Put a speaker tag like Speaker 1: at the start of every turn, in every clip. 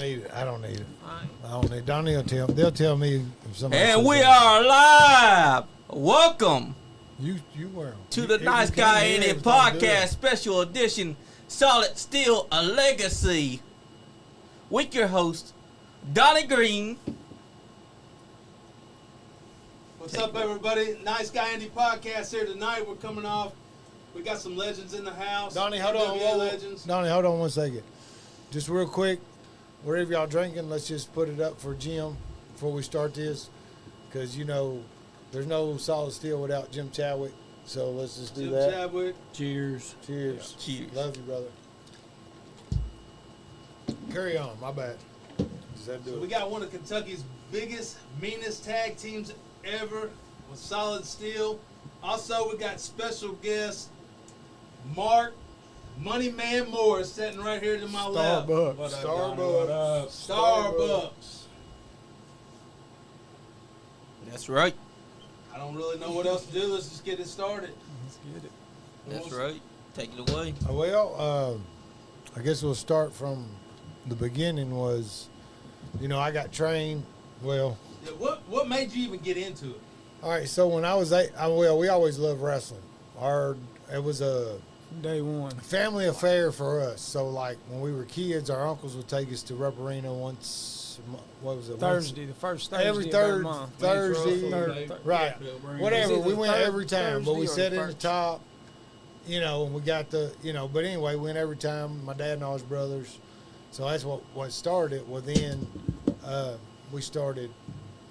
Speaker 1: Need it. I don't need it.
Speaker 2: Right.
Speaker 1: I don't need. Donnie will tell. They'll tell me if somebody.
Speaker 2: And we are live. Welcome
Speaker 1: You were
Speaker 2: to the Nice Guy Andy podcast special edition. Solid Steele, a legacy. With your host, Donnie Green.
Speaker 3: What's up, everybody? Nice Guy Andy podcast here tonight. We're coming off. We got some legends in the house.
Speaker 1: Donnie, hold on.
Speaker 3: NWA legends.
Speaker 1: Donnie, hold on 1 second. Just real quick, wherever y'all drinking, let's just put it up for Jim before we start this, because you know there's no Solid Steel without Jim Chadwick. So let's just do
Speaker 3: Jim
Speaker 1: that.
Speaker 3: Chadwick.
Speaker 1: Cheers. Cheers.
Speaker 2: Yeah. Cheers.
Speaker 1: Love you, brother. Carry on. My bad. Does that do
Speaker 3: So
Speaker 1: it?
Speaker 3: we got one of Kentucky's biggest, meanest tag teams ever with Solid Steel. Also, we got special guest Mark Money Man Morris sitting right here to my left. Starbucks.
Speaker 2: That's right.
Speaker 3: I don't really know what else to do. Let's just get it started.
Speaker 1: Let's get it.
Speaker 2: That's right. Take it away.
Speaker 1: Well, I guess we'll start from the beginning. Was, you know, I got trained. Well,
Speaker 3: Yeah, what made you even get into it?
Speaker 1: all right. So when I was 8, we always loved wrestling. It was a
Speaker 4: Day one.
Speaker 1: family affair for us. So like when we were kids, our uncles would take us to Rep Arena once. What was it?
Speaker 4: Thursday, the first Thursday
Speaker 1: Every
Speaker 4: of every
Speaker 1: third
Speaker 4: month.
Speaker 1: Thursday, right? Whatever.
Speaker 4: It's
Speaker 1: We
Speaker 4: either
Speaker 1: went
Speaker 4: third
Speaker 1: every time, but we
Speaker 4: Thursday or
Speaker 1: sat in the
Speaker 4: first.
Speaker 1: top. You know, and we got the, you know. But anyway, we went every time. My dad and all his brothers. So that's what started. Well, then we started.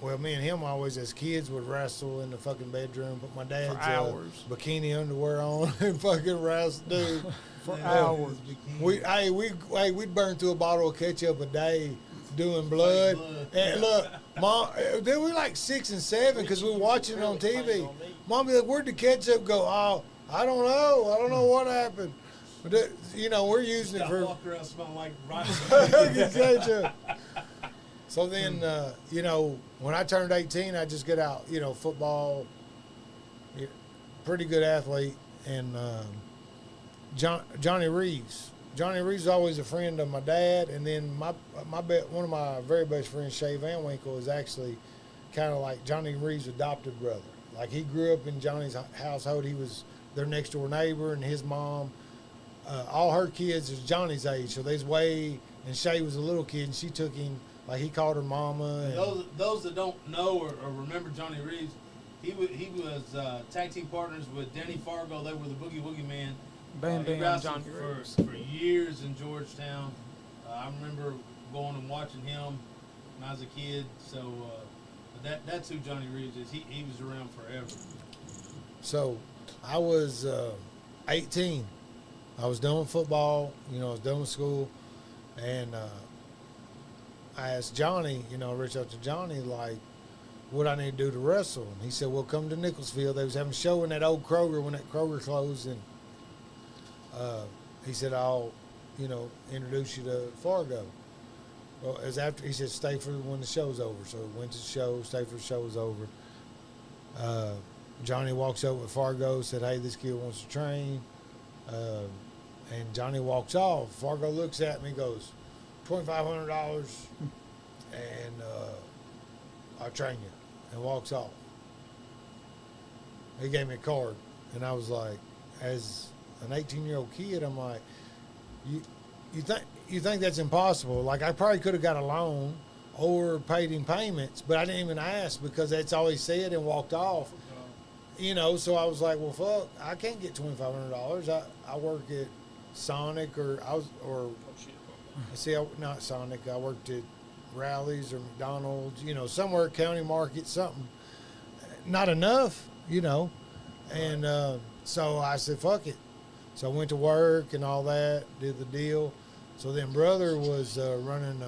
Speaker 1: Well, me and him always, as kids, would wrestle in the fucking bedroom. Put my dad's
Speaker 4: hours.
Speaker 1: bikini underwear on and fucking wrestle, dude.
Speaker 4: For hours.
Speaker 1: We'd burn through a bottle of ketchup a day doing blood. And look, Mom, they were like 6 and 7 because we were watching it on TV. Mom be like, "Where'd the ketchup go?" "Oh, I don't know. I don't know what happened." But you know, we're using it
Speaker 3: I
Speaker 1: for
Speaker 3: walked around smelling like rice.
Speaker 1: ketchup. So then, you know, when I turned 18, I just get out, you know, football, pretty good athlete, and Johnny Reeves. Johnny Reeves was always a friend of my dad, and then one of my very best friends, Shay Van Winkle, is actually kind of like Johnny Reeves' adopted brother. Like he grew up in Johnny's household. He was their next door neighbor, and his mom, all her kids is Johnny's age. So there's Way, and Shay was a little kid, and she took him, like he called her mama. And
Speaker 3: Those that don't know or remember Johnny Reeves, he was tag team partners with Danny Fargo. They were the Boogie Woogie Man.
Speaker 4: Bam
Speaker 3: He
Speaker 4: Bam
Speaker 3: wrestled
Speaker 4: Johnny Reeves.
Speaker 3: for years in Georgetown. I remember going and watching him when I was a kid. So that's who Johnny Reeves is. He was around forever.
Speaker 1: So I was 18. I was done with football. You know, I was done with school, and I asked Johnny. You know, I reached out to Johnny like, what I need to do to wrestle. And he said, "Well, come to Nicholsville. They was having a show in that old Kroger when that Kroger closed, and he said, I'll, you know, introduce you to Fargo." Well, as after he said, stay for when the show's over. So went to the show, stayed for the show was over. Johnny walks over with Fargo, said, "Hey, this kid wants to train." And Johnny walks off. Fargo looks at me, goes, $2,500, and I'll train you, and walks off. He gave me a card, and I was like, as an 18-year-old kid, I'm like, you think that's impossible? Like, I probably could have got a loan or paid in payments, but I didn't even ask because that's all he said and walked off. You know, so I was like, well, fuck, I can't get $2,500. I work at Sonic not Sonic. I worked at Rallies or McDonald's, you know, somewhere at County Market, something. Not enough, you know. And so I said, fuck it. So I went to work and all that, did the deal. So then brother was running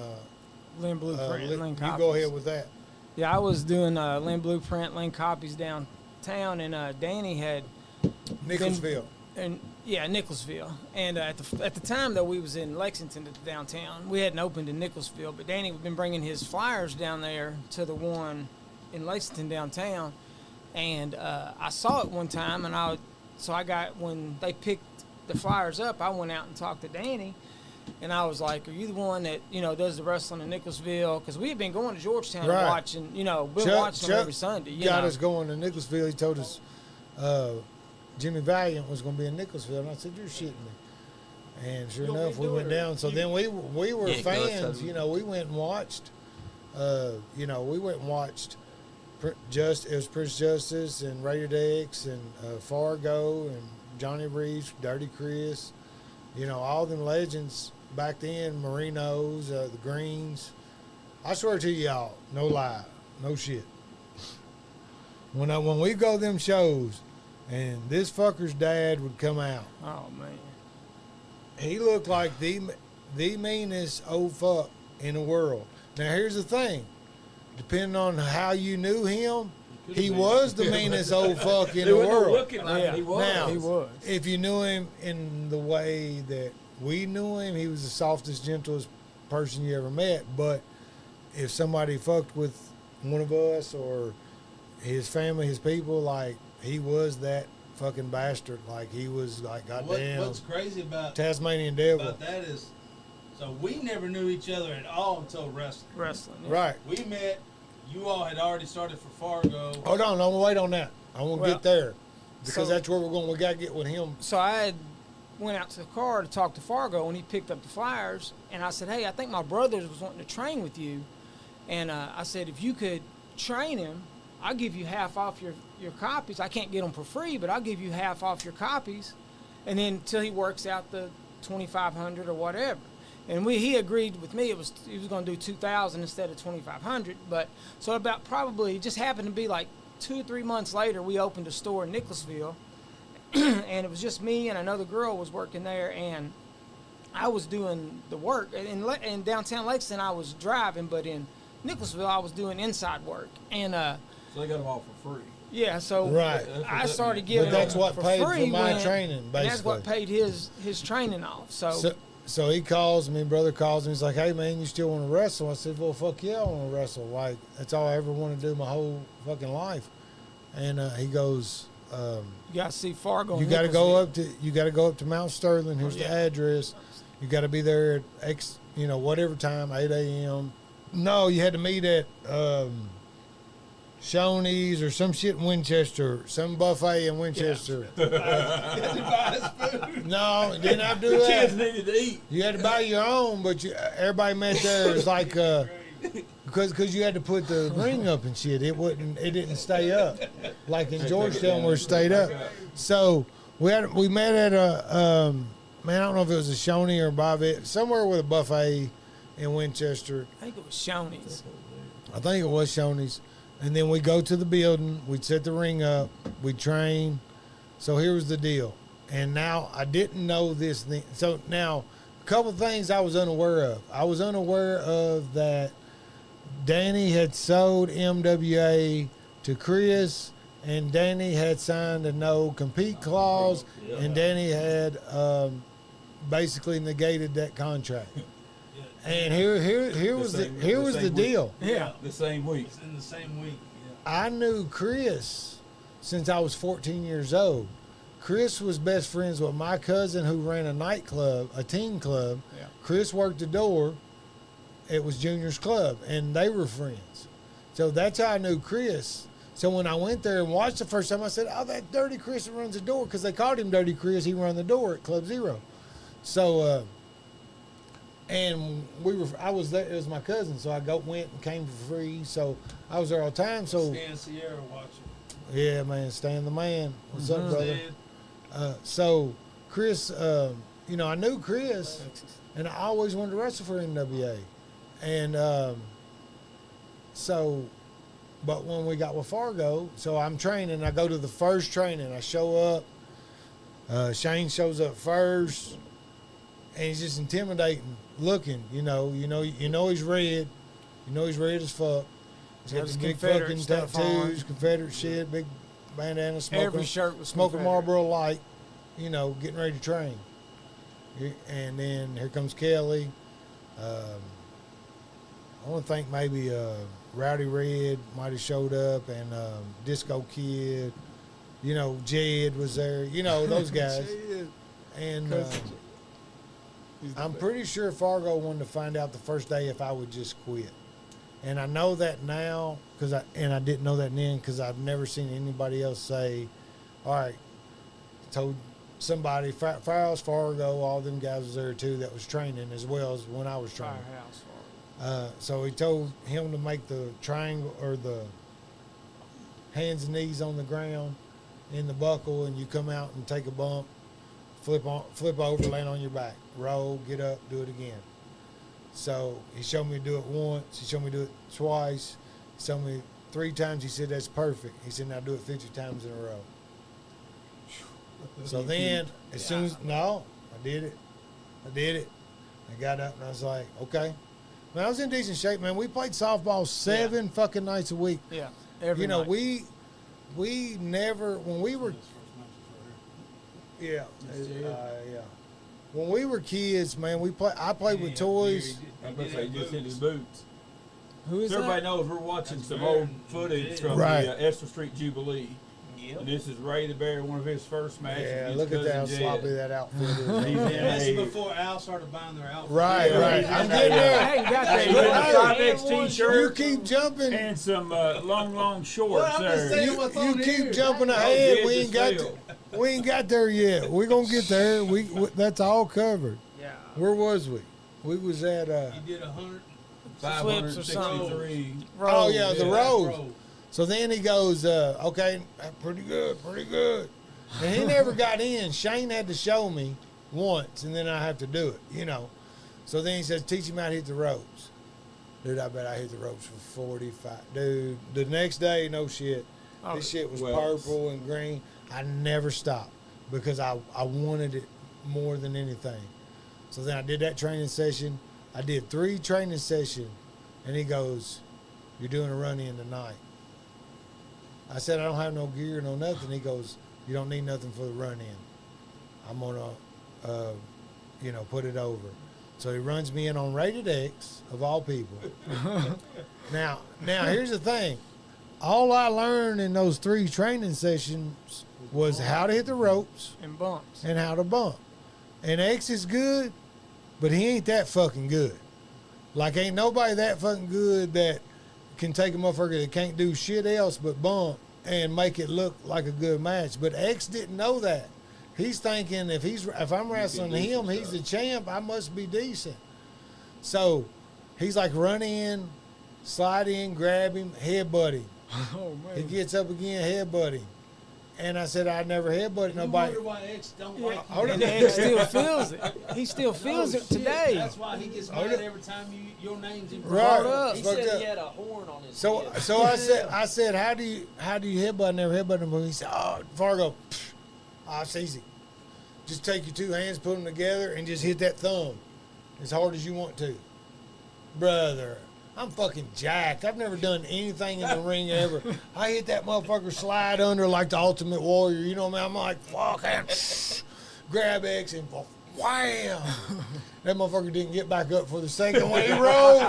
Speaker 4: Lynn Blueprint, Lynn
Speaker 1: you
Speaker 4: Copies.
Speaker 1: go ahead with that.
Speaker 4: Yeah, I was doing Lynn Blueprint, Lynn Copies downtown, and Danny had
Speaker 1: Nicholsville.
Speaker 4: Nicholsville. And at the time that we was in Lexington downtown, we hadn't opened in Nicholsville, but Danny had been bringing his flyers down there to the one in Lexington downtown, and I saw it one time, and when they picked the flyers up, I went out and talked to Danny, And I was like, "Are you the one that does the wrestling in Nicholsville?" Because we had been going to Georgetown
Speaker 1: Right.
Speaker 4: and watching, been watching them every Sunday.
Speaker 1: Got us going to Nicholsville. He told us Jimmy Valiant was going to be in Nicholsville, and I said, "You're shitting me." And sure enough, we went down. So then we were
Speaker 2: Yeah,
Speaker 1: fans. We went and watched. We went and watched. It was Prince Justice and Rated X and Fargo and Johnny Reeves, Dirty Chris. All them legends back then. Marinos, the Greens. I swear to y'all, no lie, no shit. When we go to them shows, and this fucker's dad would come out.
Speaker 4: Oh man,
Speaker 1: He looked like the meanest old fuck in the world. Now here's the thing, depending on how you knew him, he was the meanest old fuck in the world.
Speaker 2: Looking like
Speaker 4: Yeah.
Speaker 2: he was.
Speaker 1: Now,
Speaker 4: he was.
Speaker 1: if you knew him in the way that we knew him, he was the softest, gentlest person you ever met. But if somebody fucked with one of us or his family, his people, like, he was that fucking bastard. Like, he was like, goddamn,
Speaker 3: What's crazy about
Speaker 1: Tasmanian devil.
Speaker 3: that is, so we never knew each other at all until wrestling.
Speaker 4: Wrestling. Yeah.
Speaker 1: Right.
Speaker 3: We met. You all had already started for Fargo.
Speaker 1: Hold on, I'm gonna wait on that. I want to
Speaker 4: Well,
Speaker 1: get there because
Speaker 4: so-
Speaker 1: that's where we're going. We got to get with him.
Speaker 4: So I had went out to the car to talk to Fargo, and he picked up the flyers, and I said, "Hey, I think my brother was wanting to train with you," and I said, "If you could train him, I'll give you half off your copies. I can't get them for free, but I'll give you half off your copies, and then till he works out the 2,500 or whatever." And he agreed with me. He was going to do 2,000 instead of 2,500. But so about probably just happened to be like 2 or 3 months later, we opened a store in Nicholasville, and it was just me and another girl was working there, and I was doing the work. In downtown Lexington, I was driving, but in Nicholasville, I was doing inside work. And
Speaker 5: So they got them all for free.
Speaker 4: yeah, so
Speaker 1: Right.
Speaker 4: I started
Speaker 5: But
Speaker 4: giving.
Speaker 1: that's
Speaker 4: them
Speaker 1: what
Speaker 4: for
Speaker 1: paid for
Speaker 4: free
Speaker 1: my
Speaker 4: when-
Speaker 1: training,
Speaker 4: and that's what
Speaker 1: basically.
Speaker 4: paid his training off.
Speaker 1: So he calls me, brother calls me. He's like, "Hey man, you still want to wrestle?" I said, "Well, fuck yeah, I want to wrestle. Like, that's all I ever wanted to do my whole fucking life." And he goes,
Speaker 4: you got to see Fargo.
Speaker 1: "You
Speaker 4: and
Speaker 1: got to go
Speaker 4: Nicholasville.
Speaker 1: up to Mount Sterling. Here's the
Speaker 4: yeah.
Speaker 1: address. You got to be there at X, whatever time, 8 a.m. No, you had to meet at Shoney's or some shit in Winchester, some buffet in Winchester. No, you didn't have to do
Speaker 5: Kids
Speaker 1: that.
Speaker 5: needed to eat.
Speaker 1: You had to buy your own, but everybody met there. It's like because you had to put the ring up and shit. It didn't stay up like in Georgetown where it stayed up. So we met at a man. I don't know if it was a Shoney or Bobby, somewhere with a buffet in Winchester.
Speaker 4: I think it was Shoney's.
Speaker 1: I think it was Shoney's. And then we go to the building, we'd set the ring up, we'd train. So here was the deal. And now I didn't know this thing. So now a couple things I was unaware of. I was unaware of that Danny had sold MWA to Chris, and Danny had signed a no compete clause, and Danny had basically negated that contract. And here was the deal.
Speaker 4: Yeah.
Speaker 5: The same week.
Speaker 3: It's in the same week. Yeah.
Speaker 1: I knew Chris since I was 14 years old. Chris was best friends with my cousin who ran a nightclub, a teen club.
Speaker 4: Yeah.
Speaker 1: Chris worked the door. It was Junior's Club, and they were friends. So that's how I knew Chris. So when I went there and watched the first time, I said, "Oh, that Dirty Chris that runs the door," because they called him Dirty Chris. He ran the door at Club Zero. So, and I was there. It was my cousin, so I went and came for free. So I was there all the time. So
Speaker 3: Stan Sierra watching.
Speaker 1: yeah, man, Stan the man. What's up, brother?
Speaker 3: Stan.
Speaker 1: So Chris, I knew Chris, and I always wanted to wrestle for NWA. And but when we got with Fargo, so I'm training. I go to the first training. I show up. Shane shows up first, and he's just intimidating looking. You know he's red. You know he's red as fuck. He's got
Speaker 4: Has
Speaker 1: the big
Speaker 4: Confederate
Speaker 1: fucking
Speaker 4: stuff
Speaker 1: tattoos,
Speaker 4: on.
Speaker 1: Confederate shit, big bandana, smoking.
Speaker 4: Every shirt was
Speaker 1: Smoking
Speaker 4: Confederate.
Speaker 1: Marlboro Light, getting ready to train. And then here comes Kelly. I want to think maybe Rowdy Red might have showed up, and Disco Kid. Jed was there. Those guys. And I'm pretty sure Fargo wanted to find out the first day if I would just quit. And I know that now, I didn't know that then because I've never seen anybody else say, all right, told somebody, Firehouse Fargo, all them guys was there too that was training as well as when I was training.
Speaker 4: Firehouse Fargo.
Speaker 1: So he told him to make the triangle or the hands and knees on the ground in the buckle, and you come out and take a bump, flip over, land on your back, roll, get up, do it again. So he showed me to do it once. He showed me to do it twice. He showed me 3 times. He said, that's perfect. He said, now do it 50 times in a row. So then, as soon as, I did it. I got up and I was like, okay. Man, I was in decent shape, man. We played softball 7 fucking nights a week.
Speaker 4: Yeah. Every night.
Speaker 1: We never, when we were, yeah. When we were kids, man, I played with toys.
Speaker 5: I'm going to say, just hit his boots.
Speaker 4: Who is
Speaker 5: Everybody
Speaker 4: that?
Speaker 5: knows we're watching some old footage from
Speaker 1: Right.
Speaker 5: the Esther Street Jubilee.
Speaker 2: Yep.
Speaker 5: And this is Ray the Bear, one of his first matches.
Speaker 1: Yeah,
Speaker 5: against
Speaker 1: look at that how
Speaker 5: Cousin
Speaker 1: sloppy
Speaker 5: Jed.
Speaker 1: that outfit is.
Speaker 5: He's
Speaker 1: man.
Speaker 5: in
Speaker 3: That's
Speaker 5: a-
Speaker 3: before Al started buying their outfits.
Speaker 1: Right. I'm getting
Speaker 4: I
Speaker 1: there.
Speaker 4: ain't got that.
Speaker 5: He's in a
Speaker 4: yet.
Speaker 5: 5X
Speaker 1: You
Speaker 5: t-shirt
Speaker 1: keep jumping.
Speaker 5: and some long shorts
Speaker 3: Well, I'm just
Speaker 5: there.
Speaker 3: saying- what's
Speaker 1: You
Speaker 3: on
Speaker 1: keep
Speaker 3: here?
Speaker 1: jumping
Speaker 5: Oh,
Speaker 1: ahead.
Speaker 5: yeah,
Speaker 1: We ain't got there yet. We're gonna get there. We that's all covered.
Speaker 4: Yeah.
Speaker 1: Where was we? We was at
Speaker 3: He did 100.
Speaker 4: Flips or something.
Speaker 5: 563.
Speaker 1: oh yeah, the
Speaker 3: Yeah,
Speaker 1: road.
Speaker 3: road.
Speaker 1: So then he goes, okay, pretty good. And he never got in. Shane had to show me once, and then I have to do it, So then he says, teach him how to hit the ropes. Dude, I bet I hit the ropes for 45. Dude, the next day, no shit.
Speaker 4: Oh,
Speaker 1: This shit was
Speaker 5: well,
Speaker 1: purple and green. I never stopped because I wanted it more than anything. So then I did that training session. I did 3 training sessions, and he goes, you're doing a run-in tonight. I said, I don't have no gear, no nothing. He goes, you don't need nothing for the run-in. I'm going to, put it over. So he runs me in on Rated X, of all people. Now, here's the thing. All I learned in those 3 training sessions was how to hit the ropes
Speaker 4: And bumps.
Speaker 1: and how to bump. And X is good, but he ain't that fucking good. Like, ain't nobody that fucking good that can take a motherfucker that can't do shit else but bump and make it look like a good match. But X didn't know that. He's thinking if I'm wrestling him, he's the champ, I must be decent. So he's like, run in, slide in, grab him, headbutt him.
Speaker 4: Oh,
Speaker 1: He
Speaker 4: man.
Speaker 1: gets up again, headbutt him. And I said, I never headbutted
Speaker 3: You
Speaker 1: nobody.
Speaker 3: wonder why X don't
Speaker 4: Yeah,
Speaker 3: like
Speaker 1: Hold
Speaker 3: you.
Speaker 1: on.
Speaker 4: and X still feels it. He still feels
Speaker 3: Oh,
Speaker 4: it
Speaker 3: shit.
Speaker 4: today.
Speaker 3: That's why he gets
Speaker 1: Hold
Speaker 3: mad
Speaker 1: it.
Speaker 3: every time your name's in
Speaker 1: Right.
Speaker 3: front.
Speaker 4: up.
Speaker 6: He
Speaker 1: Fucked
Speaker 6: said
Speaker 1: up.
Speaker 6: he had a horn on his
Speaker 1: So
Speaker 6: head.
Speaker 1: I said, how do you headbutt? I never headbutt him. He said, oh, Fargo, it's easy. Just take your 2 hands, put them together, and just hit that thumb as hard as you want to. Brother, I'm fucking jacked. I've never done anything in the ring ever. I hit that motherfucker slide under like the Ultimate Warrior. You know what I mean? I'm like, fuck, and grab X and wham. That motherfucker didn't get back up for the second one. He rolled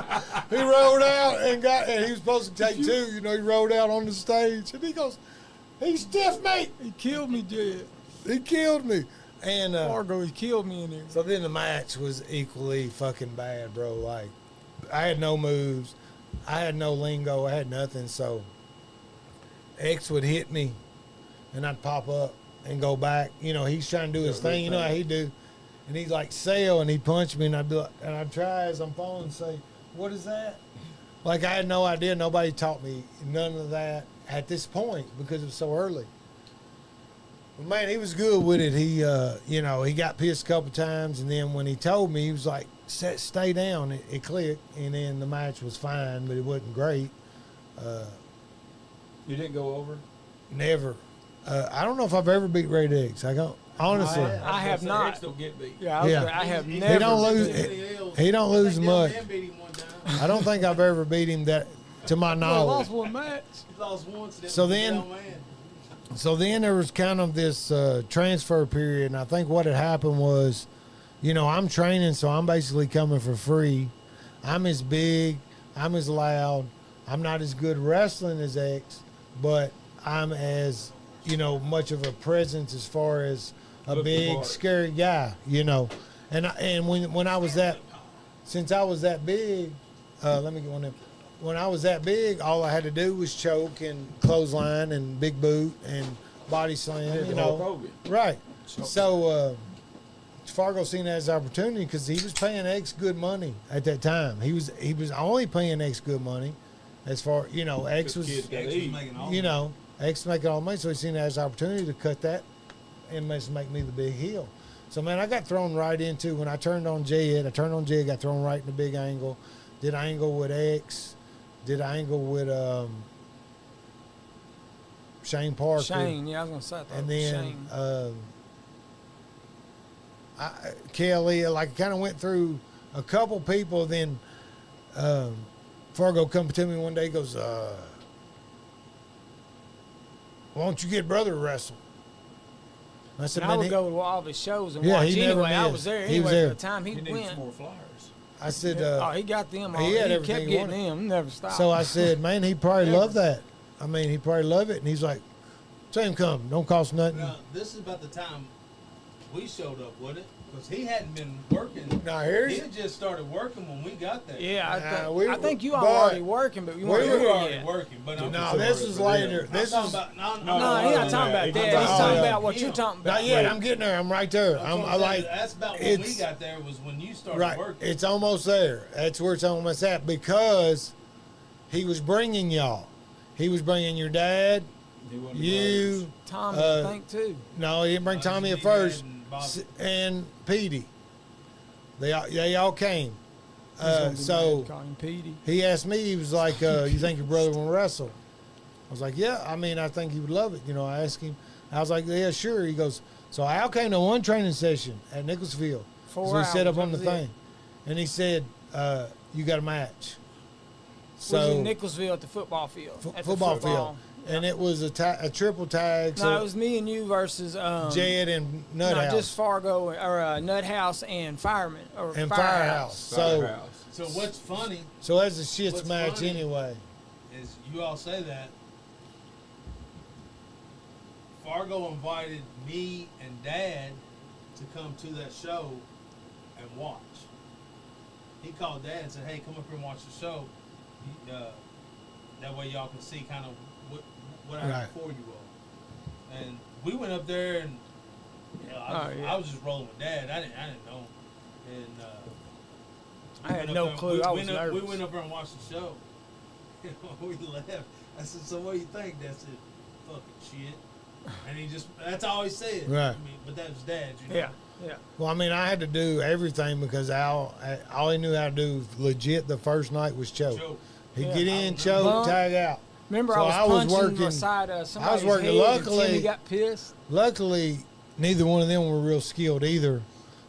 Speaker 1: out and he was supposed to take 2. He rolled out on the stage and he goes, he's stiff, mate.
Speaker 4: He killed me, Jed.
Speaker 1: He killed me. And
Speaker 4: Fargo, he killed me in there.
Speaker 1: so then the match was equally fucking bad, bro. Like, I had no moves. I had no lingo. I had nothing. So X would hit me and I'd pop up and go back. He's trying to do his thing. You know how he do. And he's like, sail, and he'd punch me, and I'd be like, and I'd try as I'm falling and say, what is that? Like, I had no idea. Nobody taught me none of that at this point because it was so early. But man, he was good with it. He, he got pissed a couple times, and then when he told me, he was like, stay down. It clicked, and then the match was fine, but it wasn't great.
Speaker 5: You didn't go over?
Speaker 1: Never. I don't know if I've ever beat Ray Diggs. I don't. Honestly,
Speaker 4: I have not.
Speaker 5: X don't get beat.
Speaker 4: Yeah, I have
Speaker 3: He
Speaker 4: never.
Speaker 1: don't lose-
Speaker 3: He
Speaker 1: he don't lose much.
Speaker 3: Beat him one time.
Speaker 1: I don't think I've ever beat him that, to my
Speaker 4: I
Speaker 1: knowledge.
Speaker 4: lost one match.
Speaker 3: He lost once.
Speaker 1: So then- So then there was kind of this transfer period, and I think what had happened was, I'm training, so I'm basically coming for free. I'm as big, I'm as loud, I'm not as good wrestling as X, but I'm as, much of a presence as far as a
Speaker 5: Look the
Speaker 1: big,
Speaker 5: part.
Speaker 1: scary guy, And when I was that, since I was that big, let me get one of them. When I was that big, all I had to do was choke and clothesline and big boot and body slam. You know, right? So Fargo seen that as an opportunity because he was paying X good money at that time. He was only paying X good money, as far X was
Speaker 3: making all
Speaker 1: X making all the money, so he seen that as an opportunity to cut that and make me the big heel. So man, I got thrown right into when I turned on Jed. Got thrown right in the big angle. Did angle with X. Did angle with Shane Parker.
Speaker 4: Shane, yeah, I was gonna say that.
Speaker 1: And then Kelly, like kind of went through a couple people. Then Fargo come to me one day, goes, "Why don't you get brother to wrestle?" I said,
Speaker 4: I would go to all the shows and
Speaker 1: Yeah,
Speaker 4: watch
Speaker 1: he never
Speaker 4: anyway. I
Speaker 1: missed.
Speaker 4: was there
Speaker 1: He
Speaker 4: anyway
Speaker 1: was there.
Speaker 4: for the time he
Speaker 5: He needs
Speaker 4: went.
Speaker 5: some more flyers.
Speaker 1: I said,
Speaker 4: Oh, he got them. All.
Speaker 1: he
Speaker 4: He,
Speaker 1: had
Speaker 4: kept
Speaker 1: everything he
Speaker 4: getting
Speaker 1: wanted.
Speaker 4: them. Never stopped.
Speaker 1: So I said, man, he probably
Speaker 4: Never.
Speaker 1: loved that. I mean, he probably loved it. And he's like, "Tell him come. Don't cost nothing."
Speaker 3: Now, this is about the time we showed up, wasn't it? Because he hadn't been working.
Speaker 1: Now here's
Speaker 3: He had just started working when we got there.
Speaker 4: yeah,
Speaker 1: we
Speaker 4: I think you all
Speaker 1: but-
Speaker 4: were already working, but you
Speaker 3: We
Speaker 4: weren't
Speaker 3: were
Speaker 4: here
Speaker 3: already
Speaker 4: yet.
Speaker 3: working, but I'm
Speaker 1: no, this is later.
Speaker 3: I'm
Speaker 1: This
Speaker 3: talking
Speaker 1: is
Speaker 3: about
Speaker 4: No,
Speaker 3: no,
Speaker 4: he's not talking about
Speaker 5: he's
Speaker 4: that. He's
Speaker 1: talking
Speaker 4: talking
Speaker 1: about
Speaker 4: about what
Speaker 3: him.
Speaker 4: you're talking about.
Speaker 1: not yet. I'm getting there. I'm right there. I like
Speaker 3: that's about when we
Speaker 1: it's-
Speaker 3: got there was when you started
Speaker 1: right.
Speaker 3: working.
Speaker 1: It's almost there. That's where it's almost at because he was bringing y'all. He was bringing your dad,
Speaker 5: He wasn't the
Speaker 1: you.
Speaker 4: Tommy,
Speaker 1: Uh,
Speaker 4: I think too.
Speaker 1: No, he didn't bring Tommy at
Speaker 3: Dad
Speaker 1: first,
Speaker 3: and Bobby.
Speaker 1: and Petey. They all came.
Speaker 4: He's gonna be
Speaker 1: So
Speaker 4: mad, call him Petey.
Speaker 1: he asked me. He was like, "You think your brother will wrestle?" I was like, "Yeah. I mean, I think he would love it." I asked him. I was like, "Yeah, sure." He goes, "So Al came to one training session at Nicholasville.
Speaker 4: 4
Speaker 1: So he set
Speaker 4: hours,
Speaker 1: up on the
Speaker 4: that was it.
Speaker 1: thing, and he said, "You got a match."
Speaker 4: Was
Speaker 1: So
Speaker 4: in Nicholsville at the football field. at the
Speaker 1: football field, and it was a triple tag.
Speaker 4: No,
Speaker 1: So
Speaker 4: it was me and you versus
Speaker 1: Jed and
Speaker 4: no,
Speaker 1: Nuthouse
Speaker 4: just Fargo or Nut House and Fireman or
Speaker 1: and
Speaker 4: Firehouse.
Speaker 1: Firehouse.
Speaker 5: Firehouse.
Speaker 3: So what's funny
Speaker 1: So that's a shits
Speaker 3: What's
Speaker 1: match
Speaker 3: funny-
Speaker 1: anyway.
Speaker 3: is you all say that Fargo invited me and Dad to come to that show and watch. He called Dad and said, "Hey, come up here and watch the show. That way y'all can see kind of what I
Speaker 1: Right.
Speaker 3: have for you all." And we went up there and
Speaker 4: Oh, yeah.
Speaker 3: I was just rolling with Dad. I didn't know. And
Speaker 4: I had
Speaker 3: went up
Speaker 4: no
Speaker 3: there-
Speaker 4: clue. I was
Speaker 3: we
Speaker 4: nervous.
Speaker 3: went up there and watched the show. We left. I said, "So what do you think?" Dad said, "Fucking shit." And he just—that's all he said.
Speaker 1: Right.
Speaker 3: I mean, but that was Dad.
Speaker 4: Yeah, yeah.
Speaker 1: Well, I mean, I had to do everything because all he knew how to do legit the first night was choke.
Speaker 3: Choke.
Speaker 1: He'd
Speaker 4: Yeah.
Speaker 1: get
Speaker 3: I
Speaker 1: in,
Speaker 3: remember.
Speaker 1: choke,
Speaker 4: Well,
Speaker 1: tag out.
Speaker 4: Remember,
Speaker 1: So
Speaker 4: I was punching
Speaker 1: working.
Speaker 4: the side of somebody's
Speaker 1: working.
Speaker 4: head, and
Speaker 1: Luckily-
Speaker 4: Timmy got pissed.
Speaker 1: Luckily, neither one of them were real skilled either.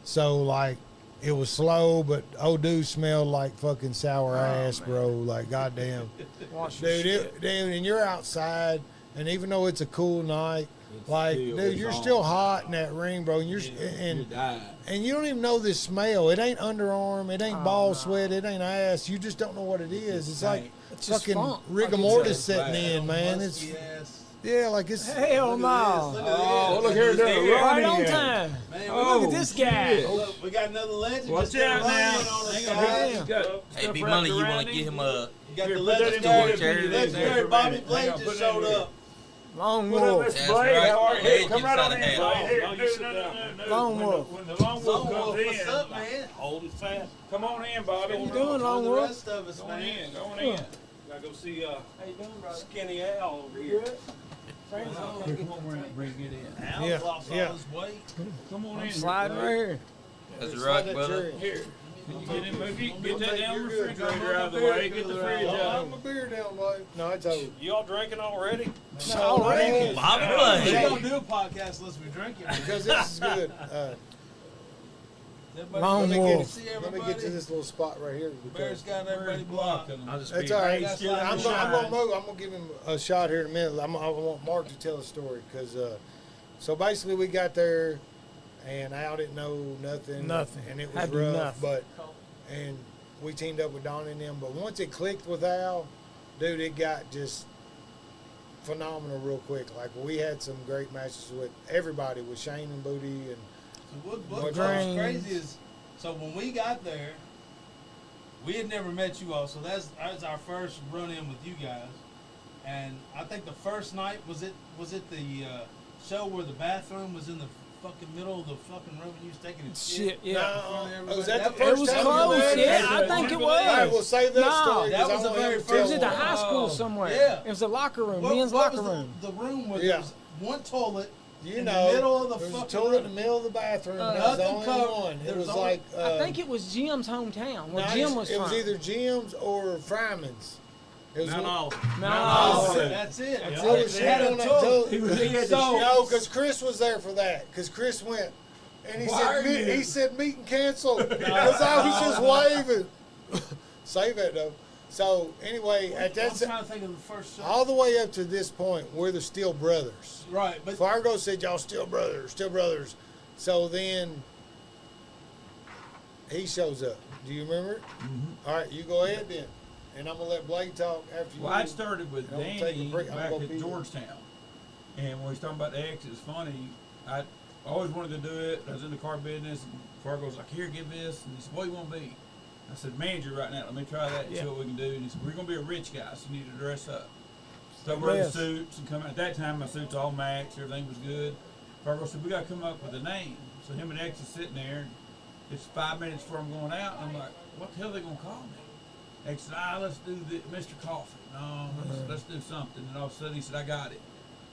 Speaker 1: So, like, it was slow, but old dude smelled like fucking sour ass,
Speaker 4: man.
Speaker 1: bro. Like, goddamn.
Speaker 4: Watch your
Speaker 1: Dude,
Speaker 4: shit.
Speaker 1: dude, and you're outside, and even though it's a cool night,
Speaker 5: It's
Speaker 1: like,
Speaker 5: still-
Speaker 1: dude,
Speaker 5: it's
Speaker 1: you're
Speaker 5: on.
Speaker 1: still hot in that ring, bro. And
Speaker 5: You died.
Speaker 1: and you don't even know this smell. It ain't underarm. It ain't ball
Speaker 4: no.
Speaker 1: sweat. It ain't ass. You just don't know what it is. It's like
Speaker 4: It's just
Speaker 1: fucking
Speaker 4: funk.
Speaker 1: rigor
Speaker 4: Like,
Speaker 1: mortis
Speaker 5: it's
Speaker 1: setting
Speaker 5: bad.
Speaker 1: in, man. It's
Speaker 3: Musky ass.
Speaker 1: yeah, like it's
Speaker 4: Hell
Speaker 3: Look
Speaker 4: no.
Speaker 3: at this.
Speaker 5: Oh, look here,
Speaker 3: Look at
Speaker 5: there.
Speaker 4: Right on
Speaker 5: Running.
Speaker 4: time.
Speaker 3: Man,
Speaker 5: Oh,
Speaker 4: Look at this guy.
Speaker 5: shit.
Speaker 3: look, we got another legend.
Speaker 5: Watch
Speaker 3: just got
Speaker 5: out now.
Speaker 3: running on us, guys.
Speaker 5: He's got
Speaker 2: Hey,
Speaker 5: stuff
Speaker 2: Big
Speaker 5: wrapped
Speaker 2: Money, you
Speaker 5: around
Speaker 2: want to
Speaker 5: him.
Speaker 2: get him a
Speaker 3: You got
Speaker 5: Here,
Speaker 3: the
Speaker 5: put that in
Speaker 3: legendary,
Speaker 2: there.
Speaker 3: legendary
Speaker 5: Put
Speaker 3: Bobby
Speaker 5: that in
Speaker 3: Blade
Speaker 5: there.
Speaker 3: just
Speaker 5: Put that
Speaker 3: showed
Speaker 5: in there.
Speaker 3: up.
Speaker 4: Long
Speaker 5: Put up
Speaker 4: wolf.
Speaker 5: this
Speaker 2: That's
Speaker 5: blade.
Speaker 2: right.
Speaker 5: All right,
Speaker 2: Legends
Speaker 5: here, come right on
Speaker 2: of
Speaker 5: in.
Speaker 2: the
Speaker 5: Blade.
Speaker 2: house.
Speaker 5: Here,
Speaker 7: No, you
Speaker 5: no,
Speaker 7: sit
Speaker 5: no,
Speaker 7: down.
Speaker 5: no, no.
Speaker 4: Lone
Speaker 5: When the-
Speaker 4: wolf.
Speaker 5: When the long wolf
Speaker 3: Lone
Speaker 5: comes
Speaker 3: Wolf,
Speaker 5: in,
Speaker 3: what's up, man?
Speaker 7: Hold it fast.
Speaker 5: come on in, Bobby.
Speaker 4: What you doing,
Speaker 3: For
Speaker 4: Long
Speaker 3: the
Speaker 4: Wolf?
Speaker 3: rest of us,
Speaker 5: Going
Speaker 3: man.
Speaker 5: in, going in.
Speaker 7: Gotta go see
Speaker 4: How you doing, brother?
Speaker 7: Skinny Al over here.
Speaker 4: Friends,
Speaker 5: Come on in and bring it in.
Speaker 3: Al's
Speaker 1: Yeah,
Speaker 3: lost
Speaker 1: yeah.
Speaker 3: all his weight.
Speaker 5: Come on
Speaker 4: I'm
Speaker 5: in.
Speaker 4: sliding right here.
Speaker 2: That's right, brother.
Speaker 5: Here. Can you get in, move it? Get that down the
Speaker 1: You're good.
Speaker 5: refrigerator out of the way. Get the fridge out.
Speaker 1: I'm a beer down, boy. No, it's over.
Speaker 7: You all drinking already?
Speaker 4: Already?
Speaker 2: Bobby
Speaker 3: We
Speaker 2: Blade.
Speaker 3: don't do a podcast unless we drink it.
Speaker 1: Because this is good.
Speaker 3: Everybody-
Speaker 4: Long
Speaker 3: let me
Speaker 4: wolf.
Speaker 3: get to see
Speaker 1: Let me
Speaker 3: everybody.
Speaker 1: get to this little spot right here.
Speaker 3: Bear's
Speaker 1: Because
Speaker 3: got everybody blocked.
Speaker 7: I'll just
Speaker 1: that's
Speaker 7: be
Speaker 1: all right.
Speaker 3: That's
Speaker 1: I'm
Speaker 3: like
Speaker 1: gonna move. I'm gonna give him a shot here in a minute. I want Mark to tell a story because so basically we got there and Al didn't know nothing.
Speaker 4: Nothing.
Speaker 1: And it was
Speaker 4: Had to be
Speaker 1: rough.
Speaker 4: nothing.
Speaker 1: But and we teamed up with Donnie and them. But once it clicked with Al, dude, it got just phenomenal real quick. Like we had some great matches with everybody, with Shane and Booty and
Speaker 3: So what's
Speaker 1: Green.
Speaker 3: crazy is So when we got there, we had never met you all, so that's our first run-in with you guys. And I think the first night was it the show where the bathroom was in the fucking middle of the fucking room and you was taking a shit.
Speaker 4: Yeah.
Speaker 1: No, was that the
Speaker 4: It
Speaker 1: first
Speaker 4: was
Speaker 1: time
Speaker 4: close.
Speaker 1: you met
Speaker 4: Yeah,
Speaker 1: us?
Speaker 4: I think it
Speaker 1: All right,
Speaker 4: was.
Speaker 1: well, save that
Speaker 4: No,
Speaker 1: story.
Speaker 3: that
Speaker 1: 'cause I
Speaker 3: was the
Speaker 1: want him
Speaker 3: very
Speaker 1: to
Speaker 4: It was
Speaker 1: tell
Speaker 4: at the
Speaker 1: one.
Speaker 4: high school somewhere.
Speaker 3: Yeah.
Speaker 4: It was a locker room,
Speaker 3: What-
Speaker 4: men's
Speaker 3: what
Speaker 4: locker
Speaker 3: was
Speaker 4: room.
Speaker 3: The room where
Speaker 1: Yeah.
Speaker 3: there was one toilet
Speaker 1: You
Speaker 3: in
Speaker 1: know,
Speaker 3: the middle of the
Speaker 1: there was a
Speaker 3: fucking
Speaker 1: toilet in the
Speaker 3: room.
Speaker 1: middle of the bathroom. and that was the
Speaker 3: Nothing
Speaker 1: only
Speaker 3: covered.
Speaker 1: one. It
Speaker 3: There
Speaker 1: was
Speaker 3: was
Speaker 1: like
Speaker 4: I think it was Jim's hometown where
Speaker 1: no,
Speaker 4: Jim was
Speaker 1: it
Speaker 4: from.
Speaker 1: was either Jim's or Fryman's. It was
Speaker 2: Mount
Speaker 1: one-
Speaker 2: Olive.
Speaker 4: Mount
Speaker 3: Oh,
Speaker 4: Olive.
Speaker 3: that's it.
Speaker 1: That's
Speaker 3: Yeah.
Speaker 1: it.
Speaker 3: They had a
Speaker 1: on that
Speaker 3: toilet.
Speaker 1: toilet.
Speaker 5: He had
Speaker 3: So-
Speaker 1: No, because Chris was there for that. Because Chris went, and he
Speaker 5: Why are
Speaker 1: said,
Speaker 5: you-
Speaker 1: he said meeting canceled. Because I was just waving. Save that though. So anyway, at
Speaker 3: I'm
Speaker 1: that
Speaker 3: trying to think of the first show.
Speaker 1: all the way up to this point, we're the Steele brothers.
Speaker 3: Right, but
Speaker 1: Fargo said y'all Steele brothers, Steele brothers. So then he shows up. Do you remember it?
Speaker 5: Mm-hmm.
Speaker 1: All right, you go ahead then, and I'm gonna let Blake talk after you.
Speaker 5: Well, I started with
Speaker 1: I'm gonna take a
Speaker 5: Danny
Speaker 1: break. I'm
Speaker 5: back
Speaker 1: gonna
Speaker 5: at
Speaker 1: pee.
Speaker 5: Georgetown. And when we was talking about the X, it's funny. I always wanted to do it. I was in the car business. And Fargo's like, here, give this. And he said, what do you want to be? I said, manager right now. Let me try that and see
Speaker 4: Yeah.
Speaker 5: what we can do. And he said, we're going to be a rich guy, so you need to dress up. So I wear the
Speaker 4: Yes.
Speaker 5: suits and come out. At that time, my suits all matched. Everything was good. Fargo said, we got to come up with a name. So him and X is sitting there. And it's 5 minutes before I'm going out. And I'm like, what the hell are they going to call me? X said, let's do the Mr. Coffee. No, let's do something. And all of a sudden he said, I got it.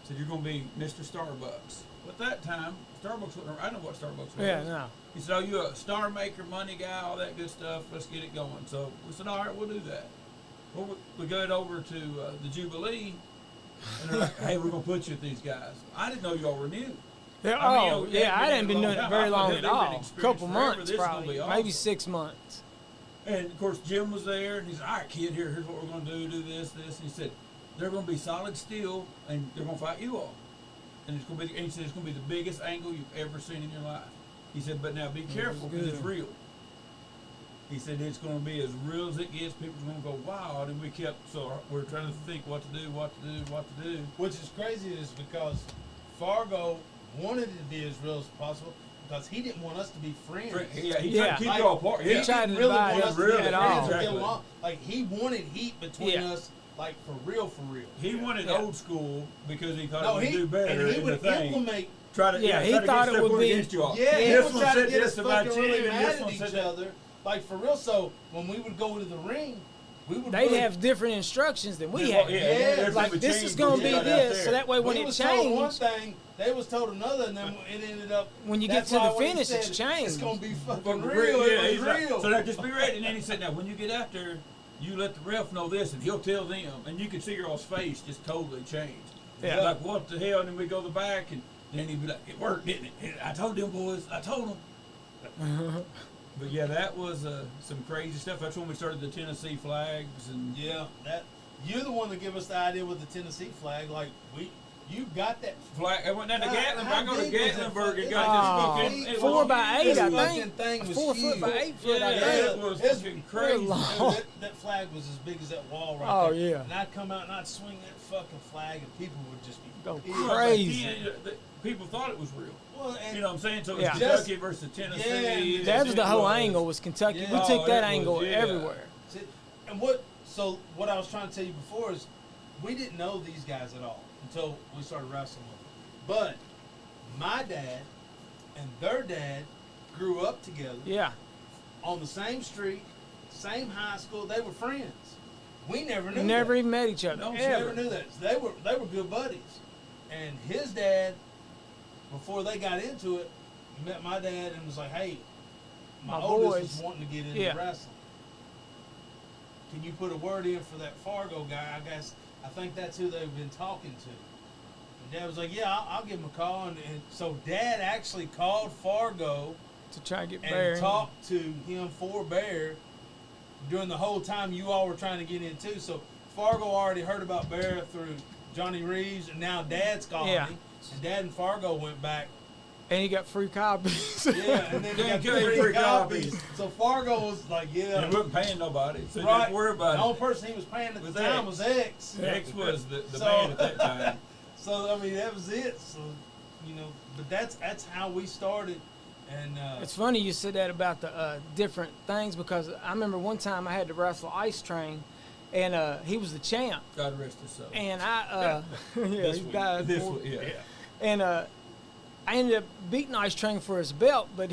Speaker 5: Said, you're going to be Mr. Starbucks. But at that time, Starbucks wasn't, I know what Starbucks was.
Speaker 4: Yeah, no.
Speaker 5: He said, oh, you a star maker, money guy, all that good stuff. Let's get it going. So we said, all right, we'll do that. Well, we got over to the Jubilee, and they're like, hey, we're going to put you with these guys. I didn't know y'all were new.
Speaker 4: Yeah,
Speaker 5: I mean,
Speaker 4: oh,
Speaker 5: you know,
Speaker 4: yeah, I hadn't been doing it
Speaker 5: time.
Speaker 4: very
Speaker 5: I thought
Speaker 4: long
Speaker 5: they'd
Speaker 4: at
Speaker 5: been
Speaker 4: all.
Speaker 5: experienced
Speaker 4: Couple
Speaker 5: forever.
Speaker 4: months,
Speaker 5: This is gonna
Speaker 4: probably.
Speaker 5: be
Speaker 4: Maybe
Speaker 5: awesome.
Speaker 4: 6 months.
Speaker 5: And of course, Jim was there, and he's all right, kid, here's what we're going to do this. And he said, they're going to be solid steel, and they're going to fight you all. And it's going to be, and he said, it's going to be the biggest angle you've ever seen in your life. He said, but now be careful because it's
Speaker 4: good.
Speaker 5: real. He said, it's going to be as real as it gets. People's going to go wild. And we kept, so we're trying to think what to do.
Speaker 3: which is crazy is because Fargo wanted it to be as real as possible because he didn't want us to be friends.
Speaker 5: Yeah, he tried
Speaker 4: Yeah.
Speaker 5: to keep
Speaker 3: Like,
Speaker 5: you all apart.
Speaker 3: He
Speaker 5: Yeah.
Speaker 4: tried
Speaker 3: didn't
Speaker 4: to
Speaker 3: really
Speaker 4: divide
Speaker 3: want
Speaker 4: us
Speaker 3: us to be
Speaker 5: really
Speaker 3: friends
Speaker 4: at all.
Speaker 3: and get
Speaker 5: Exactly.
Speaker 3: along. Like he wanted heat between
Speaker 4: Yeah.
Speaker 3: us, like for real, for real.
Speaker 5: He wanted
Speaker 4: Yeah.
Speaker 5: old school because he thought
Speaker 3: No,
Speaker 5: he would do better
Speaker 3: and he
Speaker 5: in the
Speaker 3: would
Speaker 5: thing.
Speaker 3: implement.
Speaker 5: Try to,
Speaker 4: Yeah, he
Speaker 5: try to
Speaker 4: thought
Speaker 5: get
Speaker 4: it
Speaker 5: stuff
Speaker 4: would
Speaker 5: going
Speaker 4: be-
Speaker 5: against you all.
Speaker 3: Yeah, he
Speaker 5: this
Speaker 3: would
Speaker 5: one
Speaker 3: try to
Speaker 5: said
Speaker 3: get
Speaker 5: this
Speaker 3: us
Speaker 5: about
Speaker 3: fucking
Speaker 5: you,
Speaker 3: really
Speaker 5: and
Speaker 3: mad
Speaker 5: this
Speaker 3: at
Speaker 5: one
Speaker 3: each
Speaker 5: said that.
Speaker 3: other. Like for real. So when we would go to the ring, we would.
Speaker 4: They'd
Speaker 3: really,
Speaker 4: have different instructions than we
Speaker 5: Yeah,
Speaker 4: had.
Speaker 5: yeah,
Speaker 3: everything
Speaker 4: Like,
Speaker 5: would
Speaker 4: this
Speaker 5: change
Speaker 4: is going
Speaker 5: when
Speaker 4: to
Speaker 5: you
Speaker 4: be
Speaker 5: got out
Speaker 4: this,
Speaker 5: there.
Speaker 4: so that way when
Speaker 3: we
Speaker 4: it
Speaker 3: was told one
Speaker 4: changed,
Speaker 3: thing, they was told another, and then it ended up.
Speaker 4: When you get
Speaker 3: that's
Speaker 4: to the
Speaker 3: why when he
Speaker 4: finish,
Speaker 3: said
Speaker 4: it's changed.
Speaker 3: It's gonna be fucking
Speaker 5: But
Speaker 3: real.
Speaker 5: yeah,
Speaker 3: It
Speaker 5: he's
Speaker 3: was
Speaker 5: like,
Speaker 3: real.
Speaker 5: so now just be ready. And then he said, now when you get out there, you let the ref know this, and he'll tell them. And you can see your all's face just totally change.
Speaker 4: Yeah.
Speaker 5: Like, what the hell? And then we go to the back, and then he'd be like, it worked, didn't it? I told them boys. I told them. But yeah, that was some crazy stuff. That's when we started the Tennessee flags and
Speaker 3: Yeah, that you're the one that gave us the idea with the Tennessee flag. Like you got that.
Speaker 5: flag. I went down to Gatlinburg.
Speaker 3: How
Speaker 5: I go to
Speaker 3: big was it?
Speaker 5: Gatlinburg and
Speaker 3: Oh,
Speaker 5: got this fucking. It
Speaker 4: 4
Speaker 5: was
Speaker 4: by 8,
Speaker 5: huge.
Speaker 4: I
Speaker 3: This fucking
Speaker 4: think.
Speaker 3: thing was
Speaker 4: 4 foot
Speaker 3: huge.
Speaker 4: by 8 foot, I
Speaker 5: Yeah,
Speaker 4: think.
Speaker 5: it was
Speaker 3: It's
Speaker 5: fucking
Speaker 4: Very
Speaker 5: crazy.
Speaker 4: long.
Speaker 3: That flag was as big as that wall right
Speaker 4: Oh,
Speaker 3: there.
Speaker 4: yeah.
Speaker 3: And I'd come out and I'd swing that fucking flag, and people would just be
Speaker 4: Go
Speaker 3: pissed.
Speaker 4: crazy.
Speaker 5: People thought it was real.
Speaker 3: Well, and
Speaker 5: You know what I'm saying? So it was
Speaker 4: Yeah.
Speaker 5: Kentucky versus Tennessee.
Speaker 3: Yeah,
Speaker 4: That was the whole
Speaker 5: was-
Speaker 4: angle was Kentucky.
Speaker 3: Yeah.
Speaker 4: We took
Speaker 5: Oh,
Speaker 4: that
Speaker 5: it was,
Speaker 4: angle
Speaker 5: yeah.
Speaker 4: everywhere.
Speaker 3: and what I was trying to tell you before is we didn't know these guys at all until we started wrestling with them. But my dad and their dad grew up together
Speaker 4: Yeah.
Speaker 3: on the same street, same high school. They were friends. We never knew.
Speaker 4: Never
Speaker 3: that.
Speaker 4: even met each other.
Speaker 5: No,
Speaker 3: We
Speaker 4: ever.
Speaker 3: never knew that. They were good buddies. And his dad, before they got into it, met my dad and was like, "Hey, my
Speaker 4: My
Speaker 3: oldest
Speaker 4: boys.
Speaker 3: is wanting to get into
Speaker 4: Yeah.
Speaker 3: wrestling. Can you put a word in for that Fargo guy? I think that's who they've been talking to." And Dad was like, "Yeah, I'll give him a call." And so Dad actually called Fargo
Speaker 4: To try to get
Speaker 3: and
Speaker 4: Bear.
Speaker 3: talked to him for Bear during the whole time you all were trying to get in too. So Fargo already heard about Bear through Johnny Reeves, and now Dad's calling
Speaker 4: Yeah.
Speaker 3: him. And Dad and Fargo went back.
Speaker 4: And he got free copies.
Speaker 3: Yeah, and then he got
Speaker 5: Yeah,
Speaker 3: the
Speaker 5: free
Speaker 3: free copies.
Speaker 5: copies.
Speaker 3: So Fargo was like, yeah.
Speaker 5: And he wasn't paying nobody, so you
Speaker 3: Right.
Speaker 5: didn't worry
Speaker 3: The
Speaker 5: about
Speaker 3: only
Speaker 5: it.
Speaker 3: person he was paying at the
Speaker 5: Was
Speaker 3: time
Speaker 5: X.
Speaker 3: was X.
Speaker 5: X was the
Speaker 3: So-
Speaker 5: man at that time.
Speaker 3: So I mean that was it. So, you know, but that's how we started. And
Speaker 4: It's funny you said that about the different things because I remember one time I had to wrestle Ice Train, and he was the champ,
Speaker 5: God rest his soul.
Speaker 4: and I yeah, he died.
Speaker 5: This one, yeah.
Speaker 4: And I ended up beating Ice Train for his belt, but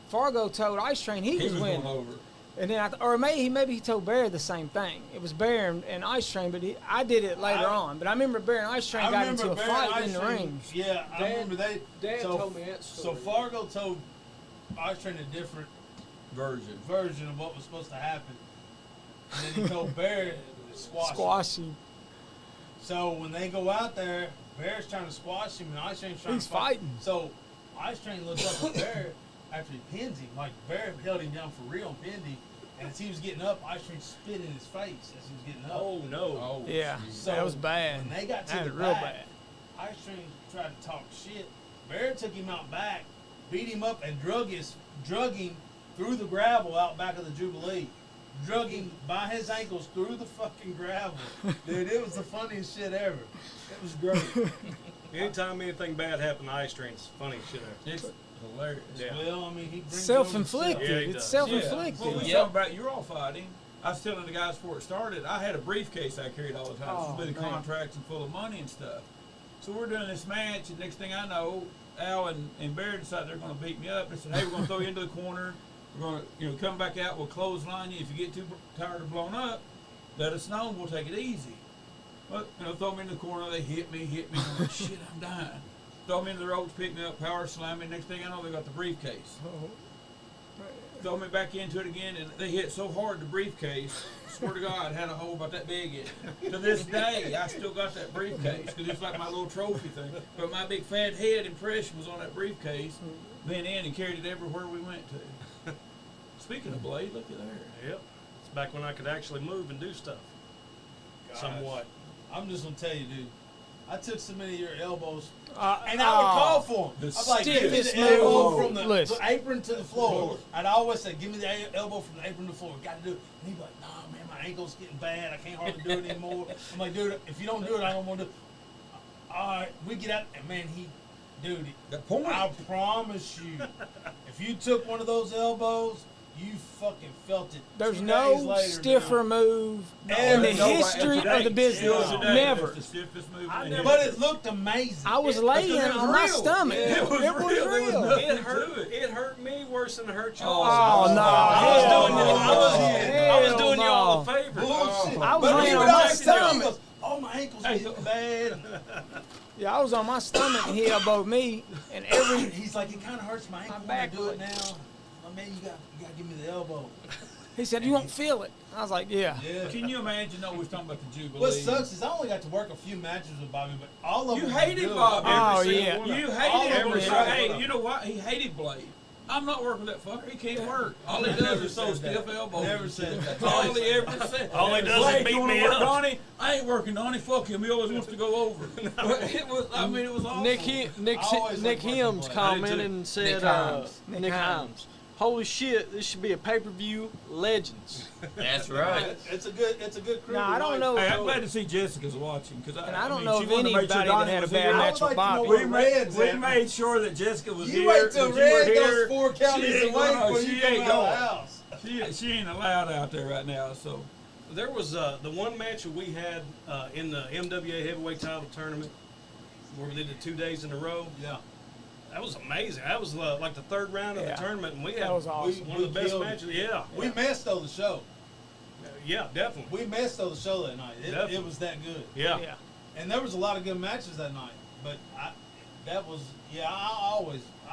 Speaker 4: Fargo told Ice Train he was winning.
Speaker 5: going over.
Speaker 4: And then maybe he told Bear the same thing. It was Bear and Ice Train, but I did it later on. But I remember Bear and Ice Train got into a fight in the ring.
Speaker 3: Yeah, I remember they.
Speaker 6: Dad
Speaker 3: so,
Speaker 6: told me that
Speaker 3: So
Speaker 6: story.
Speaker 3: Fargo told Ice Train a different
Speaker 5: Version.
Speaker 3: of what was supposed to happen, and then he told Bear to squash him.
Speaker 4: Squashy.
Speaker 3: So when they go out there, Bear's trying to squash him, and Ice Train's trying
Speaker 4: He's
Speaker 3: to fight.
Speaker 4: fighting.
Speaker 3: So Ice Train looks up at Bear after he pins him. Like Bear held him down for real and pinned him. And as he was getting up, Ice Train spit in his face as he was getting up.
Speaker 7: Oh no.
Speaker 5: Oh,
Speaker 4: Yeah,
Speaker 5: geez.
Speaker 3: So
Speaker 4: that was bad.
Speaker 3: When they got to
Speaker 4: That
Speaker 3: the
Speaker 4: was real
Speaker 3: back,
Speaker 4: bad.
Speaker 3: Ice Train tried to talk shit. Bear took him out back, beat him up, and drug him through the gravel out back of the Jubilee. Drug him by his ankles through the fucking gravel. Dude, it was the funniest shit ever. It was great.
Speaker 7: Anytime anything bad happened to Ice Train, it's funny shit ever.
Speaker 5: It's hilarious.
Speaker 7: Yeah.
Speaker 3: Well, I mean, he brings
Speaker 4: Self-inflicted.
Speaker 7: Yeah, he
Speaker 4: It's
Speaker 7: does.
Speaker 4: self-inflicted.
Speaker 5: Well, we
Speaker 2: Yep.
Speaker 5: talking about you're all fighting. I was telling the guys before it started, I had a briefcase I carried all the time
Speaker 4: Oh,
Speaker 5: with the
Speaker 4: man.
Speaker 5: contracts and full of money and stuff. So we're doing this match, and next thing I know, Al and Bear decided they're going to beat me up. They said, "Hey, we're going to throw you into the corner. We're going to, come back out. We'll clothesline you. If you get too tired or blown up, let us know, and we'll take it easy." But throw me in the corner. They hit me. I'm like, shit, I'm dying. Throw me into the ropes, pick me up, power slam me. Next thing I know, they got the briefcase. Throw me back into it again, and they hit so hard the briefcase. Swear to God, had a hole about that big in it. To this day, I still got that briefcase because it's like my little trophy thing. But my big fat head impression was on that briefcase. Been in and carried it everywhere we went to. Speaking of Blade, look at there.
Speaker 7: Yep. It's back when I could actually move and do stuff.
Speaker 3: Gosh.
Speaker 7: Somewhat.
Speaker 3: I'm just going to tell you, dude. I took so many of your elbows,
Speaker 4: Uh,
Speaker 3: and I would call for them.
Speaker 5: The
Speaker 3: I'm like, give me
Speaker 4: stiffest
Speaker 3: the elbow
Speaker 4: move.
Speaker 3: from the
Speaker 4: Listen.
Speaker 3: apron to the floor. I'd always say, give me the elbow from the apron to the floor. Got to do it. And he'd be like, nah, man, my ankle's getting bad. I can't hardly do it anymore. I'm like, dude, if you don't do it, I don't want to do it. All right, we get out, and man, dude,
Speaker 5: That point.
Speaker 3: I promise you, if you took one of those elbows, you fucking felt it.
Speaker 4: There's
Speaker 3: 2 days
Speaker 4: no
Speaker 3: later,
Speaker 4: stiffer
Speaker 3: dude.
Speaker 4: move in the
Speaker 3: Nobody-
Speaker 4: history of the business.
Speaker 5: Still today,
Speaker 4: Never.
Speaker 5: that's the stiffest move
Speaker 7: I
Speaker 5: in
Speaker 7: never-
Speaker 3: But it looked amazing.
Speaker 4: I was
Speaker 5: It
Speaker 4: laying
Speaker 5: was
Speaker 4: on my
Speaker 5: real.
Speaker 4: stomach.
Speaker 5: Yeah, it was real. There was
Speaker 4: real.
Speaker 5: nothing
Speaker 7: It hurt.
Speaker 5: to it.
Speaker 7: It hurt me worse than it hurt you.
Speaker 5: Oh,
Speaker 4: Oh, no.
Speaker 7: I was
Speaker 4: Hell
Speaker 7: doing,
Speaker 4: no.
Speaker 7: I was doing
Speaker 4: Hell
Speaker 7: y'all a
Speaker 4: no.
Speaker 7: favor.
Speaker 3: Bullshit.
Speaker 4: I was
Speaker 3: But
Speaker 4: laying
Speaker 3: he
Speaker 4: on
Speaker 3: would
Speaker 4: my
Speaker 3: always tell me,
Speaker 4: stomach.
Speaker 3: he goes, oh, my ankle's getting bad.
Speaker 4: Yeah, I was on my stomach and he elbowed me, and
Speaker 3: He's like, it kind of hurts my ankle
Speaker 4: My
Speaker 3: when I
Speaker 4: back
Speaker 3: do it
Speaker 4: would-
Speaker 3: now. Oh, man, you got to give me the elbow.
Speaker 4: he said, "You won't feel it." I was like, "Yeah."
Speaker 3: Yeah.
Speaker 5: Can you imagine? We was talking about the Jubilee.
Speaker 3: What sucks is I only got to work a few matches with Bobby, but all of
Speaker 5: You
Speaker 3: them were
Speaker 5: hated
Speaker 3: good.
Speaker 5: Bobby.
Speaker 4: Oh,
Speaker 5: Every
Speaker 4: yeah.
Speaker 5: single one. You
Speaker 3: All
Speaker 5: hated
Speaker 3: of
Speaker 5: every
Speaker 3: them.
Speaker 5: single. Hey, you know what? He hated Blade. I'm not working with that fucker. He can't work. All he does
Speaker 3: Never
Speaker 5: is throw
Speaker 3: said
Speaker 5: stiff
Speaker 3: that.
Speaker 5: elbows.
Speaker 3: Never
Speaker 5: and
Speaker 3: said
Speaker 5: shit.
Speaker 3: that.
Speaker 5: That's all he ever said.
Speaker 7: All he does is
Speaker 5: Blade,
Speaker 7: beat
Speaker 5: you wanna
Speaker 7: me
Speaker 5: work,
Speaker 7: up.
Speaker 5: Donnie? I ain't working, Donnie. Fuck him. He always wants to go over. But it was. I mean, it was awful.
Speaker 6: Nick
Speaker 3: I always
Speaker 6: Nick
Speaker 3: like
Speaker 6: Hims
Speaker 3: working
Speaker 6: commented
Speaker 7: too.
Speaker 6: and said,
Speaker 2: Nick Himes.
Speaker 6: Nick Himes, holy shit, this should be a pay-per-view legends.
Speaker 2: That's right.
Speaker 3: It's a good crew.
Speaker 4: No, I don't know.
Speaker 5: Hey, I'm glad to see Jessica's watching because
Speaker 4: And I don't
Speaker 5: mean,
Speaker 4: know
Speaker 5: she
Speaker 4: if
Speaker 5: wanted to make
Speaker 4: anybody
Speaker 5: sure
Speaker 4: that
Speaker 5: Donnie
Speaker 4: had a
Speaker 5: was
Speaker 4: bad
Speaker 5: here.
Speaker 4: match with
Speaker 3: I would like to
Speaker 4: Bobby.
Speaker 3: know
Speaker 5: We
Speaker 3: what
Speaker 5: made,
Speaker 3: Red's
Speaker 5: we
Speaker 3: at.
Speaker 5: made sure that Jessica was
Speaker 3: You
Speaker 5: here.
Speaker 3: wait till
Speaker 5: that you
Speaker 3: Red
Speaker 5: were
Speaker 3: goes
Speaker 5: here.
Speaker 3: 4 counties
Speaker 5: She ain't
Speaker 3: away
Speaker 5: gonna-
Speaker 3: before
Speaker 5: she
Speaker 3: you come
Speaker 5: ain't
Speaker 3: out of the
Speaker 5: going.
Speaker 3: house.
Speaker 5: She ain't allowed out there right now. So
Speaker 7: There was the one match that we had in the MWA Heavyweight Title Tournament where we did it 2 days in a row.
Speaker 3: Yeah.
Speaker 7: That was amazing. That was like the third round of
Speaker 4: Yeah.
Speaker 7: the tournament, and we
Speaker 4: That
Speaker 7: had
Speaker 4: was awesome.
Speaker 7: one of the best
Speaker 3: killed it.
Speaker 7: matches. Yeah,
Speaker 3: We messed though the show.
Speaker 7: yeah, definitely.
Speaker 3: We messed though the show that night. It
Speaker 7: Definitely.
Speaker 3: was that good.
Speaker 7: Yeah.
Speaker 4: Yeah.
Speaker 3: And there was a lot of good matches that night. But I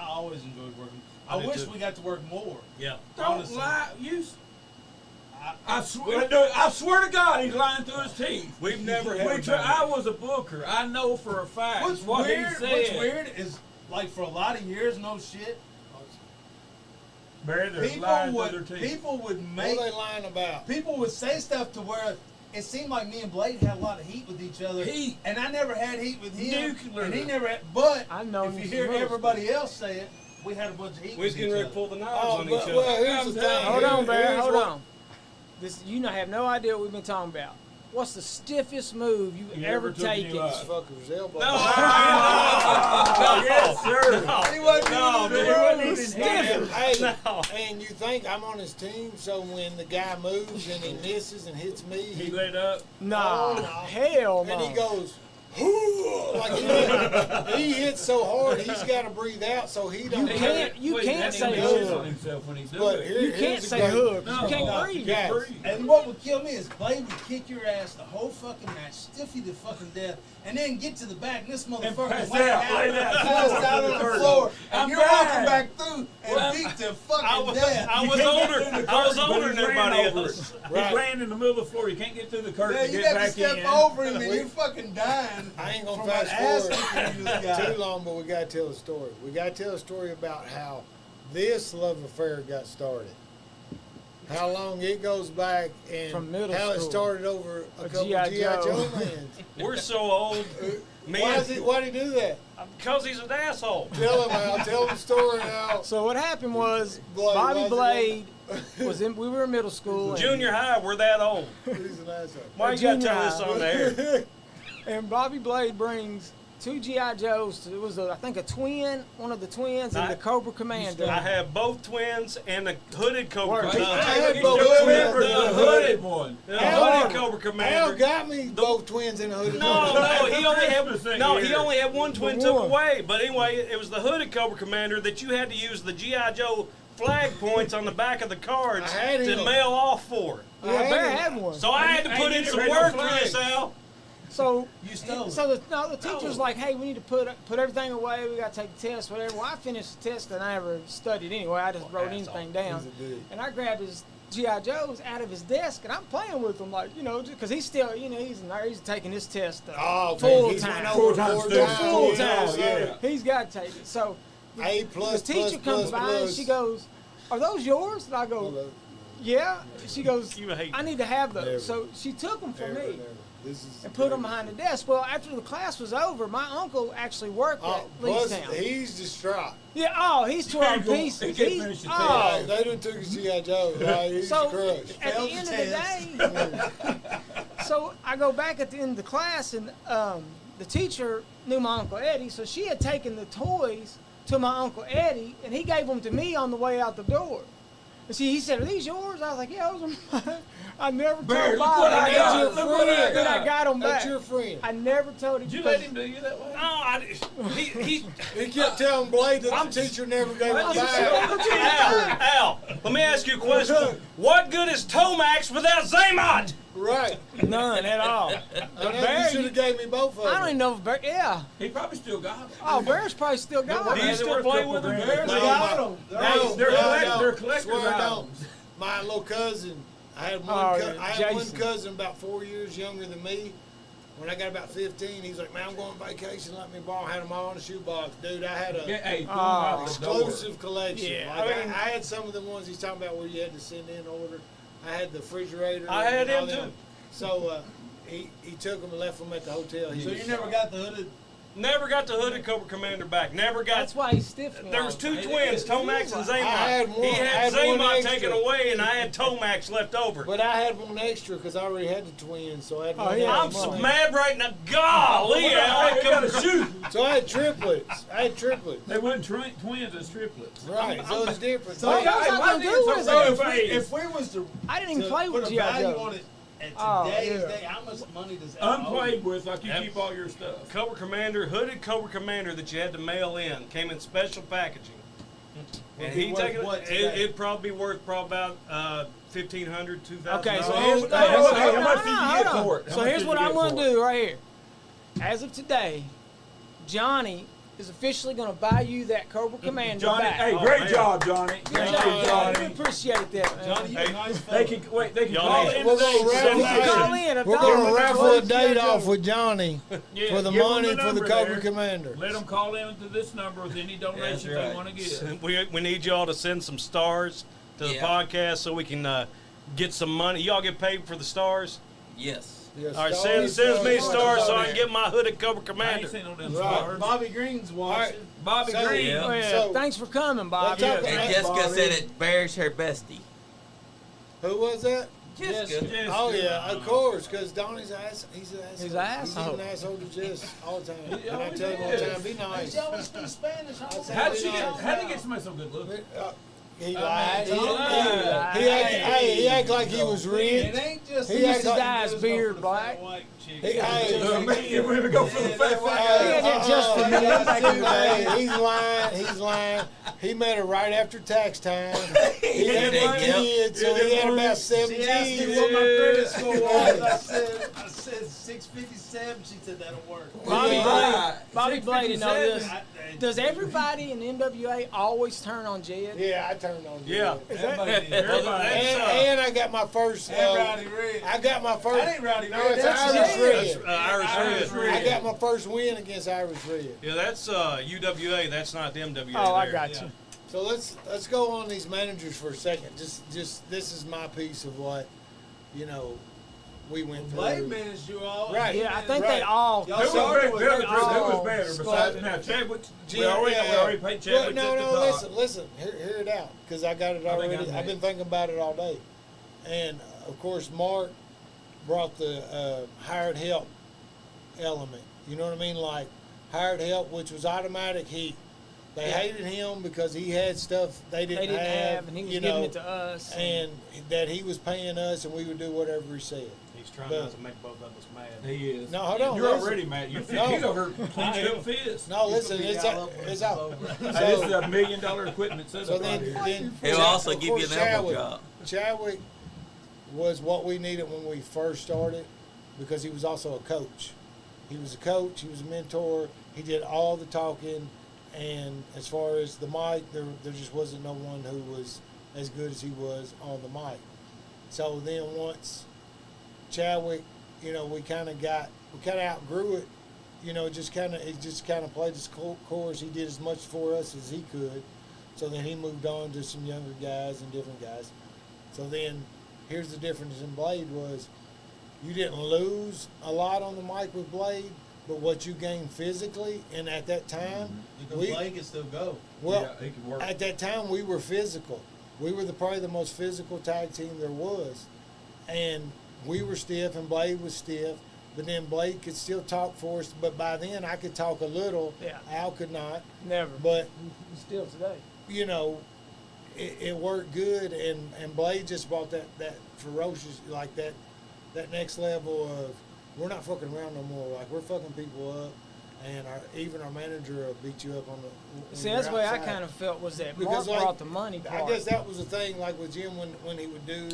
Speaker 3: always enjoyed working. I
Speaker 7: did
Speaker 3: wish
Speaker 7: too.
Speaker 3: we got to work more.
Speaker 7: Yeah.
Speaker 5: don't
Speaker 3: Honestly.
Speaker 5: lie.
Speaker 3: I-
Speaker 5: I swear to God, he's lying through his teeth.
Speaker 7: We've never had. a bad
Speaker 5: I
Speaker 7: match.
Speaker 5: was a booker. I know for a fact
Speaker 3: What's
Speaker 5: what
Speaker 3: weird?
Speaker 5: he said.
Speaker 3: What's weird is like for a lot of years, no shit.
Speaker 5: Barry, they're
Speaker 3: People
Speaker 5: lying through their
Speaker 3: would
Speaker 5: teeth.
Speaker 3: people would
Speaker 1: What
Speaker 3: make
Speaker 1: are they lying about?
Speaker 3: people would say stuff to where it seemed like me and Blade had a lot of heat with each other.
Speaker 5: Heat.
Speaker 3: And I never had heat with him.
Speaker 5: Nuclear.
Speaker 3: And he never had, but
Speaker 4: I know
Speaker 3: if you
Speaker 4: him
Speaker 3: hear
Speaker 4: some
Speaker 3: everybody else say it, we had a bunch of heat
Speaker 7: We was
Speaker 3: with
Speaker 7: getting
Speaker 3: each
Speaker 7: ready
Speaker 3: other.
Speaker 7: to pull the knives
Speaker 1: Oh,
Speaker 7: on each
Speaker 1: but,
Speaker 7: other.
Speaker 1: well, here's the thing.
Speaker 4: Hold on, Bear.
Speaker 1: Here's
Speaker 4: Hold
Speaker 1: what-
Speaker 4: on. You not have no idea what we've been talking about. what's the stiffest move you ever
Speaker 5: took in
Speaker 4: taken?
Speaker 5: your
Speaker 1: This
Speaker 5: life?
Speaker 1: fucker's elbow.
Speaker 5: Yes, sir.
Speaker 3: He wasn't
Speaker 7: No,
Speaker 3: even
Speaker 7: dude.
Speaker 3: rolling.
Speaker 4: Stiff.
Speaker 1: Hey,
Speaker 7: No.
Speaker 1: and you think I'm on his team, so when the guy moves and he misses and hits me,
Speaker 5: He let up.
Speaker 4: Nah,
Speaker 1: Oh, no.
Speaker 4: hell
Speaker 1: and he
Speaker 4: no.
Speaker 1: goes, like he hits so hard, he's got to breathe out so he don't.
Speaker 4: You can't
Speaker 5: that
Speaker 4: say
Speaker 5: he does
Speaker 4: hook.
Speaker 5: on himself when he does
Speaker 1: But
Speaker 5: it.
Speaker 1: here-
Speaker 4: You
Speaker 1: here's
Speaker 4: can't
Speaker 1: the
Speaker 4: say
Speaker 1: great-
Speaker 4: hook.
Speaker 5: No,
Speaker 4: You can't
Speaker 1: no,
Speaker 4: breathe.
Speaker 1: guys,
Speaker 3: And what would kill me is Blade would kick your ass the whole fucking match, stiff you to fucking death, and then get to the back, and this motherfucker
Speaker 5: pass
Speaker 3: went
Speaker 5: out, lay down.
Speaker 3: passed out on the floor, and
Speaker 5: I'm
Speaker 3: you're
Speaker 5: back.
Speaker 3: walking back through and beat to fucking death.
Speaker 7: I
Speaker 5: You
Speaker 7: was
Speaker 5: can't get
Speaker 7: older.
Speaker 5: through the
Speaker 7: I was
Speaker 5: curtain, but
Speaker 7: older
Speaker 5: he's
Speaker 7: than
Speaker 5: ran
Speaker 7: everybody
Speaker 5: over
Speaker 7: else.
Speaker 5: it.
Speaker 1: Right.
Speaker 5: He's ran in the middle of the floor. You can't get through the curtain
Speaker 3: Yeah,
Speaker 5: to
Speaker 3: you
Speaker 5: get
Speaker 3: got to
Speaker 5: back
Speaker 3: step
Speaker 5: in.
Speaker 3: over him, and you're fucking dying.
Speaker 1: I ain't gonna
Speaker 3: from that
Speaker 1: fast
Speaker 3: ass
Speaker 1: forward
Speaker 3: kicking you just got.
Speaker 1: too long, but we gotta tell a story. We gotta tell a story about how this love affair got started. How long it goes back and
Speaker 4: From middle
Speaker 1: how it
Speaker 4: school.
Speaker 1: started over a couple
Speaker 4: G.I.
Speaker 1: of G.I.
Speaker 4: Joe.
Speaker 1: Joe mans.
Speaker 7: We're so old. Me
Speaker 1: Why'd he do that?
Speaker 7: because he's an asshole.
Speaker 1: Tell him, Al. Tell him the story, Al.
Speaker 4: So what happened was
Speaker 1: Blade,
Speaker 4: Bobby
Speaker 1: why's he
Speaker 4: Blade we were in middle school. and-
Speaker 7: Junior high, we're that old.
Speaker 1: He's an asshole.
Speaker 7: Why you gotta
Speaker 4: Junior
Speaker 7: tell this
Speaker 4: high.
Speaker 7: on the air?
Speaker 4: And Bobby Blade brings two G.I. Joes. It was, I think, a twin, one of the twins, and the Cobra Commander.
Speaker 7: I have both twins and the hooded Cobra.
Speaker 4: Word.
Speaker 7: The
Speaker 1: I had
Speaker 5: Get
Speaker 1: both
Speaker 5: your
Speaker 1: twins.
Speaker 5: member, the hooded one.
Speaker 7: hooded Cobra
Speaker 1: Al
Speaker 7: Commander.
Speaker 1: got me both twins in a hoodie.
Speaker 7: No, he only
Speaker 5: Christmas that
Speaker 7: had he
Speaker 5: year.
Speaker 7: only had one twin
Speaker 4: The
Speaker 7: took
Speaker 4: one.
Speaker 7: away. But anyway, it was the hooded Cobra Commander that you had to use the GI Joe flag points on the back of the cards
Speaker 1: I had
Speaker 7: to
Speaker 1: him.
Speaker 7: mail off for.
Speaker 4: Yeah, Bear had one.
Speaker 7: So I had to put in some work for this, Al.
Speaker 4: So
Speaker 3: You stole it.
Speaker 4: So the teacher's like, hey, we need to put everything away. We got to take the test, whatever. Well, I finished the test and I never studied anyway. I just wrote anything down.
Speaker 1: He's a dude.
Speaker 4: And I grabbed his G.I. Joes out of his desk and I'm playing with them, like, because he's still, he's taking this test
Speaker 1: Oh,
Speaker 4: full
Speaker 1: man, he's
Speaker 4: time.
Speaker 1: went over
Speaker 5: Full-time
Speaker 1: four
Speaker 5: student.
Speaker 1: times.
Speaker 4: Full
Speaker 1: Yeah,
Speaker 4: time.
Speaker 1: yeah.
Speaker 4: He's got to take it. So
Speaker 1: A
Speaker 4: the
Speaker 1: plus,
Speaker 4: teacher
Speaker 1: plus,
Speaker 4: comes
Speaker 1: plus,
Speaker 4: by and
Speaker 1: plus.
Speaker 4: she goes, are those yours? And I go, yeah. She goes,
Speaker 7: You hate
Speaker 4: I need to have those.
Speaker 1: Never.
Speaker 4: So she took them from
Speaker 1: Never,
Speaker 4: me.
Speaker 1: never. This is
Speaker 4: and put them behind the desk. Well, after the class was over, my uncle actually worked at
Speaker 1: Plus,
Speaker 4: Leestown.
Speaker 1: he's distraught.
Speaker 4: Yeah, he's torn to
Speaker 5: He
Speaker 4: pieces.
Speaker 5: can't
Speaker 4: He's,
Speaker 5: finish the
Speaker 4: oh,
Speaker 1: They done took his G.I. Joe. Right? He's
Speaker 4: so
Speaker 1: crushed.
Speaker 4: at the
Speaker 3: Failed
Speaker 4: end
Speaker 3: the
Speaker 4: of the day, so I go back at the end of the class, and the teacher knew my Uncle Eddie, so she had taken the toys to my Uncle Eddie, and he gave them to me on the way out the door. And see, he said, "Are these yours?" I was like, "Yeah, those are mine." I never
Speaker 5: Bear,
Speaker 4: told
Speaker 5: look what
Speaker 4: Bob.
Speaker 5: I got.
Speaker 1: your
Speaker 5: Look what I
Speaker 1: friend.
Speaker 4: Then I
Speaker 5: got.
Speaker 4: got them back.
Speaker 1: That's your friend.
Speaker 4: I never told him.
Speaker 5: Did you let him do you that way?
Speaker 7: No, he
Speaker 1: He kept telling Blade that the teacher never gave him back.
Speaker 7: Al, let me ask you a question. What good is Tomax without Zaymont?
Speaker 1: Right.
Speaker 4: None at all.
Speaker 1: I know
Speaker 4: Bear,
Speaker 1: you should have gave me both of them.
Speaker 4: I don't even know if Bear. Yeah.
Speaker 5: He probably still got them.
Speaker 4: Oh, Bear's probably still got
Speaker 7: Do
Speaker 4: it.
Speaker 7: you still play with him?
Speaker 5: Bears
Speaker 1: No,
Speaker 5: got
Speaker 1: my-
Speaker 5: them.
Speaker 1: No,
Speaker 5: They're
Speaker 1: no,
Speaker 5: collector's
Speaker 1: swear I
Speaker 5: items.
Speaker 1: don't. My little cousin, I had one.
Speaker 4: Oh,
Speaker 1: I had one
Speaker 4: Jason.
Speaker 1: cousin about 4 years younger than me. When I got about 15, he's like, "Man, I'm going on vacation. Let me borrow." I had them all in a shoebox, dude. I had a
Speaker 5: Yeah, hey,
Speaker 4: Oh,
Speaker 5: out the door.
Speaker 1: exclusive collection.
Speaker 4: Yeah,
Speaker 1: Like,
Speaker 4: I mean-
Speaker 1: I had some of the ones he's talking about where you had to send in order. I had the refrigerator.
Speaker 7: I had
Speaker 1: and all
Speaker 7: them
Speaker 1: them.
Speaker 7: too.
Speaker 1: So he took them and left them at the hotel. He
Speaker 3: So
Speaker 1: was-
Speaker 3: you never got the hooded.
Speaker 7: Never got the hooded Cobra Commander back. Never got.
Speaker 4: That's why he's stiff.
Speaker 7: There was two twins, Tomax and
Speaker 1: I had
Speaker 7: Zaymont.
Speaker 1: one-
Speaker 7: He
Speaker 1: I
Speaker 7: had
Speaker 1: had one
Speaker 7: Zaymont
Speaker 1: extra.
Speaker 7: taken away, and I had Tomax left over.
Speaker 1: But I had one extra because I already had the twins, so I had
Speaker 4: Oh,
Speaker 1: one
Speaker 4: yeah.
Speaker 7: I'm
Speaker 1: extra.
Speaker 7: so mad right now. Golly, Al.
Speaker 5: Hey, we gotta shoot.
Speaker 1: So I had triplets.
Speaker 5: They weren't twins, it's triplets.
Speaker 1: Right, so it's different.
Speaker 3: So
Speaker 4: What
Speaker 1: Hey,
Speaker 4: was I
Speaker 5: why
Speaker 4: gonna
Speaker 5: did
Speaker 4: do
Speaker 5: you
Speaker 4: with
Speaker 5: so
Speaker 4: it?
Speaker 3: If we was to,
Speaker 4: I didn't even
Speaker 3: to
Speaker 4: play
Speaker 3: put
Speaker 4: with
Speaker 3: a
Speaker 4: G.I.
Speaker 3: value
Speaker 4: Joe.
Speaker 3: on it at
Speaker 4: Oh,
Speaker 3: today's
Speaker 4: yeah.
Speaker 3: day, how much money does Al owe?
Speaker 5: Unplayed with, like you
Speaker 7: Yep.
Speaker 5: keep all your stuff.
Speaker 7: Cobra Commander, hooded Cobra Commander that you had to mail in, came in special packaging.
Speaker 3: Would
Speaker 7: And
Speaker 3: be
Speaker 7: he
Speaker 3: worth
Speaker 7: taken
Speaker 3: what
Speaker 7: it.
Speaker 3: today?
Speaker 7: It'd probably be worth probably about $1,500, $2,000.
Speaker 4: Okay, so
Speaker 5: No,
Speaker 4: here's
Speaker 5: no, how much did you get
Speaker 4: hold on.
Speaker 5: for it? How
Speaker 4: So
Speaker 5: much
Speaker 4: here's
Speaker 5: did
Speaker 4: what
Speaker 5: you
Speaker 4: I'm
Speaker 5: get
Speaker 4: gonna
Speaker 5: for it?
Speaker 4: do right here. As of today, Johnny is officially gonna buy you that Cobra Commander
Speaker 5: Johnny,
Speaker 4: back.
Speaker 5: hey,
Speaker 7: Oh,
Speaker 5: great
Speaker 7: man.
Speaker 5: job, Johnny.
Speaker 4: Good
Speaker 5: Thank
Speaker 4: job,
Speaker 5: you,
Speaker 4: Johnny.
Speaker 5: Johnny.
Speaker 4: We appreciate that, man.
Speaker 3: Johnny, you a nice fella.
Speaker 5: They can wait. They can
Speaker 7: Y'all
Speaker 5: call
Speaker 7: need-
Speaker 5: in
Speaker 1: We're
Speaker 5: today.
Speaker 1: gonna
Speaker 5: Send
Speaker 1: raffle-
Speaker 5: it.
Speaker 4: Call in.
Speaker 1: We're gonna raffle a date off with Johnny
Speaker 5: Yeah,
Speaker 1: for the
Speaker 5: give 'em
Speaker 1: money for the
Speaker 5: number
Speaker 1: Cobra
Speaker 5: there.
Speaker 1: Commander.
Speaker 5: Let them call in to this number with any donation they
Speaker 2: right.
Speaker 5: want to give.
Speaker 7: We need y'all to send some stars to the
Speaker 2: Yeah.
Speaker 7: podcast so we can get some money. Y'all get paid for the stars?
Speaker 2: Yes.
Speaker 1: Yes,
Speaker 7: All right,
Speaker 1: stars,
Speaker 7: send as many
Speaker 1: stars,
Speaker 7: stars so I
Speaker 1: stars.
Speaker 7: can get my hooded Cobra
Speaker 5: I ain't
Speaker 7: Commander.
Speaker 5: seen no damn
Speaker 1: Right.
Speaker 5: stars.
Speaker 3: Bobby Green's watching.
Speaker 5: Bobby
Speaker 1: So-
Speaker 5: Green.
Speaker 2: Yeah.
Speaker 4: Oh, yeah.
Speaker 1: So-
Speaker 4: Thanks for coming, Bob.
Speaker 1: Let's talk
Speaker 2: And
Speaker 1: Hey,
Speaker 2: Jessica
Speaker 1: Bobby.
Speaker 2: said it bears her bestie.
Speaker 1: Who was that?
Speaker 2: Jessica.
Speaker 1: Oh yeah, of course, because Donnie's ass. He's an asshole.
Speaker 4: He's an asshole.
Speaker 1: He's an asshole to Jess all the time.
Speaker 5: He
Speaker 1: And I
Speaker 5: always
Speaker 1: tell him all the
Speaker 5: is.
Speaker 1: time, be nice.
Speaker 3: She always speaks Spanish.
Speaker 1: I'll tell
Speaker 5: How
Speaker 1: you,
Speaker 5: did
Speaker 1: be nice.
Speaker 5: he get somebody so good looking?
Speaker 1: He lied.
Speaker 3: He lied.
Speaker 1: He act like he was rich.
Speaker 3: It ain't just
Speaker 1: He
Speaker 3: he
Speaker 1: acts like-
Speaker 3: dyes
Speaker 4: his beard black.
Speaker 3: White chick.
Speaker 1: Hey,
Speaker 5: If we ever go for the fat white
Speaker 4: He had it just for me back in the day.
Speaker 1: Hey, he's lying. He's lying. He met her right after tax time. He had
Speaker 2: Yeah,
Speaker 1: one
Speaker 2: yeah.
Speaker 1: kid, so he had about 7
Speaker 3: She asked me
Speaker 1: G's.
Speaker 3: what my credit score was. I said 657. She said that'll work.
Speaker 4: Bobby
Speaker 5: Yeah.
Speaker 4: Bobby Blade, know this.
Speaker 3: I-
Speaker 4: Does everybody in NWA always turn on Jed?
Speaker 1: Yeah, I turned on you.
Speaker 7: Yeah.
Speaker 3: Everybody did.
Speaker 5: Everybody.
Speaker 1: And I got my first.
Speaker 3: And Rowdy Red.
Speaker 1: I got my first.
Speaker 3: That ain't Rowdy
Speaker 1: No,
Speaker 3: Red.
Speaker 1: it's
Speaker 3: That's
Speaker 1: Irish
Speaker 3: Jed.
Speaker 1: Red.
Speaker 7: Irish Red.
Speaker 1: I got my first win against Irish Red.
Speaker 7: Yeah, that's UWA. That's not the MWA.
Speaker 4: Oh, I
Speaker 7: there.
Speaker 4: got
Speaker 3: Yeah.
Speaker 4: you.
Speaker 1: So let's go on these managers for a second. Just this is my piece of what, we went through.
Speaker 3: Blade managed you all.
Speaker 1: Right.
Speaker 4: Yeah, I think
Speaker 1: Right.
Speaker 4: they all.
Speaker 3: Y'all
Speaker 5: Who was
Speaker 3: sorry
Speaker 5: better?
Speaker 3: with
Speaker 5: Who
Speaker 3: that.
Speaker 5: was better? Besides now, Chadwick. We already paid Chadwick
Speaker 1: Well,
Speaker 5: at the top.
Speaker 1: listen. Hear it out, because I got it
Speaker 5: I think
Speaker 1: already.
Speaker 5: I'm
Speaker 1: I've been thinking about it all day, and of course, Mark brought the hired help element. You know what I mean? Like hired help, which was automatic heat. They hated him because he had stuff they didn't have,
Speaker 4: and he was
Speaker 1: you
Speaker 4: giving
Speaker 1: know,
Speaker 4: it to us.
Speaker 1: and that he was paying us, and we would do whatever he said.
Speaker 7: He's trying
Speaker 1: But-
Speaker 7: not to make both of us mad.
Speaker 5: He is.
Speaker 1: No, hold on.
Speaker 5: You're
Speaker 1: listen.
Speaker 5: already mad. He's
Speaker 1: No.
Speaker 5: over cleaning up fist.
Speaker 1: No, listen.
Speaker 3: Be
Speaker 1: It's
Speaker 3: all
Speaker 1: out.
Speaker 3: up when
Speaker 1: It's
Speaker 3: it's
Speaker 1: out.
Speaker 3: over.
Speaker 5: Hey, this is $1 million equipment setup
Speaker 1: So
Speaker 5: right here.
Speaker 1: then
Speaker 2: He'll also
Speaker 1: of
Speaker 2: give you
Speaker 1: course,
Speaker 2: an elbow job.
Speaker 1: Chadwick was what we needed when we first started, because he was also a coach. He was a coach. He was a mentor. He did all the talking, and as far as the mic, there just wasn't no one who was as good as he was on the mic. So then once Chadwick, we kind of outgrew it. It just kind of played his course. He did as much for us as he could. So then he moved on to some younger guys and different guys. So then here's the difference in Blade was you didn't lose a lot on the mic with Blade, but what you gained physically, and at that time,
Speaker 3: Because Blade can still go.
Speaker 1: well,
Speaker 5: Yeah, he could work.
Speaker 1: at that time we were physical. We were probably the most physical tag team there was, and we were stiff and Blade was stiff. But then Blade could still talk for us. But by then I could talk a little.
Speaker 4: Yeah.
Speaker 1: Al could not.
Speaker 4: Never.
Speaker 1: But
Speaker 4: Still today.
Speaker 1: it worked good, and Blade just brought that ferocious, like that next level of we're not fucking around no more. Like we're fucking people up, and even our manager will beat you up on the.
Speaker 4: See, that's the way I kind of felt was that Mark brought the money part.
Speaker 1: I guess that was the thing, like with Jim when he would do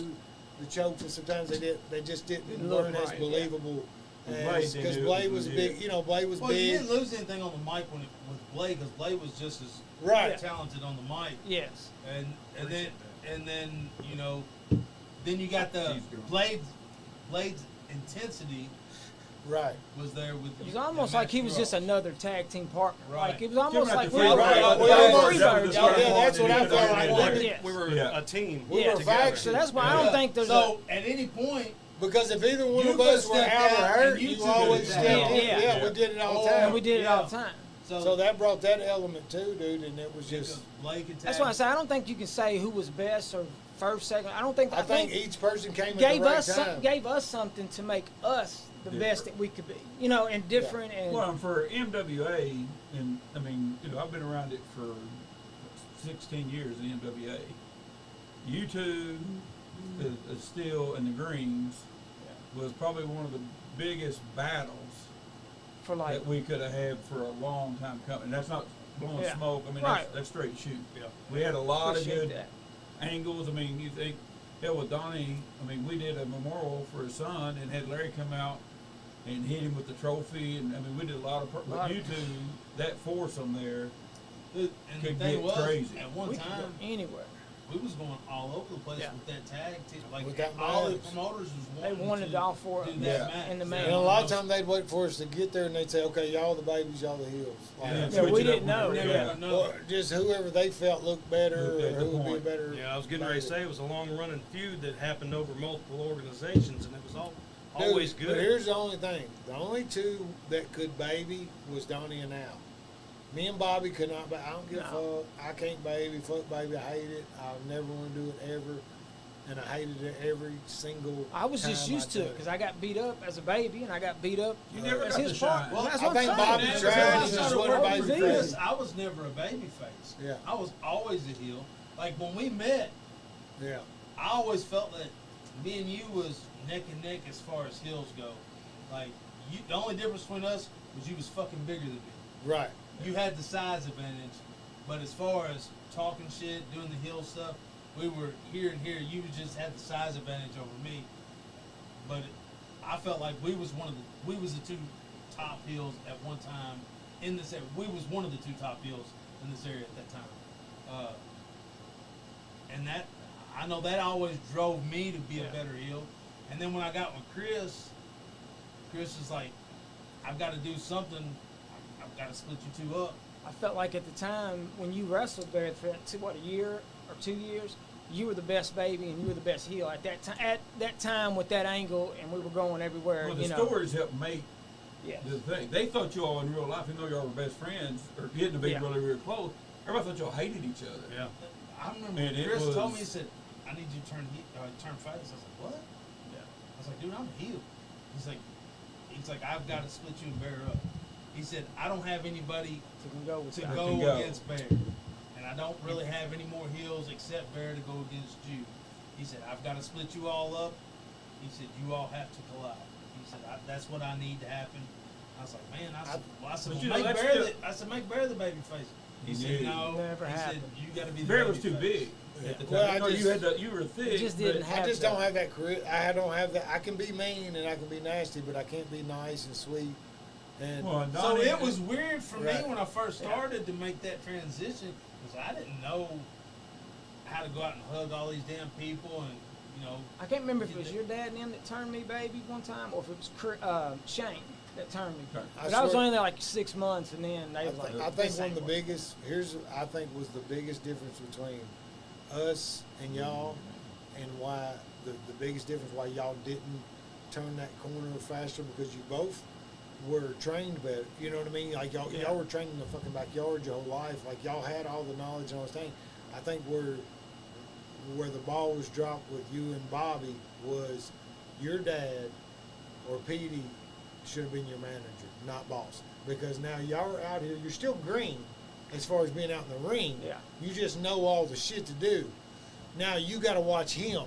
Speaker 1: the chokes, and sometimes they just didn't
Speaker 4: look
Speaker 1: weren't as
Speaker 4: right,
Speaker 1: believable.
Speaker 5: Blade didn't
Speaker 1: Because
Speaker 5: do it
Speaker 1: Blade
Speaker 5: was
Speaker 1: was big, Blade was
Speaker 3: Well, you
Speaker 1: big.
Speaker 3: didn't lose anything on the mic with Blade, because Blade was just as
Speaker 1: Right.
Speaker 3: talented on the mic.
Speaker 4: Yes.
Speaker 3: And then then you got the
Speaker 5: She's girl.
Speaker 3: Blade's intensity
Speaker 1: Right.
Speaker 3: was there with.
Speaker 4: It was almost like he was just another tag team partner.
Speaker 3: Right.
Speaker 4: Like it was almost
Speaker 5: Give him
Speaker 4: like
Speaker 5: that
Speaker 4: we
Speaker 5: to
Speaker 4: were
Speaker 5: free
Speaker 1: Right.
Speaker 5: ride.
Speaker 1: Well,
Speaker 5: That
Speaker 4: free
Speaker 5: was
Speaker 4: birds.
Speaker 5: the
Speaker 1: Yeah,
Speaker 5: start
Speaker 1: that's what I
Speaker 5: point.
Speaker 1: felt like.
Speaker 7: We were
Speaker 5: Yeah.
Speaker 7: a team.
Speaker 1: We were
Speaker 7: together.
Speaker 1: factions.
Speaker 4: So that's why I don't think there's
Speaker 3: So at any point,
Speaker 1: Because if either one
Speaker 3: You
Speaker 1: of us were
Speaker 3: could've
Speaker 1: out or
Speaker 3: stepped out
Speaker 1: hurt,
Speaker 3: and you
Speaker 1: you
Speaker 3: two
Speaker 1: always
Speaker 3: could've
Speaker 1: stepped
Speaker 3: stepped
Speaker 1: in.
Speaker 4: out.
Speaker 1: Yeah, we did it all the
Speaker 3: Oh,
Speaker 1: time.
Speaker 4: and we did it all the time.
Speaker 1: So that brought that element too, dude, and it was just.
Speaker 3: Blade could
Speaker 4: That's
Speaker 3: tag.
Speaker 4: why I say I don't think you can say who was best or first, second. I don't think.
Speaker 1: I think each person came at
Speaker 4: gave
Speaker 1: the right
Speaker 4: us
Speaker 1: time.
Speaker 4: gave us something to make us the best that we could be. And different and
Speaker 5: Well, and for MWA, and I mean, I've been around it for 16 years in MWA. You two, the Steele and the Greens, was probably one of the biggest battles
Speaker 4: for like
Speaker 5: that we could have had for a long time coming. And that's not blowing
Speaker 4: Yeah.
Speaker 5: smoke. I mean,
Speaker 4: Right.
Speaker 5: that's straight shoot.
Speaker 7: Yeah.
Speaker 5: We had a lot of
Speaker 4: appreciate
Speaker 5: good
Speaker 4: that.
Speaker 5: angles. I mean, you think, hell, with Donnie, I mean, we did a memorial for his son and had Larry come out and hit him with the trophy. And I mean, we did a lot of, but you two, that foursome there,
Speaker 3: And the
Speaker 5: could
Speaker 3: thing
Speaker 5: get
Speaker 3: was,
Speaker 5: crazy.
Speaker 3: at one
Speaker 4: We could go
Speaker 3: time,
Speaker 4: anywhere.
Speaker 3: we was going all over the place
Speaker 4: Yeah.
Speaker 3: with that tag team. Like
Speaker 1: With that
Speaker 3: all the
Speaker 1: match.
Speaker 3: promoters was
Speaker 4: They
Speaker 3: wanting
Speaker 4: wanted
Speaker 3: to
Speaker 4: all four
Speaker 3: do
Speaker 4: of
Speaker 3: that
Speaker 5: them
Speaker 3: match.
Speaker 4: in the
Speaker 1: And
Speaker 4: main.
Speaker 1: a lot of times they'd wait for us to get there, and they'd say, "Okay, y'all the babies, y'all the heels." Like,
Speaker 5: Yeah,
Speaker 4: Yeah,
Speaker 5: switch
Speaker 4: we
Speaker 5: it up
Speaker 4: didn't know.
Speaker 5: whenever-
Speaker 3: Yeah. No.
Speaker 1: Or just whoever they felt looked better,
Speaker 5: Looked
Speaker 1: or
Speaker 5: at the
Speaker 1: who would be a
Speaker 5: point.
Speaker 1: better.
Speaker 7: Yeah, I was getting ready to
Speaker 1: baby.
Speaker 7: say it was a long-running feud that happened over multiple organizations, and it was
Speaker 1: Dude,
Speaker 7: always
Speaker 1: But
Speaker 7: good.
Speaker 1: here's the only thing: the only two that could baby was Donnie and Al. Me and Bobby could not. But I don't give a fuck. I can't baby. Fuck baby. I hate it. I'll never want to do it ever. and I hated it every single.
Speaker 4: I was just
Speaker 1: time
Speaker 4: used to
Speaker 1: did
Speaker 4: it because I got beat up as a baby, and I got beat up.
Speaker 5: You never
Speaker 4: as
Speaker 5: got
Speaker 4: his
Speaker 5: to
Speaker 4: part.
Speaker 5: shine.
Speaker 3: Well,
Speaker 4: That's
Speaker 1: I
Speaker 4: what I'm
Speaker 1: think
Speaker 4: saying.
Speaker 1: Bobby
Speaker 3: Man,
Speaker 1: tried
Speaker 3: until I
Speaker 1: to
Speaker 3: started
Speaker 1: just
Speaker 3: working
Speaker 1: everybody's
Speaker 3: with
Speaker 1: crazy.
Speaker 3: Chris, I was never a baby face.
Speaker 1: Yeah.
Speaker 3: I was always a heel. Like when we met,
Speaker 1: Yeah.
Speaker 3: I always felt that me and you was neck and neck as far as heels go. Like the only difference between us was you was fucking bigger than me.
Speaker 1: Right.
Speaker 3: You had the size advantage, but as far as talking shit, doing the heel stuff, we were here and here. You just had the size advantage over me. But I felt like we was the two top heels at one time in this area. We was one of the two top heels in this area at that time. And that, I know that always drove me to be a better heel. And then when I got with Chris is like, I've got to do something. I've got to split you two up.
Speaker 4: I felt like at the time when you wrestled Bear for a year or 2 years, you were the best baby and you were the best heel at that time. At that time with that angle, and we were going everywhere.
Speaker 5: Well, the
Speaker 4: you know.
Speaker 5: stories helped make
Speaker 4: Yes.
Speaker 5: the thing. They thought you all in real life, even though y'all were best friends or getting to be
Speaker 4: Yeah.
Speaker 5: really, really close. Everybody thought y'all hated each other.
Speaker 7: Yeah.
Speaker 3: I remember
Speaker 5: And it
Speaker 3: Chris told
Speaker 5: was-
Speaker 3: me, he said, I need you to turn face. I was like, what?
Speaker 7: Yeah.
Speaker 3: I was like, dude, I'm a heel. He's like, I've got to split you and Bear up. He said, I don't have anybody
Speaker 4: To go with
Speaker 3: to
Speaker 4: that.
Speaker 3: go
Speaker 5: can go.
Speaker 3: against Bear. And I don't really have any more heels except Bear to go against you. He said, I've got to split you all up. He said, you all have to collide. He said, that's what I need to happen. I was like, man, I said,
Speaker 5: But
Speaker 3: well,
Speaker 5: you know,
Speaker 3: make
Speaker 5: that's
Speaker 3: Bear
Speaker 5: still-
Speaker 3: make Bear the baby face. He said,
Speaker 5: Yeah.
Speaker 3: no.
Speaker 4: Never
Speaker 3: he said,
Speaker 4: happened.
Speaker 3: you got to be the
Speaker 5: Bear
Speaker 3: baby
Speaker 5: was too
Speaker 3: face.
Speaker 5: big
Speaker 3: Yeah.
Speaker 5: at the time.
Speaker 1: Well, I
Speaker 5: You know,
Speaker 1: just-
Speaker 5: you were thick.
Speaker 4: It just didn't
Speaker 5: but-
Speaker 4: have
Speaker 1: I just
Speaker 4: to.
Speaker 1: don't have that I don't have that. I can be mean and I can be nasty, but I can't be nice and sweet. And
Speaker 5: Well, and
Speaker 3: So
Speaker 5: Donnie-
Speaker 3: it was weird for
Speaker 1: Right.
Speaker 3: me when I first started to make that transition because I didn't know how to go out and hug all these damn people and, you know.
Speaker 4: I can't remember if it was your dad and them that turned me baby one time, or if it was Shane that turned me. But I was
Speaker 1: swear-
Speaker 4: only there like 6 months, and then they was like,
Speaker 1: I think
Speaker 4: "This
Speaker 1: one of
Speaker 4: ain't
Speaker 1: the
Speaker 4: working."
Speaker 1: biggest I think was the biggest difference between us and y'all, and why the biggest difference why y'all didn't turn that corner faster, because you both were trained better. You know what I mean? Like y'all were trained in the fucking backyard your whole life. Like y'all had all the knowledge and all this thing. I think where the ball was dropped with you and Bobby was your dad or Petey should have been your manager, not boss. Because now y'all are out here, you're still green as far as being out in the ring.
Speaker 4: Yeah.
Speaker 1: You just know all the shit to do. Now you got to watch him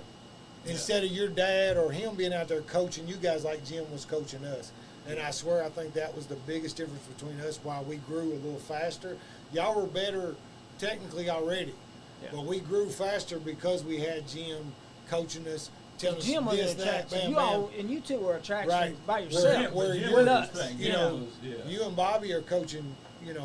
Speaker 1: instead of your dad or him being out there coaching you guys like Jim was coaching us. And I swear, I think that was the biggest difference between us. Why we grew a little faster. Y'all were better technically already,
Speaker 4: Yeah.
Speaker 1: but we grew faster because we had Jim coaching us, telling us
Speaker 4: Jim was
Speaker 1: this,
Speaker 4: an
Speaker 1: that,
Speaker 4: attraction.
Speaker 1: bam,
Speaker 4: You
Speaker 1: bam.
Speaker 4: all and you two were attraction
Speaker 1: Right.
Speaker 4: by
Speaker 1: Where
Speaker 4: yourself.
Speaker 1: Jim- where
Speaker 5: Jim
Speaker 1: you-
Speaker 4: with
Speaker 5: was
Speaker 4: us.
Speaker 5: his thing.
Speaker 1: You
Speaker 5: Jim
Speaker 1: know,
Speaker 5: was- yeah.
Speaker 1: you and Bobby are coaching,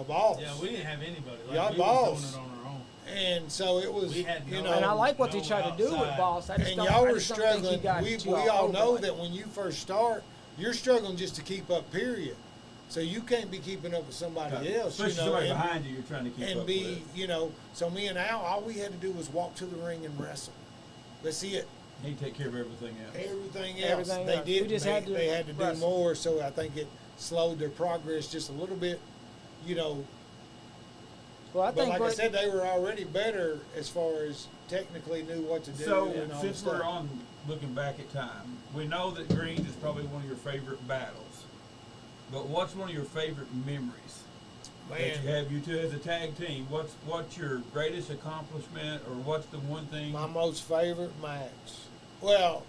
Speaker 1: balls.
Speaker 3: Yeah, we didn't have anybody. Like,
Speaker 1: Y'all
Speaker 3: we
Speaker 1: balls.
Speaker 3: was doing it on our own.
Speaker 1: And so it was,
Speaker 3: We had no-
Speaker 4: And I like what they
Speaker 3: No
Speaker 4: try to do with
Speaker 3: outside.
Speaker 4: boss. I just
Speaker 1: and
Speaker 4: don't,
Speaker 1: y'all
Speaker 4: I
Speaker 1: were
Speaker 4: just don't think you
Speaker 1: struggling.
Speaker 4: got
Speaker 1: We
Speaker 4: too
Speaker 1: all
Speaker 4: over
Speaker 1: know
Speaker 4: it.
Speaker 1: that when you first start, you're struggling just to keep up. Period. So you can't be keeping up with somebody else.
Speaker 5: Especially somebody
Speaker 1: and,
Speaker 5: behind you, you're trying to keep
Speaker 1: and
Speaker 5: up
Speaker 1: be,
Speaker 5: with.
Speaker 1: So me and Al, all we had to do was walk to the ring and wrestle. That's it.
Speaker 5: He take care of everything else.
Speaker 1: Everything else,
Speaker 4: Everything
Speaker 1: they
Speaker 4: else.
Speaker 1: did.
Speaker 4: We just
Speaker 1: they,
Speaker 4: had to
Speaker 1: they had to do
Speaker 4: wrestle.
Speaker 1: more. So I think it slowed their progress just a little bit.
Speaker 4: Well, I
Speaker 1: But
Speaker 4: think
Speaker 1: like I
Speaker 4: what,
Speaker 1: said, they were already better as far as technically knew what to do.
Speaker 5: So,
Speaker 1: and all
Speaker 5: since
Speaker 1: the
Speaker 5: we're
Speaker 1: stuff.
Speaker 5: on looking back at time, we know that Green is probably one of your favorite battles. But what's one of your favorite memories that
Speaker 1: Man.
Speaker 5: you have, you two as a tag team? What's your greatest accomplishment, or what's the one thing?
Speaker 1: My most favorite match. Well,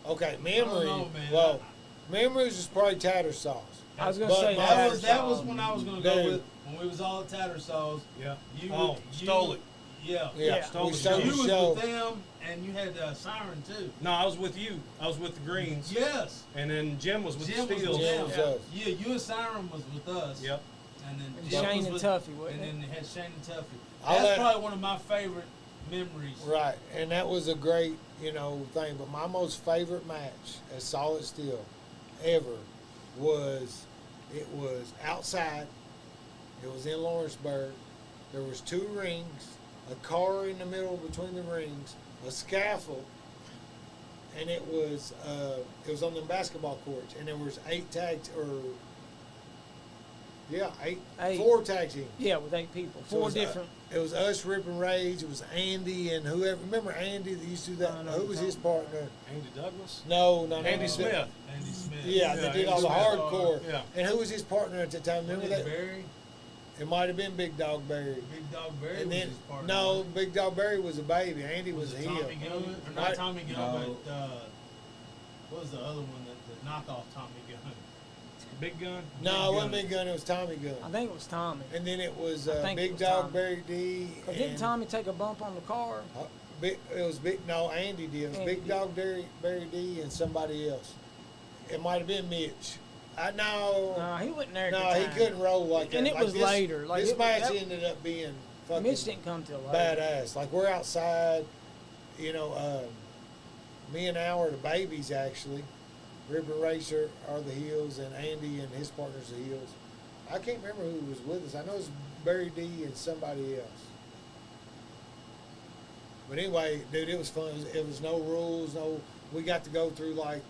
Speaker 1: okay, memory.
Speaker 3: know, man.
Speaker 1: Well, memories is probably Tattersalls.
Speaker 4: I was gonna
Speaker 1: But
Speaker 4: say
Speaker 1: my-
Speaker 3: That was when I was gonna go
Speaker 1: Dude.
Speaker 3: with when we was all at Tattersalls.
Speaker 7: Yeah.
Speaker 3: You
Speaker 7: stole it.
Speaker 3: Yeah.
Speaker 1: Yeah,
Speaker 7: stole
Speaker 1: we
Speaker 7: the
Speaker 1: stole
Speaker 7: show.
Speaker 3: You
Speaker 1: the
Speaker 3: was
Speaker 1: show.
Speaker 3: with them, and you had Siren too.
Speaker 7: No, I was with you. I was with the Greens.
Speaker 3: Yes.
Speaker 7: And then Jim was with
Speaker 3: Jim
Speaker 7: the
Speaker 3: was
Speaker 7: Steels.
Speaker 3: with
Speaker 1: Jim
Speaker 3: them.
Speaker 1: was us.
Speaker 3: Yeah, you and Siren was with us.
Speaker 7: Yep.
Speaker 3: And then
Speaker 4: And
Speaker 3: Jim
Speaker 4: Shane
Speaker 3: was
Speaker 4: and
Speaker 3: with,
Speaker 4: Tuffy, wasn't
Speaker 3: and
Speaker 4: it?
Speaker 3: then they had Shane and Tuffy.
Speaker 1: I'll
Speaker 3: That's
Speaker 1: let-
Speaker 3: probably one of my favorite memories.
Speaker 1: Right, and that was a great, thing. But my most favorite match at Solid Steel ever was outside. It was in Lawrenceburg. There was 2 rings, a car in the middle between the rings, a scaffold, and it was on the basketball courts. And there was 8 tags or Yeah,
Speaker 4: Eight.
Speaker 1: 4 tag teams.
Speaker 4: Yeah, with 8 people.
Speaker 1: So it
Speaker 4: 4
Speaker 1: was,
Speaker 4: different.
Speaker 1: It was us, Rip and Rage. It was Andy and whoever. Remember Andy that used to do that?
Speaker 4: No, I know
Speaker 1: Who
Speaker 4: who
Speaker 1: was
Speaker 4: you're
Speaker 1: his partner?
Speaker 7: Andy Douglas.
Speaker 1: No.
Speaker 7: Andy Smith.
Speaker 3: Andy Smith.
Speaker 1: Yeah, they did all the
Speaker 7: Andy Smith.
Speaker 1: hardcore.
Speaker 7: Yeah.
Speaker 1: And who was his partner at the time? Remember that?
Speaker 3: Barry?
Speaker 1: It might have been Big Dog Barry.
Speaker 3: Big Dog Barry
Speaker 1: And
Speaker 3: was
Speaker 1: then
Speaker 3: his partner.
Speaker 1: no, Big Dog Barry was a baby. Andy was a
Speaker 3: it
Speaker 1: heel.
Speaker 3: Tommy Gunn? Or
Speaker 1: Right.
Speaker 3: not Tommy Gunn,
Speaker 5: No.
Speaker 3: but what was the other one that the knockoff Tommy Gunn?
Speaker 7: Big Gun.
Speaker 1: No, it wasn't Big Gun. It was Tommy
Speaker 4: I
Speaker 1: Gunn.
Speaker 4: think it was Tommy.
Speaker 1: And then it was
Speaker 4: I think it
Speaker 1: Big
Speaker 4: was
Speaker 1: Dog
Speaker 4: Tommy.
Speaker 1: Barry D.
Speaker 4: Didn't
Speaker 1: and-
Speaker 4: Tommy take a bump on the car?
Speaker 1: It was Big. No, Andy did. It was
Speaker 4: Andy
Speaker 1: Big
Speaker 4: did.
Speaker 1: Dog Barry D and somebody else. It might have been Mitch. No,
Speaker 4: No, he wasn't there at
Speaker 1: no,
Speaker 4: the
Speaker 1: he
Speaker 4: time.
Speaker 1: couldn't roll like that.
Speaker 4: And it
Speaker 1: Like
Speaker 4: was
Speaker 1: this,
Speaker 4: later. Like
Speaker 1: this
Speaker 4: it-
Speaker 1: match
Speaker 4: that-
Speaker 1: ended up being fucking
Speaker 4: Mitch didn't come till later.
Speaker 1: badass. Like we're outside, you know. Me and Al are the babies actually. Rip and Racer are the heels, and Andy and his partners the heels. I can't remember who was with us. I know it was Barry D and somebody else. But anyway, dude, it was fun. It was no rules. No, we got to go through like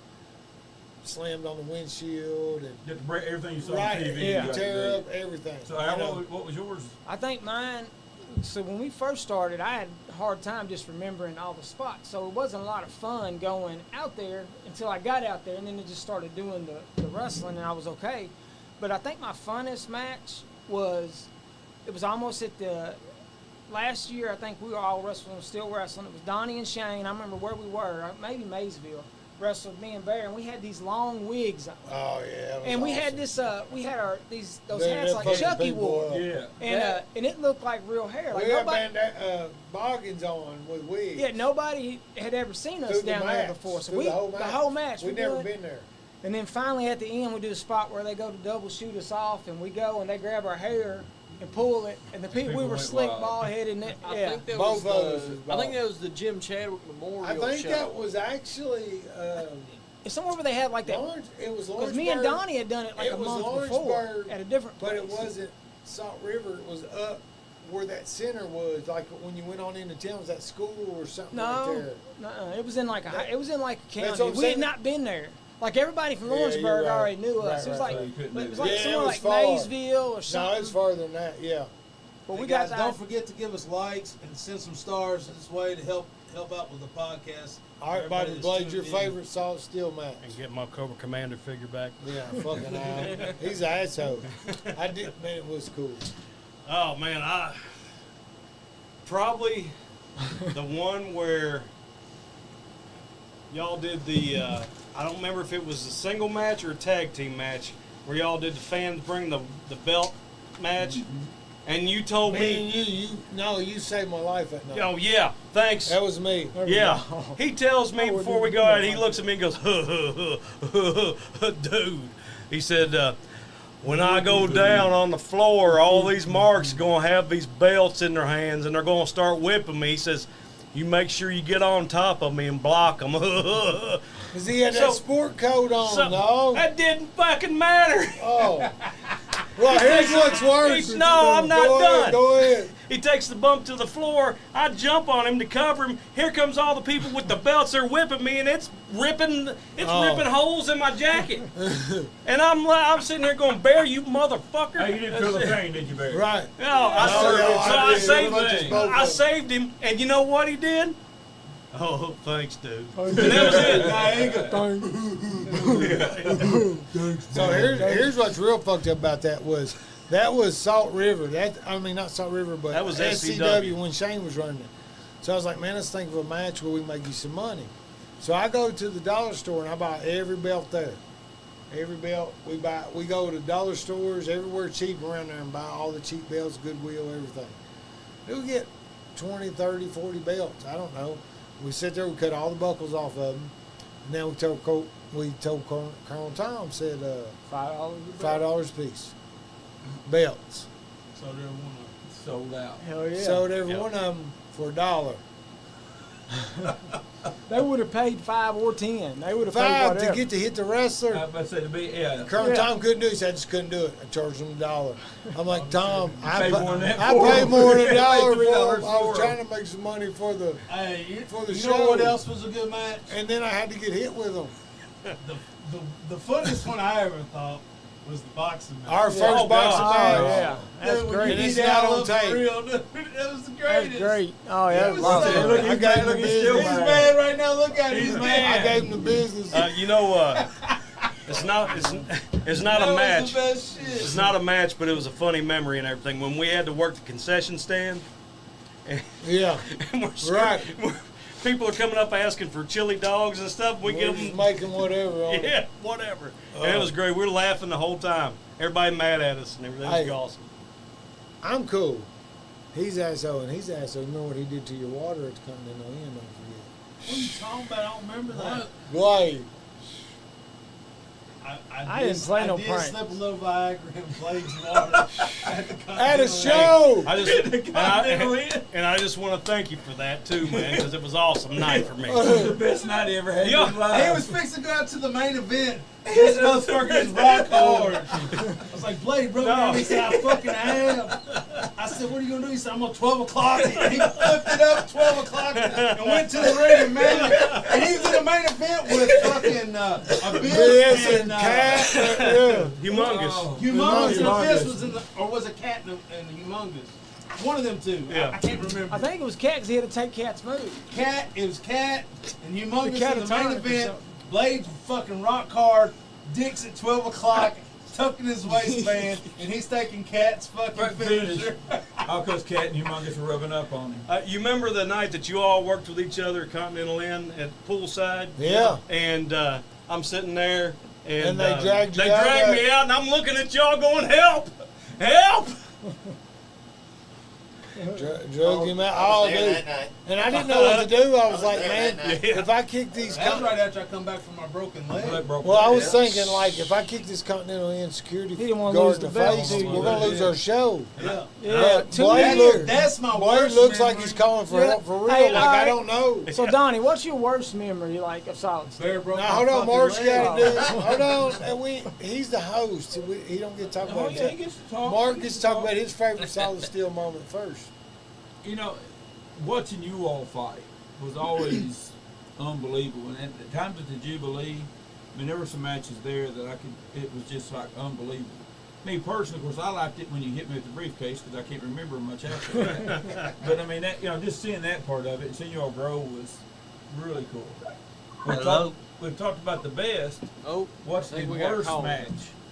Speaker 1: slammed on the windshield and
Speaker 5: You have to break everything you saw
Speaker 1: right,
Speaker 5: on TV.
Speaker 4: yeah.
Speaker 5: you got to
Speaker 1: tear
Speaker 5: do.
Speaker 1: up everything.
Speaker 5: So,
Speaker 1: you
Speaker 5: Al,
Speaker 1: know.
Speaker 5: what was yours?
Speaker 4: I think mine. So when we first started, I had a hard time just remembering all the spots. So it wasn't a lot of fun going out there until I got out there, and then it just started doing the wrestling, and I was okay. But I think my funnest match was, it was almost at the last year. I think we were all wrestling, still wrestling. It was Donnie and Shane. I remember where we were, maybe Maysville. Wrestled me and Bear, and we had these long wigs on.
Speaker 1: Oh yeah. that was
Speaker 4: And we had
Speaker 1: awesome.
Speaker 4: this, we had those
Speaker 1: They-
Speaker 4: hats
Speaker 1: they
Speaker 4: like
Speaker 1: fucking
Speaker 4: Chucky
Speaker 1: people
Speaker 4: wore.
Speaker 1: up.
Speaker 5: Yeah.
Speaker 4: And it looked like real hair. Like
Speaker 1: We had
Speaker 4: nobody,
Speaker 1: boggins on with wigs.
Speaker 4: yeah, nobody had ever seen us
Speaker 1: Through the
Speaker 4: down there
Speaker 1: match,
Speaker 4: before. So
Speaker 1: through
Speaker 4: we
Speaker 1: the whole match.
Speaker 4: we
Speaker 1: We'd never
Speaker 4: do it.
Speaker 1: been there.
Speaker 4: And then finally at the end we do a spot where they go to double shoot us off, and we go and they grab our hair and pull it, and the people we
Speaker 5: People
Speaker 4: were
Speaker 5: went
Speaker 4: slick
Speaker 5: wild.
Speaker 4: bald headed, and
Speaker 6: I
Speaker 4: yeah.
Speaker 6: think that
Speaker 1: Both
Speaker 6: was
Speaker 1: of us
Speaker 6: the,
Speaker 1: is
Speaker 6: I think
Speaker 1: bald.
Speaker 6: that was the Jim Chadwick Memorial
Speaker 1: I think
Speaker 6: show.
Speaker 1: that was actually
Speaker 4: It's somewhere where they had like that.
Speaker 1: Lawrence. It was
Speaker 4: Because
Speaker 1: Lawrenceburg.
Speaker 4: me and Donnie had done it like
Speaker 1: It
Speaker 4: a
Speaker 1: was
Speaker 4: month before
Speaker 1: Lawrenceburg,
Speaker 4: at a different
Speaker 1: but
Speaker 4: place.
Speaker 1: it wasn't Salt River. It was up where that center was. Like when you went on into town, was that school or something right
Speaker 4: No,
Speaker 1: there?
Speaker 4: no, it was in like it was in like a
Speaker 1: That's
Speaker 4: county.
Speaker 1: what I'm
Speaker 4: We had
Speaker 1: saying.
Speaker 4: not been there. Like everybody from
Speaker 1: Yeah, you're
Speaker 4: Lawrenceburg
Speaker 1: right.
Speaker 4: already knew us.
Speaker 1: Right,
Speaker 4: It was
Speaker 1: right,
Speaker 4: like
Speaker 5: right. You couldn't
Speaker 4: it was
Speaker 5: do
Speaker 4: like
Speaker 1: that. Yeah,
Speaker 4: somewhere
Speaker 1: it was
Speaker 4: like
Speaker 1: far.
Speaker 4: Maysville or
Speaker 1: No,
Speaker 4: something.
Speaker 1: it's farther than that. Yeah.
Speaker 4: But
Speaker 3: Hey
Speaker 4: we
Speaker 3: guys,
Speaker 4: got
Speaker 3: don't forget to give us likes and send some stars this way to help out with the podcast.
Speaker 1: All right,
Speaker 3: Everybody
Speaker 1: Bobby
Speaker 3: that's
Speaker 1: Blade,
Speaker 3: tuned
Speaker 1: your
Speaker 3: in.
Speaker 1: favorite Salt Steel match.
Speaker 7: And get my Cobra Commander figure back.
Speaker 1: Yeah, fucking he's an asshole. I did, man, it was cool.
Speaker 7: Oh man, I probably the one where y'all did the I don't remember if it was a single match or a tag team match where y'all did the fans bring the belt match, and you told
Speaker 1: Me
Speaker 7: me,
Speaker 1: and you saved my life that night.
Speaker 7: oh yeah, thanks.
Speaker 1: That was me.
Speaker 7: Yeah, he tells me
Speaker 4: Oh,
Speaker 7: before we go out, he looks at me and goes, dude. He said, when I go down on the floor, all these marks are going to have these belts in their hands and they're going to start whipping me. He says, you make sure you get on top of me and block them.
Speaker 1: Because he had
Speaker 7: So-
Speaker 1: that sport coat on, no?
Speaker 7: That didn't fucking matter.
Speaker 1: Oh. Well, here's what's worse.
Speaker 7: No, I'm not
Speaker 1: Go
Speaker 7: done.
Speaker 1: ahead, go ahead.
Speaker 7: He takes the bump to the floor. I jump on him to cover him. Here comes all the people with the belts. They're whipping me, and it's ripping holes in my jacket. And I'm sitting there going, Bear, you motherfucker.
Speaker 5: Hey, you didn't feel the pain, did you, Barry?
Speaker 1: Right.
Speaker 7: No, I,
Speaker 1: No, no,
Speaker 7: so
Speaker 1: I
Speaker 7: I
Speaker 1: did.
Speaker 7: saved
Speaker 1: Much as
Speaker 7: him.
Speaker 1: both
Speaker 7: I
Speaker 1: of them.
Speaker 7: saved him, and you know what he did? Oh, thanks, dude. And that was it.
Speaker 1: So here's what's real fucked up about that was Salt River. Not Salt River, but
Speaker 7: That was
Speaker 1: SCW when Shane was running it. So I was like, man, let's think of a match where we make you some money. So I go to the dollar store and I buy every belt there. Every belt we go to dollar stores everywhere cheap around there and buy all the cheap belts, Goodwill, everything. We get 20, 30, 40 belts. I don't know. We sit there, we cut all the buckles off of them. And then we told Colonel Tom, said $5 a piece. Belts.
Speaker 3: So there one.
Speaker 5: Sold out.
Speaker 4: Hell yeah.
Speaker 1: Sold every one of them for $1.
Speaker 4: They would have paid 5 or 10. They would have paid
Speaker 1: $5
Speaker 4: whatever.
Speaker 1: to get to hit the wrestler.
Speaker 5: I was about to say, to be, yeah.
Speaker 1: Colonel
Speaker 4: Yeah.
Speaker 1: Tom couldn't do it. He said, I just couldn't do it. I charged him $1. I'm like, Tom, I
Speaker 5: paid more than that
Speaker 1: I
Speaker 5: for
Speaker 1: paid
Speaker 5: him.
Speaker 1: more than $1
Speaker 5: $3
Speaker 1: for him. I
Speaker 5: for
Speaker 1: was
Speaker 5: him.
Speaker 1: trying to make some money for the,
Speaker 3: Hey,
Speaker 1: For the
Speaker 3: you
Speaker 1: show.
Speaker 3: know what else was a good match?
Speaker 1: and then I had to get hit with them.
Speaker 3: The funniest one I ever thought was the boxing match.
Speaker 1: Our first
Speaker 7: Oh,
Speaker 1: boxing
Speaker 7: God.
Speaker 1: match.
Speaker 4: Oh, yeah. That's
Speaker 3: Dude, when
Speaker 4: great.
Speaker 3: you
Speaker 1: And
Speaker 3: beat
Speaker 1: it's
Speaker 3: that
Speaker 1: not on
Speaker 3: up for
Speaker 1: tape.
Speaker 3: real, dude, that was the
Speaker 4: That's
Speaker 3: greatest.
Speaker 4: great. Oh, yeah.
Speaker 3: It
Speaker 4: That
Speaker 3: was
Speaker 4: was awesome.
Speaker 3: so-
Speaker 5: Look,
Speaker 1: I
Speaker 5: he's
Speaker 1: gave
Speaker 5: mad.
Speaker 1: him
Speaker 5: Look,
Speaker 1: the
Speaker 5: he's still
Speaker 1: business.
Speaker 3: He's
Speaker 5: mad.
Speaker 3: mad right now. Look at him.
Speaker 5: He's
Speaker 3: He's
Speaker 5: mad.
Speaker 3: mad.
Speaker 1: I gave him the business.
Speaker 7: You know, it's not
Speaker 3: That
Speaker 7: a
Speaker 3: was
Speaker 7: match.
Speaker 3: the best shit.
Speaker 7: It's not a match, but it was a funny memory and everything. When we had to work the concession stand,
Speaker 1: Yeah.
Speaker 7: and
Speaker 1: Right.
Speaker 7: people are coming up asking for chili dogs and stuff. We
Speaker 1: We're
Speaker 7: give
Speaker 1: just
Speaker 7: them,
Speaker 1: making whatever on it.
Speaker 7: yeah, whatever. And it was great. We were laughing the whole time. Everybody mad at us and everything. It was
Speaker 1: Hey.
Speaker 7: awesome.
Speaker 1: I'm cool. He's asshole and he's asshole. Remember what he did to your water at the Continental Inn? Don't
Speaker 3: What are you talking about? I don't remember that.
Speaker 1: forget. Blade.
Speaker 4: I didn't play no
Speaker 3: I did
Speaker 4: pranks.
Speaker 3: slip a little Viagra and played some water at the
Speaker 1: At a
Speaker 3: Continental
Speaker 1: show.
Speaker 7: I just and I just want to thank you for that too, man, because it was an awesome night for me.
Speaker 5: It was the best night he ever had in
Speaker 7: Yeah.
Speaker 5: his
Speaker 3: He
Speaker 5: life.
Speaker 3: was fixing to go out to the main event. This motherfucker is rock hard. I was like, Blade, bro,
Speaker 7: No.
Speaker 3: he said, I fucking am. I said, what are you going to do? He said, I'm on 12 o'clock. He flipped it up 12 o'clock and went to the ring and man. And he was in the main event with fucking Abyss
Speaker 1: Yes,
Speaker 3: and
Speaker 1: and cat. Yeah.
Speaker 7: Humongous.
Speaker 5: Oh.
Speaker 3: Humongous. And
Speaker 1: Humongous.
Speaker 3: Abyss was in the, or was it Cat and Humongous? One of them two.
Speaker 7: Yeah.
Speaker 3: I can't remember.
Speaker 4: I think it was Cat because he had to take Cat's move.
Speaker 3: Cat, it was Cat and Humongous
Speaker 4: The Cat
Speaker 3: in the main
Speaker 4: Atomic or
Speaker 3: event.
Speaker 4: something.
Speaker 3: Blade's fucking rock hard. Dick's at 12 o'clock, tucking his waistband, and he's taking Cat's fucking
Speaker 5: Right finish.
Speaker 3: finisher.
Speaker 5: All because Cat and Humongous were rubbing up on him.
Speaker 7: You remember the night that you all worked with each other at Continental Inn at poolside?
Speaker 1: Yeah.
Speaker 7: And I'm sitting there, and,
Speaker 1: And they dragged you
Speaker 7: they
Speaker 1: out
Speaker 7: dragged
Speaker 1: of
Speaker 7: me out, and I'm looking at y'all going, "Help! Help!"
Speaker 1: Drug him out. Oh, dude. And I didn't know what to do. I was like, man,
Speaker 7: Yeah.
Speaker 1: if I kick these.
Speaker 3: That was right after I come back from my broken leg.
Speaker 5: That broke
Speaker 1: Well, I was
Speaker 5: my-
Speaker 1: thinking, like, if I kick this Continental Inn security
Speaker 4: He didn't wanna
Speaker 1: guard
Speaker 4: lose
Speaker 1: in the
Speaker 4: the belt,
Speaker 1: face,
Speaker 4: did he?
Speaker 1: we're going to lose our show.
Speaker 3: Yeah.
Speaker 4: Yeah,
Speaker 1: But
Speaker 4: 2
Speaker 1: Blade
Speaker 4: years.
Speaker 1: look-
Speaker 3: That's my
Speaker 1: Blade
Speaker 3: worst
Speaker 1: looks like
Speaker 3: memory.
Speaker 1: he's calling for
Speaker 4: Yeah.
Speaker 1: help for real.
Speaker 4: Hey,
Speaker 1: Like, I
Speaker 4: alright.
Speaker 1: don't know.
Speaker 4: So, Donnie, what's your worst memory, like, of Solid Steel?
Speaker 3: Bear broke
Speaker 1: Now,
Speaker 3: my
Speaker 1: hold on,
Speaker 3: fucking
Speaker 1: Mark's
Speaker 3: leg.
Speaker 1: got to do it. Hold on. And he's the host. He don't get to talk
Speaker 5: Oh,
Speaker 1: about
Speaker 5: yeah, he
Speaker 1: it.
Speaker 5: gets to talk.
Speaker 1: Mark gets to talk about his favorite Solid Steel moment first.
Speaker 5: You know, watching you all fight was always unbelievable. And at the times at the Jubilee, I mean, there were some matches there that it was just like unbelievable. Me personally, of course, I liked it when you hit me with the briefcase because I can't remember much after that. But I mean, that, you know, just seeing that part of it, seeing you all grow was really cool.
Speaker 2: Hello.
Speaker 5: We've talked about the best.
Speaker 6: Oh,
Speaker 5: What's
Speaker 6: I
Speaker 5: the
Speaker 6: think we got a
Speaker 5: worst
Speaker 6: call.
Speaker 5: match?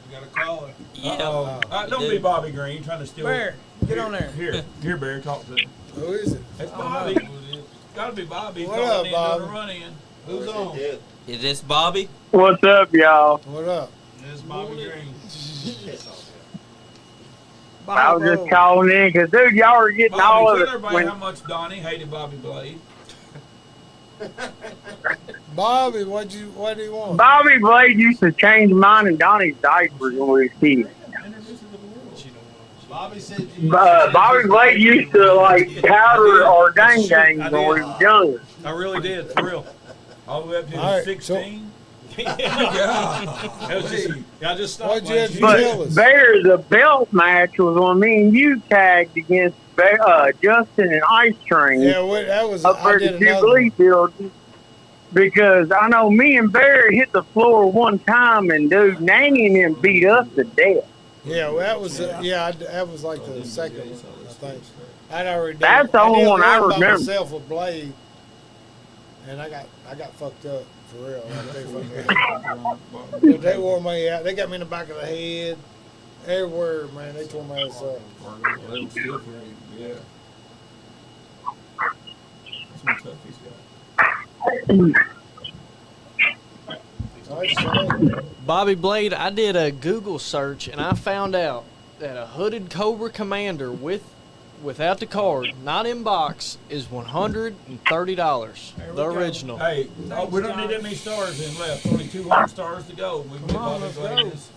Speaker 3: We got a caller.
Speaker 5: Uh-oh. Don't
Speaker 2: we
Speaker 5: be
Speaker 2: do.
Speaker 5: Bobby Green trying to steal.
Speaker 4: Bear, get on there.
Speaker 5: Here, Bear, talk to him.
Speaker 1: Who is it?
Speaker 5: It's Bobby. Gotta be Bobby.
Speaker 1: What
Speaker 5: calling
Speaker 1: up,
Speaker 5: in,
Speaker 1: Bob?
Speaker 5: doing a run in.
Speaker 3: Who's on?
Speaker 2: Is this Bobby?
Speaker 8: What's up, y'all?
Speaker 1: What up?
Speaker 3: This is Bobby Green.
Speaker 8: I was just calling in because, dude, y'all are getting all
Speaker 5: Bobby,
Speaker 8: of
Speaker 5: tell
Speaker 8: it.
Speaker 5: everybody
Speaker 8: When,
Speaker 5: how much Donnie hated Bobby Blade.
Speaker 1: Bobby, what do you want?
Speaker 8: Bobby Blade used to change mine and Donnie's diapers when we was kids.
Speaker 3: Bobby said you
Speaker 8: Bobby Blade used to, like, powder our dang gangs
Speaker 7: I
Speaker 8: when we
Speaker 7: did.
Speaker 8: was young.
Speaker 7: I really did, for real.
Speaker 5: All the way up to
Speaker 1: All right,
Speaker 5: 16.
Speaker 7: That was just, I just stopped.
Speaker 1: What'd you have to
Speaker 7: last
Speaker 1: tell
Speaker 7: year.
Speaker 1: us?
Speaker 8: But Bear, the belt match was when me and you tagged against Justin and Ice Train
Speaker 1: Yeah, that was.
Speaker 8: up
Speaker 1: I
Speaker 8: there at
Speaker 1: did
Speaker 8: the
Speaker 1: another
Speaker 8: Jubilee
Speaker 1: one.
Speaker 8: building. Because I know me and Bear hit the floor one time, and dude, Nanny and them beat us to death.
Speaker 1: Yeah, well, that was. That was like the second one, I think. I'd already.
Speaker 8: That's the only one I
Speaker 1: by
Speaker 8: remember.
Speaker 1: myself with Blade, and I got fucked up for real. They wore me out. They got me in the back of the head, everywhere, man. They tore my ass up.
Speaker 5: Yeah. Some tough he's got.
Speaker 1: Nice shot.
Speaker 6: Bobby Blade, I did a Google search and I found out that a hooded Cobra Commander without the card, not in box, is $130. The original.
Speaker 5: Hey, we don't need that many stars in left. Only 200 stars to go. We can get Bobby
Speaker 4: let's
Speaker 5: Blade
Speaker 4: go.
Speaker 5: his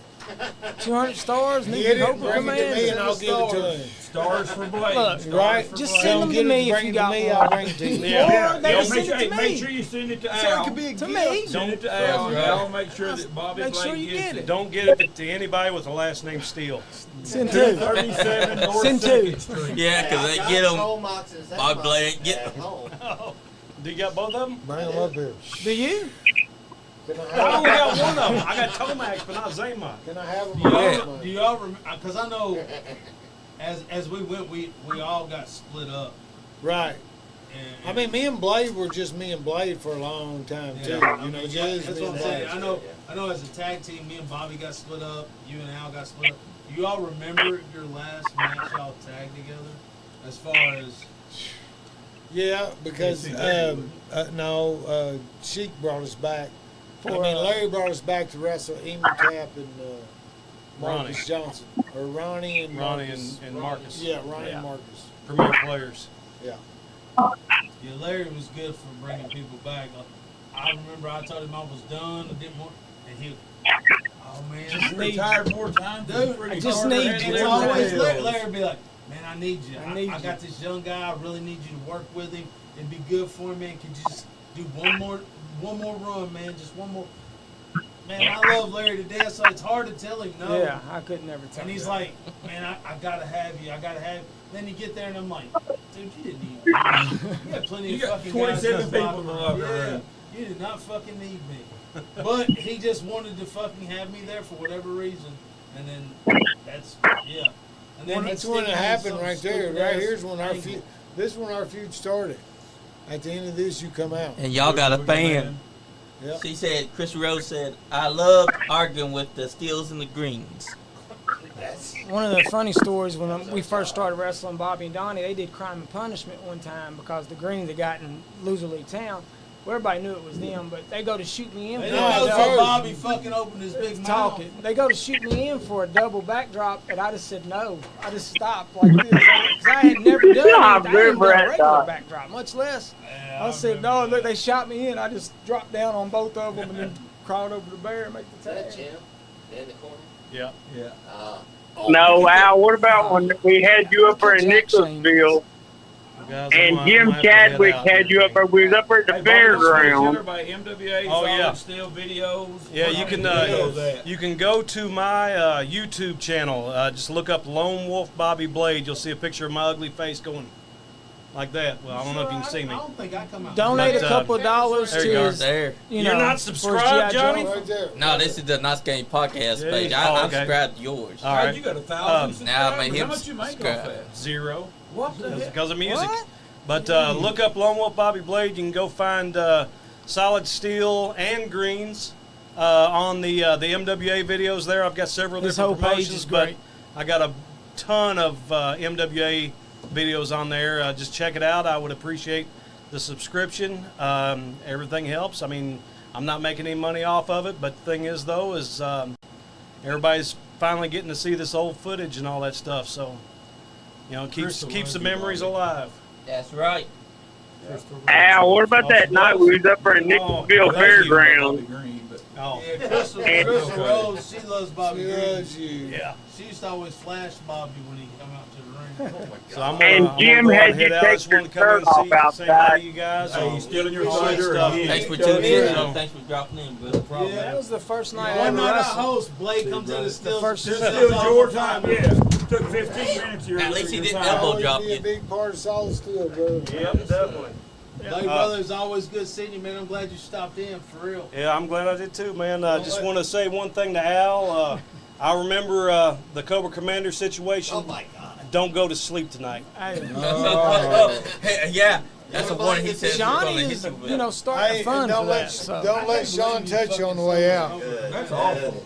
Speaker 4: 200 stars,
Speaker 1: Get
Speaker 4: need
Speaker 1: it,
Speaker 4: Cobra
Speaker 1: bring it to me,
Speaker 4: Commander.
Speaker 1: and I'll give it to him.
Speaker 5: stars for Blade.
Speaker 4: Look,
Speaker 5: Stars
Speaker 1: right?
Speaker 5: for
Speaker 4: Just
Speaker 5: Blade.
Speaker 4: send them
Speaker 1: Get
Speaker 4: to
Speaker 1: it,
Speaker 4: me if
Speaker 1: bring
Speaker 4: you
Speaker 1: it
Speaker 4: got
Speaker 1: to me.
Speaker 4: one.
Speaker 1: I'll bring it to you.
Speaker 7: Yeah.
Speaker 4: Or they
Speaker 5: Yeah,
Speaker 4: just send it to
Speaker 5: make
Speaker 4: me.
Speaker 5: sure you send it to
Speaker 3: So it
Speaker 5: Al.
Speaker 3: could be a
Speaker 4: To
Speaker 3: gift.
Speaker 4: me.
Speaker 5: Send it to Al.
Speaker 7: Right.
Speaker 5: Al, make sure that Bobby
Speaker 4: Make
Speaker 5: Blade
Speaker 4: sure you
Speaker 5: gets
Speaker 4: get it.
Speaker 7: Don't get it to anybody with the last name Steele.
Speaker 4: Send two.
Speaker 5: 37 North
Speaker 4: Send
Speaker 5: 2nd
Speaker 4: two.
Speaker 5: Street.
Speaker 2: Yeah, because they get them. Bobby Blade ain't getting them.
Speaker 7: Do you got both of them?
Speaker 1: Bring them up here.
Speaker 4: Do you?
Speaker 1: Can I
Speaker 7: I only
Speaker 1: have
Speaker 7: got one of them. I got Tomax, but not Zaymont.
Speaker 1: Can I have them?
Speaker 3: Do y'all remember? Because I know as we went, we all got split up.
Speaker 1: Right.
Speaker 3: And,
Speaker 1: I mean, me and Blade were just me and Blade for a long time too.
Speaker 3: I
Speaker 1: You know,
Speaker 3: mean,
Speaker 1: just
Speaker 3: that's
Speaker 1: me
Speaker 3: what I'm
Speaker 1: and
Speaker 3: saying.
Speaker 1: Blade.
Speaker 3: I know. As a tag team, me and Bobby got split up. You and Al got split up. Do you all remember your last match y'all tagged together? As far as
Speaker 1: Yeah, because Sheik brought us back. Larry brought us back to wrestle Emu Cap and Marcus Johnson, or Ronnie and Marcus.
Speaker 7: and Marcus.
Speaker 1: Yeah, Ronnie and Marcus.
Speaker 7: Premier players.
Speaker 1: Yeah.
Speaker 3: yeah, Larry was good for bringing people back. I remember I told him I was done. I didn't want, and he. Oh man,
Speaker 5: Just retired more times.
Speaker 3: Dude,
Speaker 4: I just need you.
Speaker 3: It's always Larry would be like, man, I need you.
Speaker 4: I need
Speaker 3: I got this young guy. I really need you to work with him. It'd be good for him, man. Could you just do one more run, man? Just one more. Man, I love Larry to death, so it's hard to tell him no.
Speaker 4: Yeah, I could never tell.
Speaker 3: And he's
Speaker 4: that.
Speaker 3: like, man, I gotta have you. I gotta have you. Then you get there, and I'm like, dude, you didn't need me. You had plenty of
Speaker 5: got
Speaker 3: fucking
Speaker 5: 27
Speaker 3: guys.
Speaker 5: people in the locker room.
Speaker 3: You did not fucking need me. But he just wanted to fucking have me there for whatever reason. And then that's, yeah. And then
Speaker 1: That's
Speaker 3: he'd
Speaker 1: when
Speaker 3: stick
Speaker 1: it
Speaker 3: me in
Speaker 1: happened
Speaker 3: some
Speaker 1: right there.
Speaker 3: stupid
Speaker 1: Right
Speaker 3: ass
Speaker 1: here's when our
Speaker 3: angle.
Speaker 1: feud. This is when our feud started. At the end of this, you come out.
Speaker 2: And y'all got a fan.
Speaker 1: Yep.
Speaker 2: She said, Chris Rose said, I love arguing with the Steels and the Greens.
Speaker 4: One of the funny stories when we first started wrestling Bobby and Donnie, they did Crime and Punishment one time because the Greens had gotten Loser League Town. Well, everybody knew it was them, but they go to shoot me in.
Speaker 3: They
Speaker 4: for
Speaker 3: didn't know
Speaker 4: a
Speaker 3: until
Speaker 4: double-
Speaker 3: Bobby fucking opened his big mouth.
Speaker 4: talking. They go to shoot me in for a double backdrop, and I just said no. I just stopped like this because I had never done it. I hadn't done a regular backdrop, much less.
Speaker 3: Yeah,
Speaker 4: I said no. Look, they shot me in. I just dropped down on both of them and then crawled over the bear and make the
Speaker 9: That
Speaker 4: tag.
Speaker 9: Jim in the corner.
Speaker 7: Yeah.
Speaker 5: Yeah.
Speaker 8: No, Al, what about when we had you up there in Nicholasville
Speaker 7: Guys,
Speaker 8: and
Speaker 7: I'm
Speaker 8: Jim
Speaker 7: gonna have to head
Speaker 8: Chadwick
Speaker 7: out.
Speaker 8: had you up there? We was up there at the
Speaker 5: Hey, Bobby, let's
Speaker 8: fairground.
Speaker 5: go by MWA,
Speaker 7: Oh, yeah.
Speaker 5: Solid Steel videos.
Speaker 7: Yeah, you can
Speaker 5: You
Speaker 7: you can go to my YouTube channel. Just look up Lone Wolf Bobby Blade. You'll see a picture of my ugly face going like that. Well, I don't know if you can see me.
Speaker 3: I don't think I come out.
Speaker 4: Donate
Speaker 7: But,
Speaker 4: a couple of dollars
Speaker 7: there
Speaker 4: to
Speaker 7: you go.
Speaker 4: his.
Speaker 2: There.
Speaker 4: You
Speaker 7: You're
Speaker 4: know,
Speaker 7: not
Speaker 4: for his
Speaker 7: subscribed,
Speaker 4: G.I.
Speaker 7: Johnny?
Speaker 4: Joe.
Speaker 1: Right there.
Speaker 2: No, this is the Nice Game podcast
Speaker 7: Yeah,
Speaker 2: page.
Speaker 7: oh,
Speaker 2: I'm
Speaker 7: okay.
Speaker 2: subscribed to yours.
Speaker 7: All right.
Speaker 5: You got 1,000
Speaker 2: Now I made
Speaker 5: subscribers.
Speaker 2: him
Speaker 5: How much you make
Speaker 2: subscribe.
Speaker 5: off that?
Speaker 7: 0
Speaker 5: What the heck?
Speaker 7: because of music.
Speaker 4: What?
Speaker 7: But look up Lone Wolf Bobby Blade. You can go find Solid Steel and Greens on the MWA videos there. I've got several
Speaker 4: His
Speaker 7: different
Speaker 4: whole page
Speaker 7: promotions,
Speaker 4: is
Speaker 7: but
Speaker 4: great.
Speaker 7: I got a ton of MWA videos on there. Just check it out. I would appreciate the subscription. Everything helps. I mean, I'm not making any money off of it, but the thing is, though, is everybody's finally getting to see this old footage and all that stuff. So, you know, it keeps the memories alive.
Speaker 2: That's right.
Speaker 8: Al, what about that night we was up there at Nicholasville Fairground?
Speaker 7: Oh,
Speaker 3: Yeah, Crystal Rose, she loves Bobby
Speaker 1: She
Speaker 3: Green.
Speaker 1: loves you.
Speaker 7: yeah.
Speaker 3: She used to always flash Bobby when he come out to the ring.
Speaker 7: So I'm
Speaker 8: And
Speaker 7: gonna
Speaker 8: Jim
Speaker 7: go
Speaker 8: had
Speaker 7: and
Speaker 8: you
Speaker 7: head out. I
Speaker 8: take
Speaker 7: just
Speaker 8: your
Speaker 7: wanted to come in
Speaker 8: shirt off
Speaker 7: and say hi
Speaker 8: outside.
Speaker 7: to you guys.
Speaker 5: Hey, you still in your
Speaker 7: Appreciate
Speaker 5: thunder
Speaker 7: stuff.
Speaker 5: again.
Speaker 2: Thanks for tuning in.
Speaker 3: Yeah.
Speaker 2: Thanks for dropping in, brother.
Speaker 3: Yeah.
Speaker 4: That was the first night I
Speaker 3: One
Speaker 4: ever
Speaker 3: night I
Speaker 4: wrestled.
Speaker 3: host, Blake comes in and steals
Speaker 4: first-
Speaker 3: steals
Speaker 5: Still
Speaker 3: all
Speaker 5: your
Speaker 3: the
Speaker 5: time, yeah. Took 15 minutes here.
Speaker 2: At least he didn't
Speaker 5: time.
Speaker 2: elbow
Speaker 1: Always
Speaker 2: drop
Speaker 1: be a
Speaker 2: you.
Speaker 1: big part of Solid Steel, bro.
Speaker 7: Yep, definitely.
Speaker 3: Blake Brothers, always good seeing you, man. I'm glad you stopped in, for real.
Speaker 7: Yeah, I'm glad I did too, man. I just want to say one thing to Al. I remember the Cobra Commander situation.
Speaker 9: Oh my God.
Speaker 7: Don't go to sleep tonight.
Speaker 4: Hey,
Speaker 2: Hey, yeah, that's the one he said.
Speaker 4: Johnny is, you know, starting
Speaker 1: Hey,
Speaker 4: fun for
Speaker 1: don't
Speaker 4: that.
Speaker 1: let
Speaker 4: So.
Speaker 1: don't let Sean touch you on the way out.
Speaker 5: That's awful.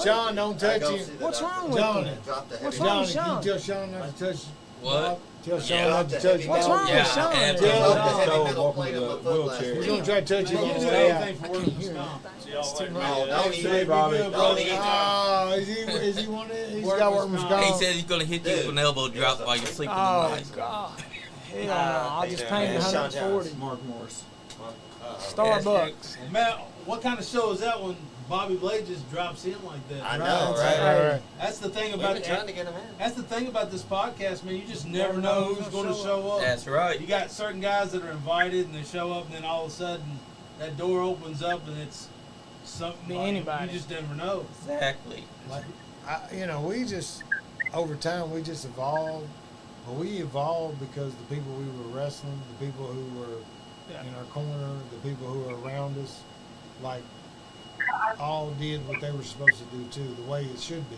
Speaker 1: Sean, don't touch you.
Speaker 4: What's wrong with
Speaker 1: Johnny.
Speaker 4: him?
Speaker 9: Drop the
Speaker 4: What's
Speaker 9: heavy.
Speaker 4: wrong
Speaker 1: Johnny,
Speaker 4: with
Speaker 1: can you
Speaker 4: Sean?
Speaker 1: tell Sean not to touch you?
Speaker 2: What?
Speaker 1: Tell Sean
Speaker 9: Yeah,
Speaker 1: not to touch you.
Speaker 4: What's wrong
Speaker 2: Yeah,
Speaker 4: with Sean?
Speaker 2: and-
Speaker 1: Tell
Speaker 9: Drop the
Speaker 1: Sean.
Speaker 9: heavy
Speaker 5: So,
Speaker 9: metal
Speaker 5: welcome
Speaker 9: plate
Speaker 5: to
Speaker 9: on
Speaker 5: the
Speaker 9: my foot last
Speaker 5: wheelchair.
Speaker 1: He's
Speaker 9: year.
Speaker 1: gonna try to touch you on
Speaker 3: Use
Speaker 1: the way
Speaker 3: everything
Speaker 1: out.
Speaker 3: for workers' comp.
Speaker 4: It's too much.
Speaker 9: Oh, don't
Speaker 1: Say,
Speaker 9: eat.
Speaker 1: be
Speaker 5: Bobby.
Speaker 1: good, brother.
Speaker 9: Don't eat.
Speaker 1: Oh, is he one? He's
Speaker 3: Workers'
Speaker 1: got workman's
Speaker 3: comp.
Speaker 2: He
Speaker 1: comp.
Speaker 2: said he's gonna hit you with an elbow drop while you're sleeping
Speaker 4: Oh
Speaker 2: tonight.
Speaker 4: God. Hell no. I'll just pay him
Speaker 9: Sean
Speaker 4: 140.
Speaker 5: Mark Morris.
Speaker 4: Starbucks.
Speaker 3: Man, what kind of show is that when Bobby Blade just drops in like that?
Speaker 9: I know,
Speaker 1: Right,
Speaker 9: right?
Speaker 1: right, right.
Speaker 3: That's the thing
Speaker 9: We've
Speaker 3: about
Speaker 9: been trying to get him in.
Speaker 3: That's the thing about this podcast, man. You just never know who's going to show up.
Speaker 2: That's right.
Speaker 3: You got certain guys that are invited and they show up, and then all of a sudden that door opens up and it's something.
Speaker 4: Be
Speaker 3: like,
Speaker 4: anybody.
Speaker 3: You just never know.
Speaker 2: Exactly.
Speaker 1: Like, we just over time we just evolved. But we evolved because the people we were wrestling, the people who were in our corner, the people who were around us, like all did what they were supposed to do too, the way it should be.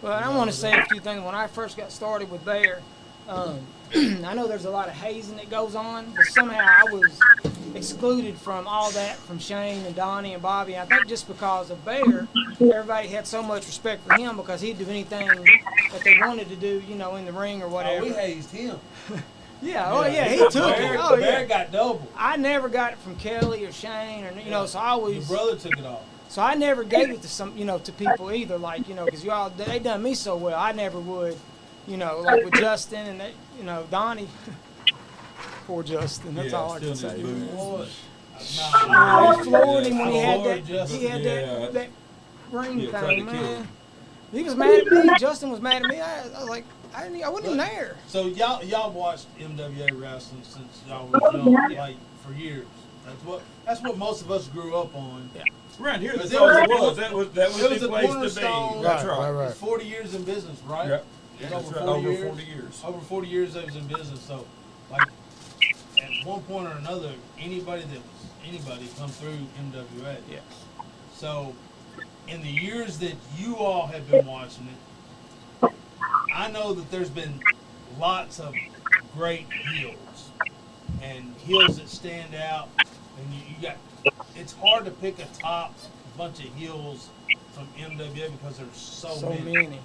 Speaker 4: Well, I want to say a few things. When I first got started with Bear, I know there's a lot of hazing that goes on, but somehow I was excluded from all that from Shane and Donnie and Bobby. I think just because of Bear, everybody had so much respect for him because he'd do anything that they wanted to do, you know, in the ring or whatever.
Speaker 3: We hazed him.
Speaker 4: Yeah, oh yeah, he took it. Oh
Speaker 3: Bear
Speaker 4: yeah.
Speaker 3: got double.
Speaker 4: I never got it from Kelly or Shane or you know, so I always.
Speaker 3: Your brother took it off.
Speaker 4: So I never gave it to some, you know, to people either, like, you know, because y'all, they done me so well. I never would, you know, like with Justin and, they, you know, Donnie. Poor Justin, that's all I can say.
Speaker 3: He
Speaker 4: floored him when he had that ring thing, man. He was mad at me. Justin was mad at me. I was like, I wasn't even there.
Speaker 3: So y'all watched MWA wrestling since y'all was young, like for years. That's what most of us grew up on.
Speaker 4: Yeah.
Speaker 5: Around here, that's all it was. That was the place to be.
Speaker 3: Cornerstone.
Speaker 5: That's right.
Speaker 1: Right.
Speaker 3: 40 years in business, right?
Speaker 5: Yep.
Speaker 3: It's
Speaker 5: That's
Speaker 3: over
Speaker 5: right.
Speaker 3: 40
Speaker 5: Over
Speaker 3: years.
Speaker 5: 40 years.
Speaker 3: Over 40 years they was in business. So, like, at one point or another, anybody come through MWA.
Speaker 4: Yeah.
Speaker 3: So, in the years that you all have been watching it, I know that there's been lots of great heels and heels that stand out, and you got. It's hard to pick a top bunch of heels from MWA because there's so many.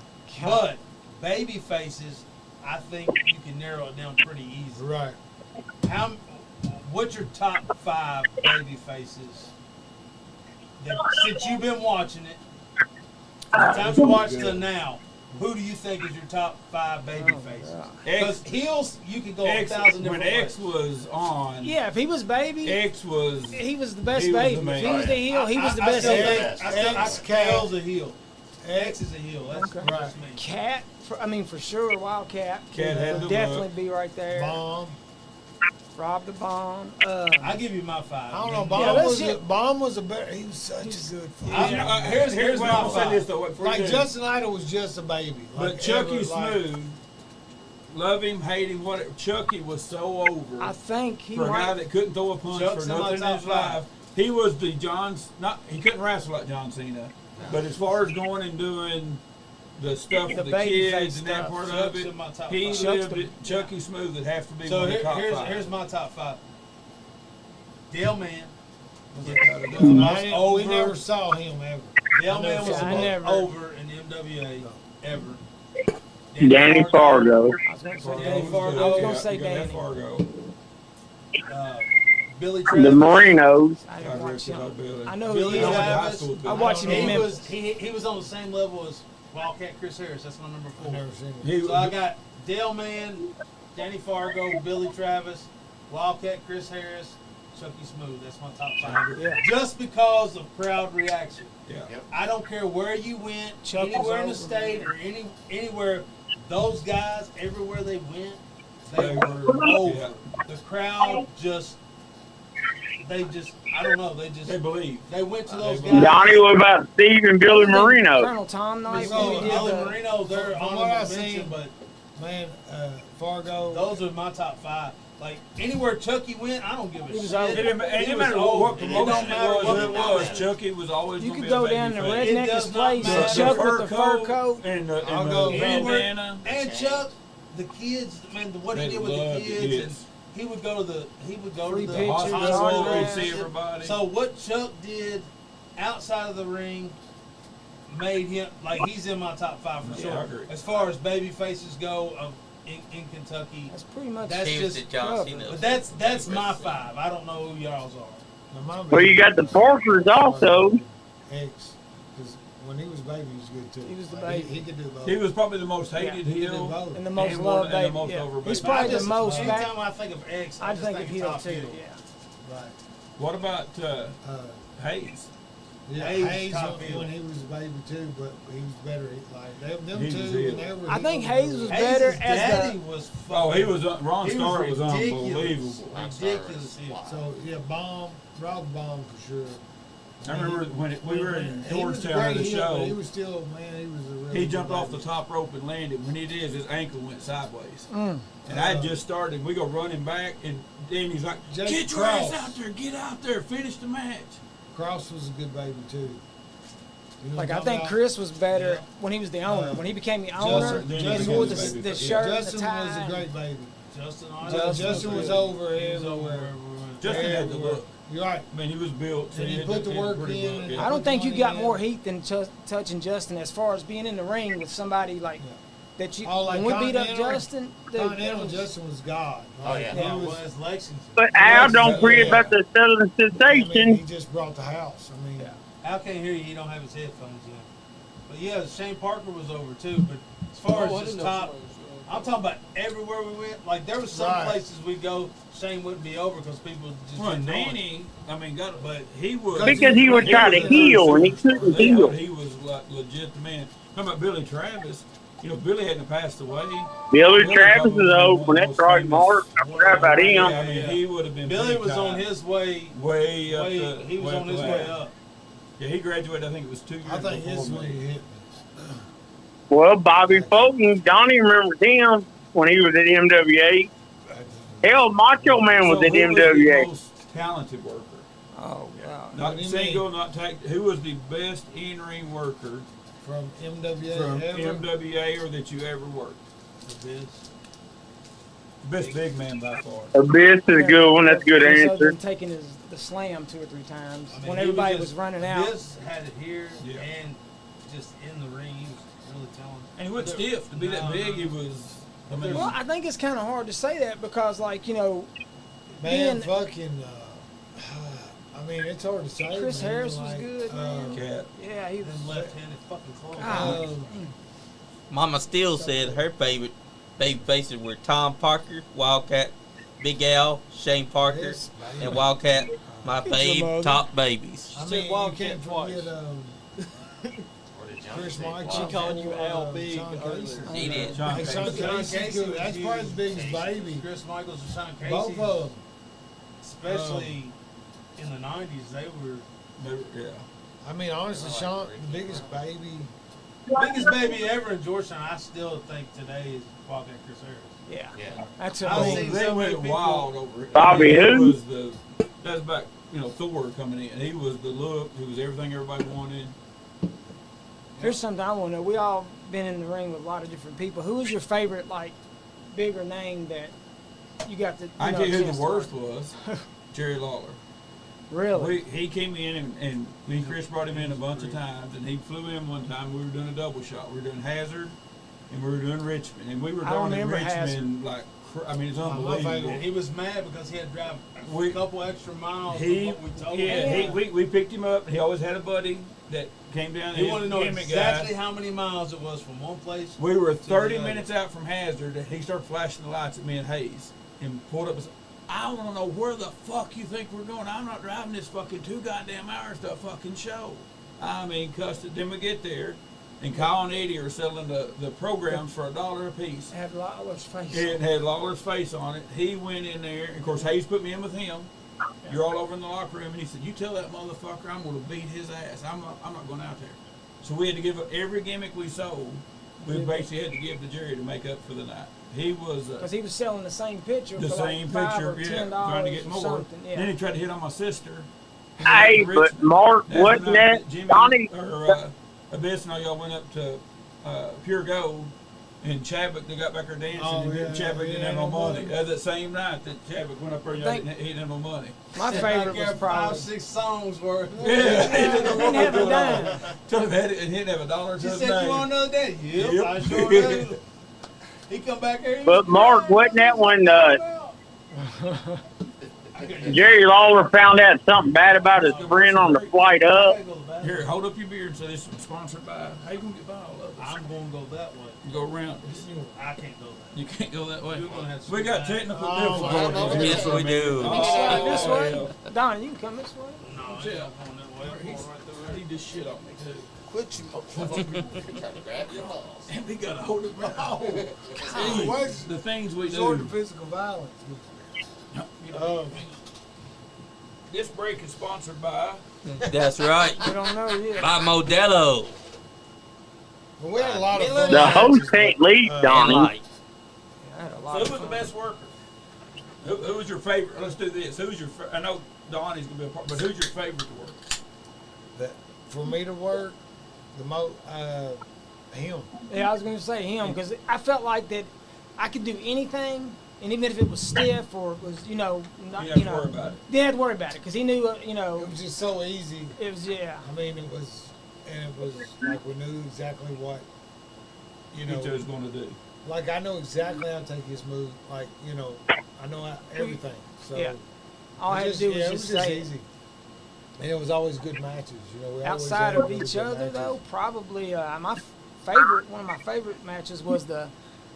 Speaker 3: But baby faces, I think you can narrow it down pretty easy.
Speaker 1: Right.
Speaker 3: What's your top 5 baby faces that since you've been watching it, from the time you watched to now? Who do you think is your top 5 baby faces? Because heels, you can go 1,000 different
Speaker 5: When
Speaker 3: ways.
Speaker 5: X was on,
Speaker 4: Yeah, if he was baby,
Speaker 5: X was.
Speaker 4: he was the best
Speaker 5: he was
Speaker 4: baby.
Speaker 5: the man.
Speaker 4: If he was the heel, he was the best
Speaker 3: I
Speaker 4: heel.
Speaker 3: still L's a heel. X is a heel. That's
Speaker 4: Okay.
Speaker 3: that's me.
Speaker 4: Cat, for sure, Wildcat.
Speaker 5: Cat had
Speaker 4: would
Speaker 5: the
Speaker 4: definitely
Speaker 5: look.
Speaker 4: be right there.
Speaker 1: Bomb.
Speaker 4: Rob the Bomb.
Speaker 3: I give you my 5.
Speaker 1: I don't know.
Speaker 3: mean,
Speaker 1: Bomb was a better. He was such a good fighter.
Speaker 3: Here's
Speaker 5: what
Speaker 3: my
Speaker 5: I'm saying
Speaker 3: 5.
Speaker 5: this though. Wait, before you
Speaker 1: Like
Speaker 5: do.
Speaker 1: Justin Idol was just a baby.
Speaker 5: But
Speaker 1: Like
Speaker 5: Chucky
Speaker 1: ever, like-
Speaker 5: Smooth, love him, hate him, whatever. Chucky was so over.
Speaker 4: I think he
Speaker 5: for a guy
Speaker 4: might.
Speaker 5: that couldn't throw a punch
Speaker 3: Chuck's
Speaker 5: for
Speaker 3: in my
Speaker 5: nothing in
Speaker 3: top
Speaker 5: his
Speaker 3: 5.
Speaker 5: life. He was the he couldn't wrestle like John Cena. But as far as going and doing the stuff
Speaker 4: The
Speaker 5: with the
Speaker 4: baby
Speaker 5: kids
Speaker 4: face
Speaker 5: and that
Speaker 4: stuff.
Speaker 5: part
Speaker 3: Chuck's
Speaker 5: of
Speaker 3: in my
Speaker 5: it,
Speaker 3: top
Speaker 5: he
Speaker 3: 5.
Speaker 5: lived it. Chucky Smooth would have to be
Speaker 3: So
Speaker 5: one of the top 5.
Speaker 3: here's my top 5. Dale Man.
Speaker 1: We never saw him ever.
Speaker 3: Dale Man was
Speaker 4: I
Speaker 3: the
Speaker 4: never-
Speaker 3: most over in MWA ever.
Speaker 8: Danny Fargo.
Speaker 4: I was going to say
Speaker 3: Danny
Speaker 4: Danny.
Speaker 3: Fargo.
Speaker 4: I was
Speaker 5: You
Speaker 4: going
Speaker 5: got-
Speaker 4: to say
Speaker 5: you got that
Speaker 4: Danny.
Speaker 5: Fargo.
Speaker 3: Billy
Speaker 8: The
Speaker 3: Travis.
Speaker 8: Marinos.
Speaker 4: I didn't watch him.
Speaker 5: Billy.
Speaker 4: I know
Speaker 3: Billy
Speaker 4: he is.
Speaker 3: Travis.
Speaker 4: I watched him in
Speaker 3: He
Speaker 4: Memphis.
Speaker 3: was he was on the same level as Wildcat Chris Harris. That's my number 4.
Speaker 1: I've never seen him.
Speaker 5: He,
Speaker 3: So I got Dale Man, Danny Fargo, Billy Travis, Wildcat Chris Harris, Chucky Smooth. That's my top 5.
Speaker 4: Yeah.
Speaker 3: Just because of crowd reaction.
Speaker 5: yeah.
Speaker 3: I don't care where you went,
Speaker 4: Chuck was
Speaker 3: anywhere in the
Speaker 4: over,
Speaker 3: state
Speaker 4: man.
Speaker 3: or anywhere. Those guys, everywhere they went, they
Speaker 5: They
Speaker 3: were
Speaker 5: were,
Speaker 3: over.
Speaker 5: yeah.
Speaker 3: The crowd I don't know.
Speaker 5: They believe.
Speaker 3: They went to those
Speaker 5: They
Speaker 3: guys.
Speaker 8: Donnie, what about Steve and Billy Marino?
Speaker 4: Colonel Tom Knight.
Speaker 3: So,
Speaker 4: when we did
Speaker 3: Ollie
Speaker 4: the-
Speaker 3: Marino, they're
Speaker 1: From
Speaker 3: on
Speaker 1: what I
Speaker 3: the mention,
Speaker 1: seen-
Speaker 3: but
Speaker 1: Man, Fargo.
Speaker 3: those are my top 5. Like anywhere Chucky went, I don't give a
Speaker 4: He was
Speaker 3: shit.
Speaker 4: over.
Speaker 5: It didn't
Speaker 3: He
Speaker 5: matter
Speaker 3: was
Speaker 5: what
Speaker 3: over.
Speaker 5: promotion
Speaker 3: don't
Speaker 5: it
Speaker 3: matter
Speaker 5: was,
Speaker 3: what
Speaker 5: who it was. Chucky was always
Speaker 4: You
Speaker 5: going
Speaker 4: could
Speaker 5: to be
Speaker 4: go
Speaker 5: a
Speaker 4: down to
Speaker 5: babyface.
Speaker 3: It
Speaker 4: Redneck's
Speaker 3: does not
Speaker 4: place and
Speaker 3: matter.
Speaker 4: Chuck with the fur coat.
Speaker 5: and the,
Speaker 1: I'll
Speaker 5: and
Speaker 1: go
Speaker 5: the
Speaker 3: Anywhere-
Speaker 5: bandana.
Speaker 3: And Chuck, the kids, man, what he
Speaker 5: They
Speaker 3: did with the
Speaker 5: loved the
Speaker 3: kids,
Speaker 5: kids.
Speaker 3: and he would go to the
Speaker 4: Free
Speaker 3: the
Speaker 4: pictures,
Speaker 3: hospital
Speaker 4: autographs.
Speaker 3: and
Speaker 5: See
Speaker 3: shit.
Speaker 5: everybody.
Speaker 3: So what Chuck did outside of the ring made him like he's in my top 5 for
Speaker 5: Yeah, I
Speaker 3: sure.
Speaker 5: agree.
Speaker 3: As far as baby faces go, in Kentucky,
Speaker 4: That's pretty much.
Speaker 3: That's
Speaker 2: Teams
Speaker 3: just
Speaker 2: that John
Speaker 4: covered.
Speaker 2: Cena.
Speaker 3: but that's my 5. I don't know who y'all's are.
Speaker 8: Well, you got the Parkers also.
Speaker 1: X. Because when he was baby, he was good too.
Speaker 4: He was the
Speaker 1: Like,
Speaker 4: baby.
Speaker 1: He could do both.
Speaker 5: He was probably the most hated
Speaker 1: He could do
Speaker 5: heel.
Speaker 1: both.
Speaker 4: and the most
Speaker 5: and
Speaker 4: loved
Speaker 5: one- and
Speaker 4: baby.
Speaker 5: the most
Speaker 4: Yeah.
Speaker 5: over
Speaker 4: He's
Speaker 5: baby.
Speaker 4: probably
Speaker 3: I
Speaker 4: the
Speaker 3: just-
Speaker 4: most back.
Speaker 3: Anytime I think of X, I
Speaker 4: I'd
Speaker 3: just
Speaker 4: think
Speaker 3: think
Speaker 4: of
Speaker 3: of
Speaker 4: heel
Speaker 3: top
Speaker 4: too.
Speaker 3: heel.
Speaker 4: Yeah.
Speaker 1: Right.
Speaker 5: What about
Speaker 1: Uh,
Speaker 5: Hayes?
Speaker 1: Yeah,
Speaker 3: Hayes
Speaker 1: Hayes
Speaker 3: top
Speaker 1: when
Speaker 3: heel.
Speaker 1: he was a baby too, but he was better. Like them
Speaker 5: He was
Speaker 1: two,
Speaker 5: heel.
Speaker 1: when they were
Speaker 4: I think
Speaker 1: heel,
Speaker 4: Hayes was
Speaker 3: Hayes'
Speaker 4: better as
Speaker 3: daddy
Speaker 4: the.
Speaker 3: was
Speaker 5: Oh, he
Speaker 3: fucking-
Speaker 5: was Ron
Speaker 3: he
Speaker 5: Starr was
Speaker 3: ridiculous.
Speaker 5: unbelievable.
Speaker 3: Ridiculous heel.
Speaker 1: So yeah, Rob Bomb for sure.
Speaker 5: I remember when we were in
Speaker 1: He was a
Speaker 5: Georgetown at
Speaker 1: great
Speaker 5: the
Speaker 1: heel, but
Speaker 5: show.
Speaker 1: He was still he was a really
Speaker 5: He
Speaker 1: good
Speaker 5: jumped off the
Speaker 1: baby.
Speaker 5: top rope and landed. When he did, his ankle went sideways.
Speaker 4: Mm.
Speaker 5: And I had just started. We go running back, and Danny's like,
Speaker 1: Jake
Speaker 5: "Get your ass
Speaker 1: Cross.
Speaker 5: out there! Get out there! Finish the match!"
Speaker 1: Cross was a good baby too. You know
Speaker 4: Like
Speaker 1: what
Speaker 4: I
Speaker 1: I'm
Speaker 4: think
Speaker 1: talking
Speaker 4: Chris was better
Speaker 1: Yeah.
Speaker 4: when he was the owner. When he became the owner,
Speaker 1: Justin
Speaker 4: he wore the,
Speaker 1: was
Speaker 4: the
Speaker 1: about?
Speaker 4: shirt, and the
Speaker 1: Justin
Speaker 4: tie.
Speaker 1: was a great baby.
Speaker 3: Justin
Speaker 1: Justin was over
Speaker 3: He was over
Speaker 1: everywhere.
Speaker 5: Justin had the
Speaker 1: Everywhere.
Speaker 5: look.
Speaker 1: You're right.
Speaker 5: I mean, he was built. So
Speaker 1: And he
Speaker 5: had
Speaker 1: put the work
Speaker 5: pretty
Speaker 1: in
Speaker 5: look,
Speaker 1: and-
Speaker 5: yeah.
Speaker 4: I don't think you got
Speaker 1: Yeah.
Speaker 4: more heat than touching Justin as far as being in the ring with somebody like that. You
Speaker 1: Oh, like
Speaker 4: when we beat up
Speaker 1: Continental?
Speaker 4: Justin, dude,
Speaker 1: Continental
Speaker 4: that was-
Speaker 1: Justin was God.
Speaker 9: Oh, yeah.
Speaker 1: He
Speaker 3: Yeah,
Speaker 1: was,
Speaker 3: well, it's Lexington.
Speaker 8: But Al, don't forget about the Southern
Speaker 1: I mean,
Speaker 8: Sensation.
Speaker 1: he just brought the house. I mean,
Speaker 3: Al can't hear you. He don't have his headphones in. But yeah, Shane Parker was over too. But as far as just top, I'm talking about everywhere we went. Like there was some
Speaker 1: Right.
Speaker 3: places we go, Shane wouldn't be over because people just
Speaker 5: Well,
Speaker 3: didn't know him.
Speaker 5: Danny, I mean, but he was
Speaker 8: Because he would try to
Speaker 5: was a
Speaker 8: heal and he
Speaker 5: superstar.
Speaker 8: couldn't
Speaker 5: Yeah,
Speaker 8: heal.
Speaker 5: He was like legit the man. Talking about Billy Travis, you know, Billy hadn't passed away.
Speaker 8: Billy Travis
Speaker 5: probably
Speaker 8: is
Speaker 5: was
Speaker 8: open.
Speaker 5: one of the
Speaker 8: That's
Speaker 5: most
Speaker 8: right,
Speaker 5: famous-
Speaker 8: Mark. I forgot about
Speaker 5: Yeah,
Speaker 8: him.
Speaker 5: I mean, he would have been.
Speaker 3: Billy
Speaker 5: big
Speaker 3: was on
Speaker 5: time.
Speaker 3: his way.
Speaker 5: way up.
Speaker 3: He was
Speaker 5: way
Speaker 3: on his
Speaker 5: up.
Speaker 3: way up.
Speaker 5: Yeah, he graduated. I think it was 2 years
Speaker 1: I think
Speaker 5: before
Speaker 1: his
Speaker 5: me.
Speaker 1: when he hit me.
Speaker 8: Well, Bobby Fulton, Donnie remembers him when he was at MWA. Hell, Macho Man was
Speaker 5: So
Speaker 8: at
Speaker 5: who was the
Speaker 8: MWA.
Speaker 5: most talented worker?
Speaker 4: Oh God.
Speaker 5: Not
Speaker 1: What do you
Speaker 5: single, not tag. Who was the best in-ring worker
Speaker 1: From MWA
Speaker 5: from
Speaker 1: ever.
Speaker 5: MWA or that you ever worked?
Speaker 3: The biz.
Speaker 5: Best big man by far.
Speaker 8: Abyss is a good one. That's a good
Speaker 4: Chris
Speaker 8: answer.
Speaker 4: Oden taking the slam 2 or 3 times
Speaker 3: I mean,
Speaker 4: when
Speaker 3: he
Speaker 4: everybody was
Speaker 3: just-
Speaker 4: running out.
Speaker 3: Biz had it here
Speaker 5: Yeah.
Speaker 3: and just in the ring. He was really talented.
Speaker 5: And he wasn't stiff to be that
Speaker 3: No,
Speaker 5: big.
Speaker 3: no.
Speaker 5: He was. I mean,
Speaker 4: Well, I think it's kind of hard to say that because, like, you know,
Speaker 1: Man,
Speaker 4: being-
Speaker 1: fucking. I mean, it's hard to say.
Speaker 4: Chris
Speaker 1: man.
Speaker 4: Harris was
Speaker 1: Like,
Speaker 4: good, man.
Speaker 5: cat.
Speaker 4: yeah, he was.
Speaker 3: Them left-handed fucking clothes.
Speaker 4: God.
Speaker 2: Mama Steele said her favorite baby faces were Tom Parker, Wildcat, Big Al, Shane Parker,
Speaker 1: Yes, baby.
Speaker 2: and Wildcat. My
Speaker 4: Good
Speaker 2: fave
Speaker 4: mother.
Speaker 2: top babies.
Speaker 1: I
Speaker 6: said
Speaker 1: mean, you
Speaker 6: Wildcat
Speaker 1: can't
Speaker 6: twice.
Speaker 1: forget
Speaker 9: Or did Johnny
Speaker 1: Chris
Speaker 9: say
Speaker 1: Mike.
Speaker 9: Wildcat?
Speaker 6: calling you Al Big
Speaker 1: Sean
Speaker 6: earlier.
Speaker 1: Casey.
Speaker 2: He did.
Speaker 5: Sean
Speaker 1: Hey, Sean
Speaker 5: Casey.
Speaker 1: Casey, that's probably the biggest baby.
Speaker 3: Chris Michaels and Sean Casey.
Speaker 1: Both of them.
Speaker 3: Especially in the 90s, they were
Speaker 5: Yeah.
Speaker 1: I mean, honestly, Sean, the biggest baby.
Speaker 3: biggest baby ever in Georgetown. I still think today is Wildcat Chris Harris.
Speaker 4: Yeah,
Speaker 9: Yeah.
Speaker 4: that's
Speaker 3: I've
Speaker 4: a
Speaker 3: seen
Speaker 5: They
Speaker 3: so many
Speaker 5: went
Speaker 3: people-
Speaker 5: wild over it.
Speaker 8: Bobby
Speaker 5: He
Speaker 8: who?
Speaker 5: was that's back, Thor coming in. He was the look. He was everything everybody wanted.
Speaker 4: Here's something I want to know. We all been in the ring with a lot of different people. Who was your favorite, like, bigger name that you got to?
Speaker 5: I tell you who
Speaker 4: chance
Speaker 5: the
Speaker 4: to
Speaker 5: worst
Speaker 4: work?
Speaker 5: was. Jerry Lawler.
Speaker 4: Really?
Speaker 5: He came in and me and Chris brought him in a bunch of times, and he flew in one time. We were doing a double shot. We were doing Hazard, and we were doing Richmond, and we were
Speaker 4: I
Speaker 5: doing in
Speaker 4: remember
Speaker 5: Richmond
Speaker 4: Hazard.
Speaker 5: like I mean it's
Speaker 1: my
Speaker 5: unbelievable.
Speaker 1: favorite.
Speaker 3: And he was mad because he had to drive a
Speaker 5: We-
Speaker 3: couple extra miles
Speaker 5: He
Speaker 3: than what we told
Speaker 5: yeah
Speaker 3: him.
Speaker 5: we picked him up. He always had a buddy that came down.
Speaker 3: He
Speaker 5: his
Speaker 3: wanted to know
Speaker 5: gimmick
Speaker 3: exactly
Speaker 5: guy.
Speaker 3: how many miles it was from one place.
Speaker 5: We were
Speaker 3: the
Speaker 5: 30
Speaker 3: other.
Speaker 5: minutes out from Hazard, and he started flashing the lights at me and Hayes, and pulled up and said, I want to know where the fuck you think we're going. I'm not driving this fucking 2 goddamn hours to a fucking show. I mean, cussed it. Then we get there, and Kyle and Eddie are selling the programs for $1 a piece.
Speaker 4: Had Lawler's face.
Speaker 5: It had Lawler's face on it. He went in there. Of course, Hayes put me in with him. You're all over in the locker room, and he said, "You tell that motherfucker I'm going to beat his ass. I'm not going out there." So we had to give up every gimmick we sold. We basically had to give to Jerry to make up for the night. He was
Speaker 4: Because he was selling the same picture
Speaker 5: the
Speaker 4: for
Speaker 5: same
Speaker 4: like $5
Speaker 5: picture,
Speaker 4: or $10
Speaker 5: trying to get
Speaker 4: or
Speaker 5: more.
Speaker 4: something. Yeah.
Speaker 5: Then he tried to hit on my sister.
Speaker 8: Hey, but Mark,
Speaker 5: That's the
Speaker 8: wasn't
Speaker 5: night
Speaker 8: that
Speaker 5: Jimmy
Speaker 8: Donnie?
Speaker 5: or Abyss and all y'all went up to Pure Gold, and Chadwick they got back there dancing,
Speaker 1: Oh,
Speaker 5: and
Speaker 1: yeah,
Speaker 5: Chadwick
Speaker 1: yeah,
Speaker 5: didn't have no
Speaker 1: no
Speaker 5: money.
Speaker 1: money.
Speaker 5: That's that same night that Chadwick went up there and y'all
Speaker 4: Think-
Speaker 5: he didn't have no money.
Speaker 4: My
Speaker 3: Sit
Speaker 4: favorite
Speaker 3: back there,
Speaker 4: was probably.
Speaker 3: 5-6 songs worth.
Speaker 5: Yeah, he didn't know what
Speaker 4: Didn't have
Speaker 5: was
Speaker 4: a
Speaker 5: going on.
Speaker 4: dime.
Speaker 5: Told him and he didn't have a dollar to
Speaker 3: She
Speaker 5: his
Speaker 3: said,
Speaker 5: name.
Speaker 3: "You want another day?" Yep,
Speaker 5: Yep.
Speaker 3: I sure do. He come back here. he
Speaker 8: But
Speaker 3: was
Speaker 8: Mark,
Speaker 3: crying.
Speaker 8: wasn't that when Jerry Lawler found out something bad about his friend on the flight up?
Speaker 5: Here, hold up your beer and say this is sponsored by. How you gonna get by all of us?
Speaker 3: I'm going to go that way.
Speaker 5: You go around.
Speaker 3: I can't go that way.
Speaker 5: You can't go that way.
Speaker 3: You're gonna have to
Speaker 5: We got
Speaker 3: sit
Speaker 5: technical
Speaker 1: Oh,
Speaker 5: difficulties. here
Speaker 2: yes,
Speaker 5: for a
Speaker 2: we
Speaker 5: minute.
Speaker 2: do.
Speaker 5: Oh,
Speaker 4: This way?
Speaker 5: yeah.
Speaker 4: Don, you can come this way.
Speaker 3: No, I'm not going that way. I'm going right through there.
Speaker 5: He just shit on me too.
Speaker 3: Quit you.
Speaker 9: Trying to grab your balls.
Speaker 5: And we gotta hold it back. See,
Speaker 1: What's
Speaker 5: the things we
Speaker 1: short
Speaker 5: do.
Speaker 1: of physical violence?
Speaker 5: This break is sponsored by.
Speaker 2: That's right.
Speaker 4: We don't know yet.
Speaker 2: By Modelo
Speaker 1: Well, we had a lot of fun.
Speaker 8: The host can't leave,
Speaker 2: and
Speaker 8: Donnie.
Speaker 2: Light.
Speaker 4: I had a
Speaker 5: So
Speaker 4: lot
Speaker 5: who
Speaker 4: of
Speaker 5: was the
Speaker 4: fun.
Speaker 5: best worker? Who was your favorite? Let's do this. Who's your? I know Donnie's gonna be a part, but who's your favorite to work?
Speaker 1: that for me to work, him.
Speaker 4: Yeah, I was going to say him because I felt like that I could do anything, and even if it was stiff or was, not,
Speaker 5: You didn't have to worry about it.
Speaker 4: Didn't have to worry about it because he knew,
Speaker 1: It was just so easy.
Speaker 4: it was, yeah.
Speaker 1: I mean, it was like we knew exactly what,
Speaker 5: Each other's going to do.
Speaker 1: like I know exactly how to take his move. Like, I know everything. So
Speaker 4: Yeah. All I had to do was
Speaker 1: it
Speaker 4: just
Speaker 1: was
Speaker 4: say it.
Speaker 1: easy. And it was always good matches. We always
Speaker 4: Outside
Speaker 1: had
Speaker 4: of
Speaker 1: really
Speaker 4: each
Speaker 1: good
Speaker 4: other,
Speaker 1: matches.
Speaker 4: though, probably one of my favorite matches was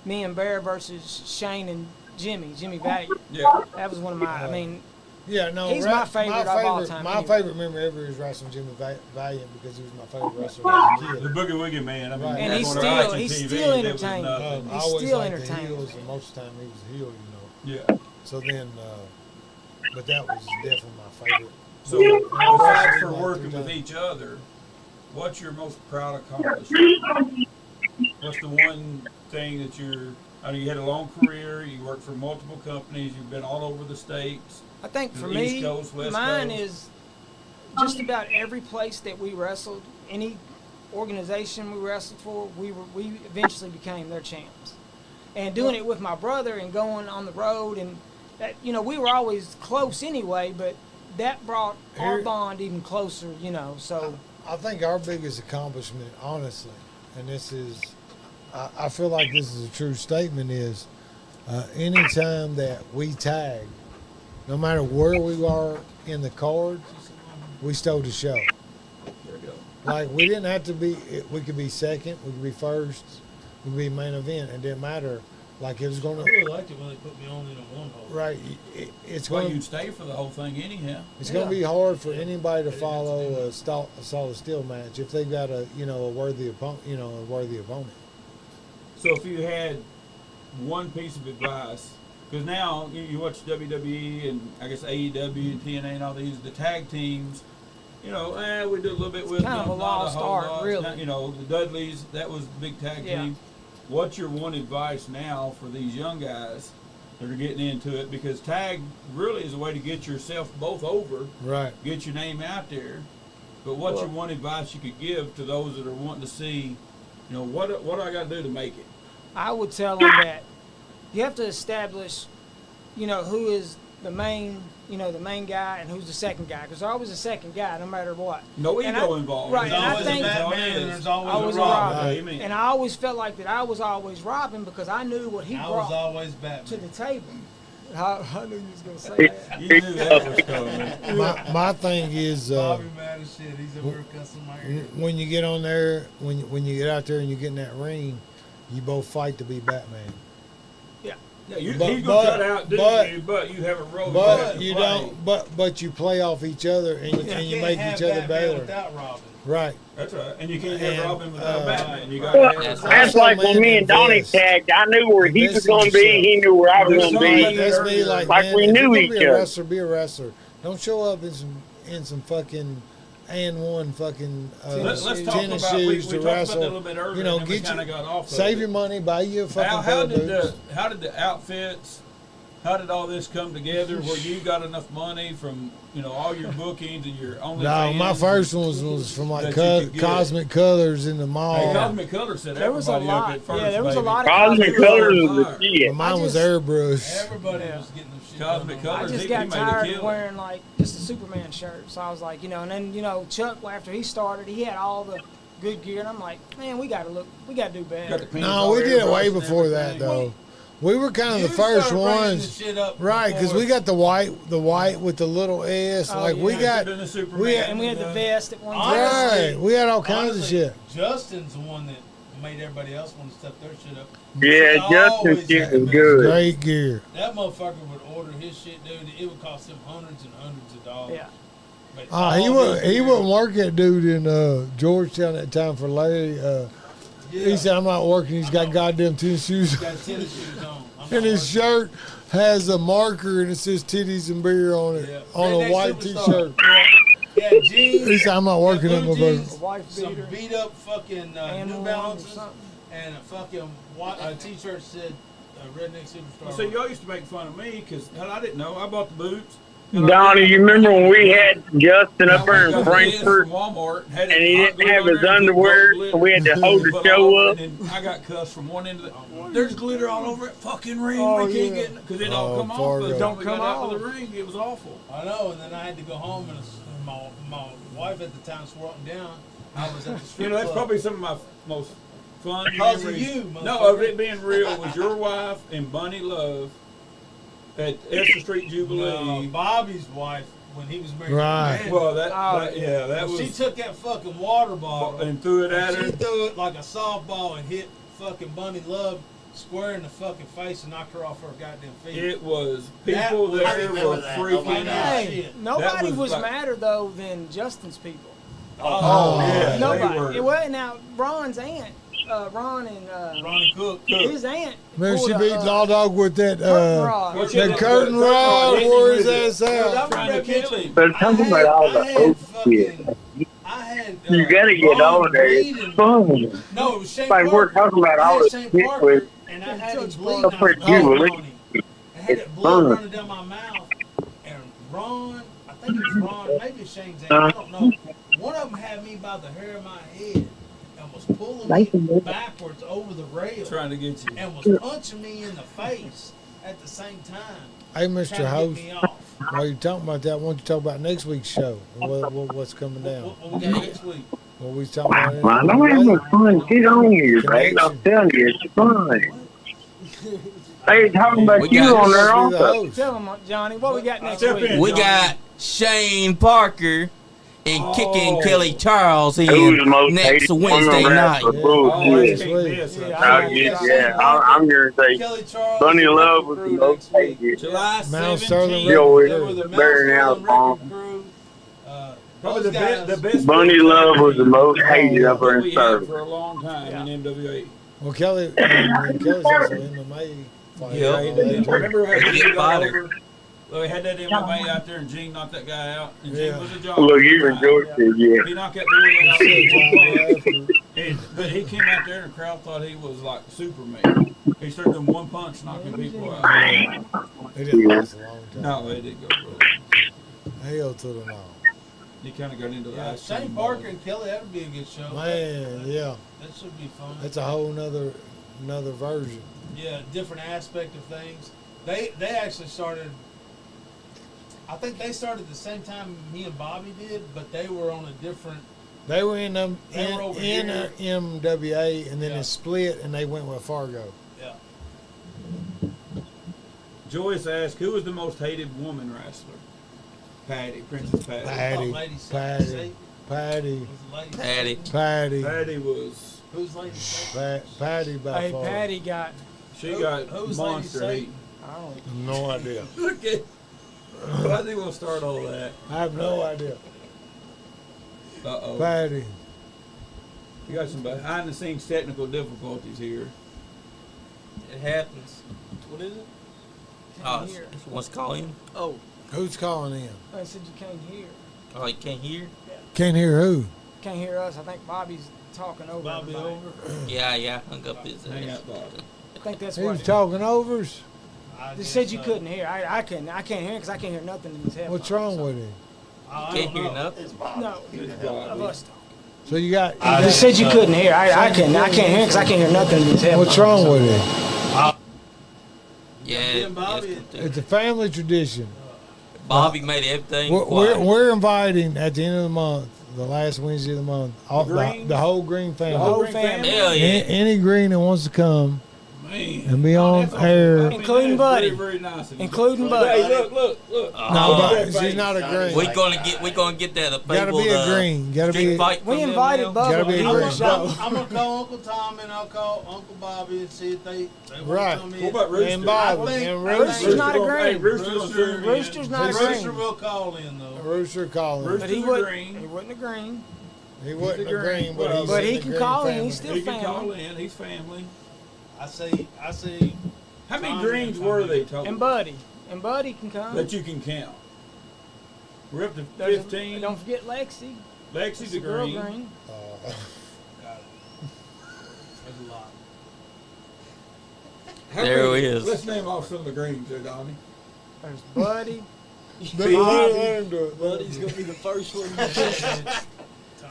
Speaker 4: me and Bear versus Shane and Jimmy Valiant.
Speaker 5: Yeah.
Speaker 4: That was one of my, I mean,
Speaker 1: Yeah, no.
Speaker 4: He's my favorite of all time,
Speaker 1: My
Speaker 4: anyway.
Speaker 1: favorite memory ever is wrestling Jimmy Valiant because he was my favorite wrestler as a
Speaker 5: The
Speaker 1: kid.
Speaker 5: Boogie Woogie Man. I mean,
Speaker 1: Right.
Speaker 4: And
Speaker 5: that's
Speaker 4: he's
Speaker 5: when
Speaker 4: still-
Speaker 5: I watched
Speaker 4: he's
Speaker 5: TV,
Speaker 4: still
Speaker 5: that was
Speaker 4: entertaining.
Speaker 5: nothing.
Speaker 1: I
Speaker 4: He's
Speaker 1: always
Speaker 4: still
Speaker 1: liked the
Speaker 4: entertaining.
Speaker 1: heels, and most of the time he was a heel,
Speaker 5: Yeah.
Speaker 1: So then, but that was definitely my favorite.
Speaker 5: So,
Speaker 1: Yeah.
Speaker 5: besides for
Speaker 1: Yeah.
Speaker 5: working with each other, what's your most proud accomplishment? What's the one thing that I mean, you had a long career, you worked for multiple companies, you've been all over the states.
Speaker 4: I think for
Speaker 5: The
Speaker 4: me,
Speaker 5: East Coast, West
Speaker 4: mine
Speaker 5: Coast.
Speaker 4: is just about every place that we wrestled, any organization we wrestled for, we eventually became their champs. And doing it with my brother and going on the road, and that, we were always close anyway, but that brought our
Speaker 1: Here-
Speaker 4: bond even closer, so.
Speaker 1: I think our biggest accomplishment, honestly, and this is, I feel like this is a true statement, is anytime that we tag, no matter where we are in the card, we stole the show.
Speaker 5: There we go.
Speaker 1: Like, we didn't have to be, we could be second, we could be first, we could be main event. It didn't matter. Like, it was going
Speaker 3: I
Speaker 1: to,
Speaker 3: really liked it when they put me on in a one hole.
Speaker 1: right, it's
Speaker 5: Well,
Speaker 1: going
Speaker 5: you'd stay for the whole thing anyhow.
Speaker 1: it's going to be hard for anybody to follow a solid steel match if they've got a worthy opponent,
Speaker 5: So if you had one piece of advice, because now you watch WWE and I guess AEW and TNA and all these, the tag teams, we do a little bit with
Speaker 4: kind of
Speaker 5: them,
Speaker 4: a
Speaker 5: not
Speaker 4: lost
Speaker 5: whole
Speaker 4: art,
Speaker 5: lot.
Speaker 4: really.
Speaker 5: Now, the Dudleys, that was a big tag
Speaker 4: Yeah.
Speaker 5: team. What's your one advice now for these young guys that are getting into it? Because tag really is a way to get yourself both over,
Speaker 1: right.
Speaker 5: get your name out there. But what's your one advice you could give to those that are wanting to see, what do I got to do to make it?
Speaker 4: I would tell them that you have to establish, who is the main, the main guy and who's the second guy. Because there's always a second guy, no matter what.
Speaker 5: No
Speaker 4: And
Speaker 5: ego involved.
Speaker 4: Right,
Speaker 3: There's
Speaker 4: and I
Speaker 3: always
Speaker 4: think
Speaker 3: a Batman and there's always
Speaker 4: always
Speaker 3: a
Speaker 4: a
Speaker 3: Robin.
Speaker 4: Robin.
Speaker 5: Amen.
Speaker 4: And I always felt like that I was always Robin because I knew what he
Speaker 3: I was
Speaker 4: brought
Speaker 3: always
Speaker 4: to
Speaker 3: Batman.
Speaker 4: the table. I knew you was gonna say that.
Speaker 5: You knew that was coming.
Speaker 1: My thing is,
Speaker 3: Bobby mad as shit. He's over here cussing my ear.
Speaker 1: when you get on there, when you get out there and you get in that ring, you both fight to be Batman.
Speaker 5: Yeah, he's
Speaker 1: But-
Speaker 5: going to try to outdo
Speaker 1: but-
Speaker 5: you, but you have a role.
Speaker 1: But
Speaker 5: to
Speaker 1: you
Speaker 5: play.
Speaker 1: don't. But you play off each other and you
Speaker 3: Can't
Speaker 1: make
Speaker 3: have
Speaker 1: each other
Speaker 3: Batman
Speaker 1: better.
Speaker 3: Without Robin.
Speaker 1: Right.
Speaker 5: That's right. And you can't
Speaker 1: And,
Speaker 5: have Robin without
Speaker 1: uh,
Speaker 5: Batman. You got
Speaker 8: Well,
Speaker 5: to have
Speaker 8: that's like when me and Donnie tagged. I knew where he was going to be. He knew where I was going to be.
Speaker 1: That's me. Like
Speaker 8: Like
Speaker 1: man,
Speaker 8: we
Speaker 1: if
Speaker 8: knew
Speaker 1: you're gonna
Speaker 8: each
Speaker 1: be a
Speaker 8: other.
Speaker 1: wrestler, be a wrestler. Don't show up in some fucking and one fucking
Speaker 5: Let's talk
Speaker 1: tennis
Speaker 5: about, we
Speaker 1: shoes
Speaker 5: talked
Speaker 1: to
Speaker 5: about that a
Speaker 1: wrestle.
Speaker 5: little bit earlier, and then we kind of got off of
Speaker 1: save
Speaker 5: it.
Speaker 1: your money, buy you a fucking pair
Speaker 5: How
Speaker 1: of boots.
Speaker 5: how did the outfits, how did all this come together where you got enough money from, all your bookings and your only
Speaker 1: No, my first one was from like
Speaker 5: That you could get.
Speaker 1: Cosmic Colors in the mall.
Speaker 5: Hey, Cosmic Color said
Speaker 4: There was a
Speaker 5: everybody up
Speaker 4: lot.
Speaker 5: at first,
Speaker 4: Yeah, there was a
Speaker 5: baby.
Speaker 4: lot of
Speaker 8: Cosmic Colors was the shit.
Speaker 1: But mine was
Speaker 4: just-
Speaker 1: airbrush.
Speaker 3: Everybody was getting them shit.
Speaker 5: Cosmic
Speaker 3: done on.
Speaker 4: I
Speaker 5: Colors.
Speaker 4: just
Speaker 5: he
Speaker 4: got
Speaker 5: made a
Speaker 4: tired of
Speaker 5: killing.
Speaker 4: wearing like just a Superman shirt. So I was like, and then Chuck after he started, he had all the good gear, and I'm like, man, we gotta do
Speaker 5: Got the
Speaker 4: better.
Speaker 5: pins
Speaker 1: No,
Speaker 5: all
Speaker 1: we did it
Speaker 5: airbrush
Speaker 1: way
Speaker 5: and
Speaker 1: before that
Speaker 5: everything.
Speaker 1: though. We were kind of
Speaker 3: You
Speaker 1: the first
Speaker 3: started bringing
Speaker 1: ones,
Speaker 3: the shit up
Speaker 1: right? Because
Speaker 3: before-
Speaker 1: we got the white with the little S.
Speaker 4: Oh,
Speaker 1: like we
Speaker 4: yeah.
Speaker 1: got,
Speaker 5: Been the Superman,
Speaker 1: we
Speaker 4: And we had the vest at one time.
Speaker 3: Honestly-
Speaker 1: right. We had all kinds of
Speaker 3: Honestly,
Speaker 1: shit.
Speaker 3: Justin's the one that made everybody else want to step their shit up.
Speaker 8: Yeah,
Speaker 3: He
Speaker 8: Justin's
Speaker 3: always
Speaker 8: shit
Speaker 3: had the
Speaker 8: was
Speaker 3: best.
Speaker 8: good.
Speaker 1: Great gear.
Speaker 3: That motherfucker would order his shit, dude. It would cost him hundreds and hundreds of dollars.
Speaker 4: Yeah.
Speaker 3: But
Speaker 1: He
Speaker 3: all
Speaker 1: wouldn't.
Speaker 3: his
Speaker 1: He
Speaker 3: gear-
Speaker 1: wouldn't work that dude in Georgetown at the time for Larry.
Speaker 3: Yeah.
Speaker 1: He said, "I'm not working." He's got goddamn tennis shoes,
Speaker 3: Got tennis shoes on. I'm
Speaker 1: and
Speaker 3: not
Speaker 1: his
Speaker 3: working.
Speaker 1: shirt has a marker and it says "titties and beer" on it
Speaker 3: Yeah.
Speaker 1: on a
Speaker 3: Redneck
Speaker 1: white
Speaker 3: Superstar.
Speaker 1: T-shirt.
Speaker 3: He had jeans.
Speaker 1: He said, "I'm not working that
Speaker 3: blue
Speaker 1: motherfucker."
Speaker 3: jeans,
Speaker 4: Wife
Speaker 3: some
Speaker 4: beater.
Speaker 3: beat up fucking
Speaker 4: And
Speaker 3: New
Speaker 4: one or
Speaker 3: Balances,
Speaker 4: something.
Speaker 3: and a fucking T-shirt said Redneck Superstar.
Speaker 5: So y'all used to make fun of me because I didn't know. I bought the boots.
Speaker 8: Donnie, you remember when we had Justin up there in Frankfurt
Speaker 5: Walmart,
Speaker 8: and he didn't have his underwear, so we had to hold the show up?
Speaker 5: And then I got cussed from one end of the. There's glitter all over it. Fucking ring.
Speaker 4: Oh,
Speaker 5: we can't
Speaker 4: yeah.
Speaker 5: get because it don't come off.
Speaker 1: Fargo.
Speaker 5: But it don't come
Speaker 4: off.
Speaker 5: out of the ring. It was awful.
Speaker 3: I know, and then I had to go home, and my wife at the time swore me down. I was at the strip
Speaker 5: You know, that's
Speaker 3: club.
Speaker 5: probably some of my most fun
Speaker 3: Because of
Speaker 5: memories.
Speaker 3: you,
Speaker 5: No, of it being real was your wife and Bunny Love at Esther Street Jubilee.
Speaker 3: No, Bobby's wife when he was married.
Speaker 1: Right.
Speaker 3: to Randy.
Speaker 5: Well, that was.
Speaker 3: She took that fucking water bottle
Speaker 5: and threw it at
Speaker 3: She
Speaker 5: her.
Speaker 3: threw it like a softball and hit fucking Bunny Love square in the fucking face and knocked her off her goddamn feet.
Speaker 5: It was people
Speaker 3: That- I
Speaker 5: there
Speaker 9: remember
Speaker 5: were
Speaker 9: that.
Speaker 5: freaking
Speaker 9: Oh my
Speaker 5: out.
Speaker 9: God.
Speaker 4: Hey,
Speaker 3: shit.
Speaker 4: nobody
Speaker 5: was
Speaker 4: was
Speaker 5: like-
Speaker 4: madder though than Justin's people.
Speaker 5: Oh, yeah, they
Speaker 4: Nobody.
Speaker 5: were.
Speaker 4: It wasn't now Ron's aunt, Ron and
Speaker 3: Ronnie Cook.
Speaker 4: his aunt.
Speaker 1: Remember she
Speaker 4: pulled
Speaker 1: beat
Speaker 4: a,
Speaker 1: Law Dog with that
Speaker 4: curtain rod.
Speaker 5: What
Speaker 1: that
Speaker 5: you-
Speaker 1: curtain
Speaker 5: what-
Speaker 1: rod
Speaker 5: what-
Speaker 1: wore his ass
Speaker 5: Well,
Speaker 1: out.
Speaker 5: trying to kill him.
Speaker 8: But talking about all the old shit.
Speaker 3: I had.
Speaker 8: You gotta get
Speaker 3: Ron
Speaker 8: on there. It's
Speaker 3: bleeding.
Speaker 8: fun.
Speaker 3: No, it was Shane
Speaker 8: Like we're
Speaker 3: Parker.
Speaker 8: talking about
Speaker 3: I
Speaker 8: all
Speaker 3: had
Speaker 8: the
Speaker 3: Shane
Speaker 8: shit
Speaker 3: Parker,
Speaker 8: with
Speaker 3: and I had him
Speaker 4: Judge
Speaker 3: bleeding.
Speaker 8: Parker.
Speaker 3: I was
Speaker 8: You
Speaker 3: bleeding
Speaker 8: would.
Speaker 3: on him. I had
Speaker 8: It's
Speaker 3: that blood
Speaker 8: fun.
Speaker 3: running down my mouth, and Ron, I think it was Ron, maybe Shane's aunt, I don't know. One of them had me by the hair of my head and was pulling me backwards over the rail
Speaker 5: Trying to get you.
Speaker 3: and was punching me in the face at the same time.
Speaker 1: Hey,
Speaker 3: trying
Speaker 1: Mr.
Speaker 3: to get
Speaker 1: Host,
Speaker 3: me off.
Speaker 1: while you're talking about that, why don't you talk about next week's show? What's coming down?
Speaker 3: What we got next week?
Speaker 1: What we talking about?
Speaker 8: Man, don't have no fun. Get on here, man. I'm telling you, it's fun. They talking about
Speaker 2: We
Speaker 8: you
Speaker 2: got-
Speaker 8: on there
Speaker 1: Be the
Speaker 8: also.
Speaker 1: host.
Speaker 4: Tell him, Johnny, what we got next
Speaker 5: Step
Speaker 4: week?
Speaker 5: in.
Speaker 2: We got Shane Parker and Kicking
Speaker 5: Oh.
Speaker 2: Kelly Charles
Speaker 8: Who's
Speaker 2: in
Speaker 8: the most
Speaker 2: next
Speaker 8: hated
Speaker 2: Wednesday
Speaker 8: woman
Speaker 2: night.
Speaker 8: rapper?
Speaker 5: Oh,
Speaker 8: Bullshit.
Speaker 5: that's can't miss.
Speaker 4: Yeah,
Speaker 8: I'm gonna say
Speaker 3: Kelly Charles.
Speaker 8: Bunny
Speaker 3: and
Speaker 8: Love
Speaker 3: Wrecking
Speaker 8: was the
Speaker 3: Crew
Speaker 8: most
Speaker 3: next week.
Speaker 8: hated.
Speaker 5: July
Speaker 1: Mount
Speaker 5: 17th.
Speaker 1: Sterling
Speaker 8: Yo,
Speaker 3: They were the
Speaker 8: it's
Speaker 3: Mount
Speaker 8: better now,
Speaker 3: Sterling
Speaker 8: Paul.
Speaker 3: Wrecking Crew.
Speaker 5: Probably
Speaker 3: Those guys-
Speaker 5: the best.
Speaker 8: Bunny Love was the most hated up there
Speaker 5: that
Speaker 8: in
Speaker 5: we had
Speaker 8: Sterling.
Speaker 5: for a long time
Speaker 4: Yeah.
Speaker 5: in NWA.
Speaker 1: Well, Kelly, and Kelly's also MMA fighter.
Speaker 2: Yeah,
Speaker 5: he did. Remember how
Speaker 2: Good
Speaker 5: he got
Speaker 2: fighter.
Speaker 5: over? Well, we had that MMA out there, and Gene knocked that guy out. And Gene
Speaker 1: Yeah.
Speaker 5: was a jobber.
Speaker 8: Look, even George said, yeah.
Speaker 5: He knocked that boy out.
Speaker 1: Yeah.
Speaker 5: But he came out there, and the crowd thought he was like Superman. He started doing one punch, knocking people out.
Speaker 1: It didn't last a long time.
Speaker 5: No, it didn't go really.
Speaker 1: Hell to the no.
Speaker 5: He kind of got into
Speaker 3: Yeah,
Speaker 5: that.
Speaker 3: Shane Parker and Kelly, that would be a good show.
Speaker 1: Man, yeah.
Speaker 3: That should be fun.
Speaker 1: That's a whole nother version.
Speaker 3: Yeah, different aspect of things. They actually started. I think they started the same time me and Bobby did, but they were on a different.
Speaker 1: They were in
Speaker 3: They were over here.
Speaker 1: MWA, and then
Speaker 3: Yeah.
Speaker 1: it split, and they went with Fargo.
Speaker 3: Yeah.
Speaker 5: Joyce asked, who was the most hated woman wrestler? Patty, Princess Patty.
Speaker 1: Patty,
Speaker 3: Lady Sa-
Speaker 1: Patty,
Speaker 3: Sa-
Speaker 1: Patty,
Speaker 3: was it Lady Sa-
Speaker 2: Patty.
Speaker 1: Patty,
Speaker 5: Patty was,
Speaker 3: Who's Lady Sa-
Speaker 1: Patty by
Speaker 4: Hey,
Speaker 1: far.
Speaker 4: Patty got.
Speaker 5: she
Speaker 3: Who-
Speaker 5: got
Speaker 3: who's
Speaker 5: monster
Speaker 3: Lady
Speaker 5: heat.
Speaker 4: I don't.
Speaker 1: No idea.
Speaker 5: Look at, why they gonna start all that?
Speaker 1: I have no idea.
Speaker 5: Uh-oh.
Speaker 1: Patty.
Speaker 5: You got some behind the scenes technical difficulties here.
Speaker 2: It happens.
Speaker 4: What is it?
Speaker 2: Oh,
Speaker 4: Can't hear.
Speaker 2: what's calling?
Speaker 4: Oh,
Speaker 1: Who's calling in?
Speaker 4: I said you can't hear.
Speaker 2: Oh, you can't hear?
Speaker 1: Can't hear who?
Speaker 4: Can't hear us. I think Bobby's talking over.
Speaker 3: Bobby
Speaker 4: everybody.
Speaker 3: over.
Speaker 2: Yeah, hung up his
Speaker 5: Hang
Speaker 2: ass.
Speaker 5: out, Bob.
Speaker 4: I think that's
Speaker 1: He
Speaker 4: what.
Speaker 1: was talking overs.
Speaker 3: I
Speaker 4: They
Speaker 3: guess
Speaker 4: said you
Speaker 3: so.
Speaker 4: couldn't hear. I couldn't. I can't hear because I can't hear nothing in his head.
Speaker 1: What's wrong with him?
Speaker 3: I
Speaker 2: Can't
Speaker 3: don't
Speaker 2: hear
Speaker 3: know.
Speaker 2: nothing.
Speaker 9: It's Bob.
Speaker 4: No, of us talking.
Speaker 1: So you got.
Speaker 4: They said you couldn't hear. I can't hear because I can't hear nothing in his head.
Speaker 1: What's wrong with him?
Speaker 2: Yeah,
Speaker 3: Me and Bobby-
Speaker 1: It's a family tradition.
Speaker 2: Bobby made everything
Speaker 1: We're,
Speaker 2: quiet.
Speaker 1: we're inviting at the end of the month, the last Wednesday of the month, all,
Speaker 5: Greens?
Speaker 1: the whole Green family.
Speaker 5: The whole
Speaker 4: Whole
Speaker 5: Green
Speaker 4: family.
Speaker 2: Hell yeah.
Speaker 1: Any Green that wants to come
Speaker 5: Man.
Speaker 1: and be on
Speaker 5: That's awesome.
Speaker 1: air.
Speaker 5: I mean,
Speaker 4: Including
Speaker 5: that is
Speaker 4: Buddy.
Speaker 5: Very, very nice of you.
Speaker 4: Including Buddy.
Speaker 5: Hey, look.
Speaker 2: Oh,
Speaker 1: No,
Speaker 5: that
Speaker 1: but
Speaker 5: face.
Speaker 1: she's not a Green.
Speaker 2: we gonna get that. The
Speaker 1: Gotta
Speaker 2: people,
Speaker 1: be a Green. Gotta
Speaker 2: street
Speaker 1: be.
Speaker 2: fight
Speaker 4: We
Speaker 2: from them
Speaker 4: invited
Speaker 2: now.
Speaker 4: Bubba.
Speaker 1: Gotta be a
Speaker 4: He
Speaker 1: Green.
Speaker 4: wouldn't show.
Speaker 3: I'm gonna call Uncle Tom and I'll call Uncle Bobby and see if they want
Speaker 1: Right.
Speaker 3: to come in.
Speaker 5: What about Rooster?
Speaker 1: And Bob
Speaker 3: I think-
Speaker 1: and
Speaker 4: Rooster's
Speaker 1: Rooster.
Speaker 4: not a
Speaker 5: gonna- Hey,
Speaker 4: Green.
Speaker 5: Rooster's gonna turn him in.
Speaker 4: Rooster's not a
Speaker 3: Rooster
Speaker 4: Green.
Speaker 3: will call in though.
Speaker 1: Rooster calling.
Speaker 5: Rooster-
Speaker 4: But he
Speaker 5: Rooster's a
Speaker 4: would.
Speaker 5: Green.
Speaker 4: He wasn't a Green.
Speaker 1: He wasn't
Speaker 5: He's
Speaker 1: a
Speaker 5: a
Speaker 1: Green,
Speaker 5: Green.
Speaker 1: but he's
Speaker 4: But
Speaker 1: in
Speaker 4: he
Speaker 1: the
Speaker 4: can
Speaker 1: Green
Speaker 4: call in.
Speaker 1: family.
Speaker 4: He's still
Speaker 5: He can call
Speaker 4: family.
Speaker 5: in. He's family.
Speaker 3: I see.
Speaker 5: How many
Speaker 3: Tom
Speaker 5: greens
Speaker 3: and
Speaker 5: were
Speaker 3: Tommy.
Speaker 5: they total?
Speaker 4: And Buddy. And Buddy can come.
Speaker 5: That you can count. We're up to
Speaker 4: There's a-
Speaker 5: 15.
Speaker 4: Don't forget Lexi.
Speaker 5: Lexi's
Speaker 4: It's
Speaker 5: a
Speaker 4: a girl
Speaker 5: green.
Speaker 4: Green.
Speaker 3: Got it. There's a lot.
Speaker 5: How
Speaker 2: There
Speaker 5: many-
Speaker 2: he is.
Speaker 5: Let's name off some of the greens there, Donnie.
Speaker 4: There's Buddy.
Speaker 1: Let him do it.
Speaker 6: Buddy's gonna be the first one.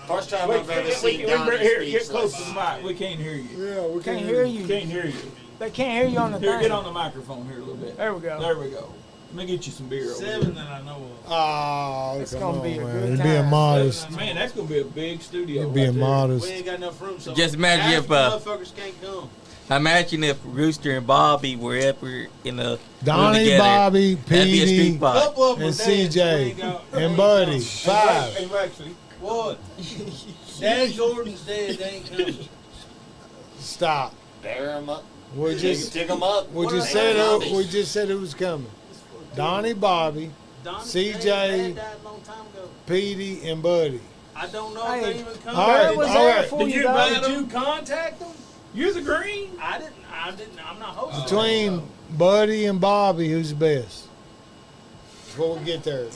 Speaker 9: First time
Speaker 5: Wait,
Speaker 9: I've ever
Speaker 5: wait,
Speaker 9: seen
Speaker 5: wait,
Speaker 9: Donnie
Speaker 5: here,
Speaker 9: speak
Speaker 5: get
Speaker 9: so
Speaker 5: close to the
Speaker 9: confident.
Speaker 5: mic. We can't hear you.
Speaker 1: Yeah, we
Speaker 4: Can't hear you.
Speaker 5: Can't hear you.
Speaker 4: They can't hear you on the
Speaker 5: Here,
Speaker 4: thing.
Speaker 5: get on the microphone here a little bit.
Speaker 4: There we go.
Speaker 5: There we go. Let me get you some beer over
Speaker 3: 7
Speaker 5: here.
Speaker 3: that I know of.
Speaker 1: Oh,
Speaker 4: It's
Speaker 1: come
Speaker 4: gonna
Speaker 1: on,
Speaker 4: be a
Speaker 1: man.
Speaker 4: good
Speaker 1: It'd be a
Speaker 4: time.
Speaker 1: modest.
Speaker 5: Man, that's gonna be a big studio.
Speaker 1: It'd be a
Speaker 5: right there.
Speaker 1: modest.
Speaker 3: We ain't got enough room, so
Speaker 2: Just imagine
Speaker 3: half
Speaker 2: if,
Speaker 3: the motherfuckers can't come.
Speaker 2: Imagine if Rooster and Bobby were ever in a room
Speaker 1: Donnie,
Speaker 2: together.
Speaker 1: Bobby,
Speaker 2: That'd be a street
Speaker 1: Petey,
Speaker 2: fight.
Speaker 3: Couple of them
Speaker 1: and
Speaker 3: were dancing,
Speaker 1: CJ,
Speaker 3: we ain't got- we
Speaker 1: and
Speaker 3: ain't
Speaker 1: Buddy.
Speaker 3: come.
Speaker 1: 5.
Speaker 5: Hey, Lexi.
Speaker 3: What? Dad Jordan's dead. They ain't coming.
Speaker 1: Stop.
Speaker 9: Bear 'em up.
Speaker 1: We just
Speaker 9: Dig 'em up.
Speaker 1: we just said who was coming. Donnie, Bobby,
Speaker 3: Donnie,
Speaker 1: CJ.
Speaker 3: Dad died a long time ago.
Speaker 1: Petey, and Buddy.
Speaker 3: I don't know
Speaker 4: Hey,
Speaker 3: if they even come.
Speaker 1: all right,
Speaker 4: Bear was
Speaker 1: all
Speaker 4: there
Speaker 1: right.
Speaker 4: for
Speaker 5: Did
Speaker 4: you,
Speaker 5: you
Speaker 4: though.
Speaker 5: invite
Speaker 3: Did you contact them?
Speaker 5: You're the green.
Speaker 3: I didn't. I'm not hosting.
Speaker 1: Between Buddy and Bobby, who's the best? Before we get there,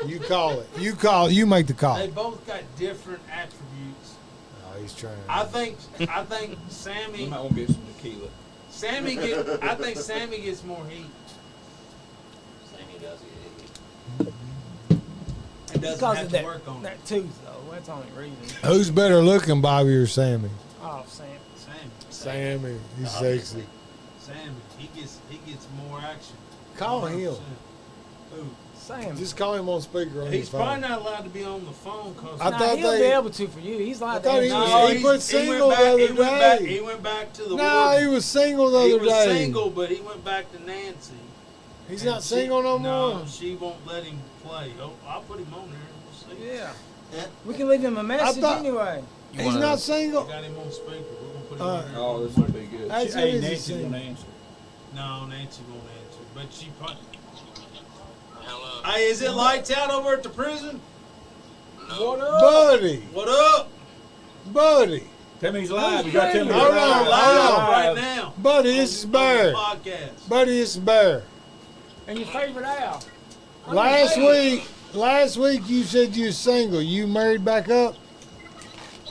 Speaker 1: you call it. You make the call.
Speaker 3: They both got different attributes.
Speaker 1: Oh, he's trying.
Speaker 3: I think
Speaker 5: You
Speaker 3: Sammy.
Speaker 5: might want to get some tequila.
Speaker 3: I think Sammy gets more heat.
Speaker 9: Sammy does it.
Speaker 3: And doesn't
Speaker 4: Because
Speaker 3: have
Speaker 4: of
Speaker 3: to
Speaker 4: that,
Speaker 3: work on it.
Speaker 4: that tooth, though. That's the only reason.
Speaker 1: Who's better looking, Bobby or Sammy?
Speaker 4: Oh, Sam.
Speaker 3: Sammy.
Speaker 1: Sammy. He's sexy.
Speaker 3: Sammy. He gets more action.
Speaker 1: Call him.
Speaker 3: 100%. Who?
Speaker 4: Sam.
Speaker 1: Just call him on speaker on
Speaker 3: He's
Speaker 1: his phone.
Speaker 3: probably not allowed to be on the phone because
Speaker 1: I
Speaker 4: Nah,
Speaker 1: thought
Speaker 4: he'll
Speaker 1: they-
Speaker 4: be able to for you. He's
Speaker 1: I
Speaker 4: like
Speaker 1: thought he was- he put single the other day.
Speaker 3: He went back to the
Speaker 1: No,
Speaker 3: warden.
Speaker 1: he was single the
Speaker 3: He
Speaker 1: other
Speaker 3: was
Speaker 1: day.
Speaker 3: single, but he went back to Nancy.
Speaker 1: He's
Speaker 3: And
Speaker 1: not single no more.
Speaker 3: No, she won't let him play. Oh, I'll put him on there. We'll see.
Speaker 4: Yeah. We can leave him a message
Speaker 1: thought-
Speaker 4: anyway.
Speaker 2: You
Speaker 1: He's
Speaker 2: wanna-
Speaker 1: not
Speaker 3: I
Speaker 1: single.
Speaker 3: got him on speaker. We're gonna put him
Speaker 1: Uh,
Speaker 3: on there.
Speaker 5: Oh, this will be good.
Speaker 1: That's
Speaker 5: Hey,
Speaker 1: easy
Speaker 5: Nancy's
Speaker 1: to
Speaker 5: gonna
Speaker 1: see.
Speaker 5: answer.
Speaker 3: No, Nancy won't answer. But she probably.
Speaker 9: Hello.
Speaker 3: Hey, is it lights out over at the prison? What up?
Speaker 1: Buddy.
Speaker 3: What up?
Speaker 1: Buddy.
Speaker 5: Tell me he's live. You gotta tell me he's
Speaker 1: Hold
Speaker 5: live.
Speaker 1: on,
Speaker 3: Live
Speaker 1: hold on.
Speaker 3: right now.
Speaker 1: Buddy, this is Bear.
Speaker 3: Podcast.
Speaker 1: Buddy, this is Bear.
Speaker 4: And your favorite Al.
Speaker 1: Last week you said you was single. You married back up?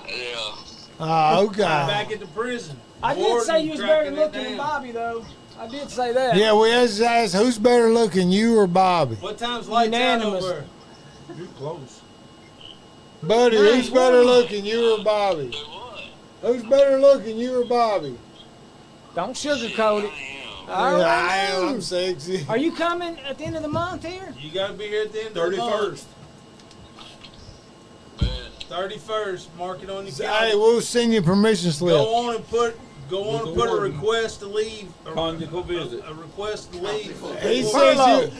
Speaker 9: Yeah.
Speaker 1: Ah, okay.
Speaker 3: Back at the prison.
Speaker 4: I did
Speaker 3: Warden
Speaker 4: say you was better
Speaker 3: tracking it
Speaker 4: looking than
Speaker 3: down.
Speaker 4: Bobby, though. I did say that.
Speaker 1: Yeah, we just asked who's better looking, you or Bobby?
Speaker 3: What time's lights
Speaker 4: Unanimous.
Speaker 3: out over?
Speaker 5: You're close.
Speaker 1: Buddy, who's better looking, you or Bobby?
Speaker 9: Do what?
Speaker 1: Who's better looking, you or Bobby?
Speaker 4: Don't sugarcoat it.
Speaker 9: I
Speaker 4: All
Speaker 1: Yeah,
Speaker 4: right.
Speaker 1: I am. I'm sexy.
Speaker 4: Are you coming at the end of the month here?
Speaker 3: You gotta be here at the end of the
Speaker 5: 31st.
Speaker 3: month. 31st. Mark it on your
Speaker 1: Hey,
Speaker 3: calendar.
Speaker 1: we'll send you a permission slip.
Speaker 3: Go on and put a
Speaker 5: warden.
Speaker 3: request to leave.
Speaker 5: Conjugal visit.
Speaker 3: A request to leave.
Speaker 1: He
Speaker 4: Furlough.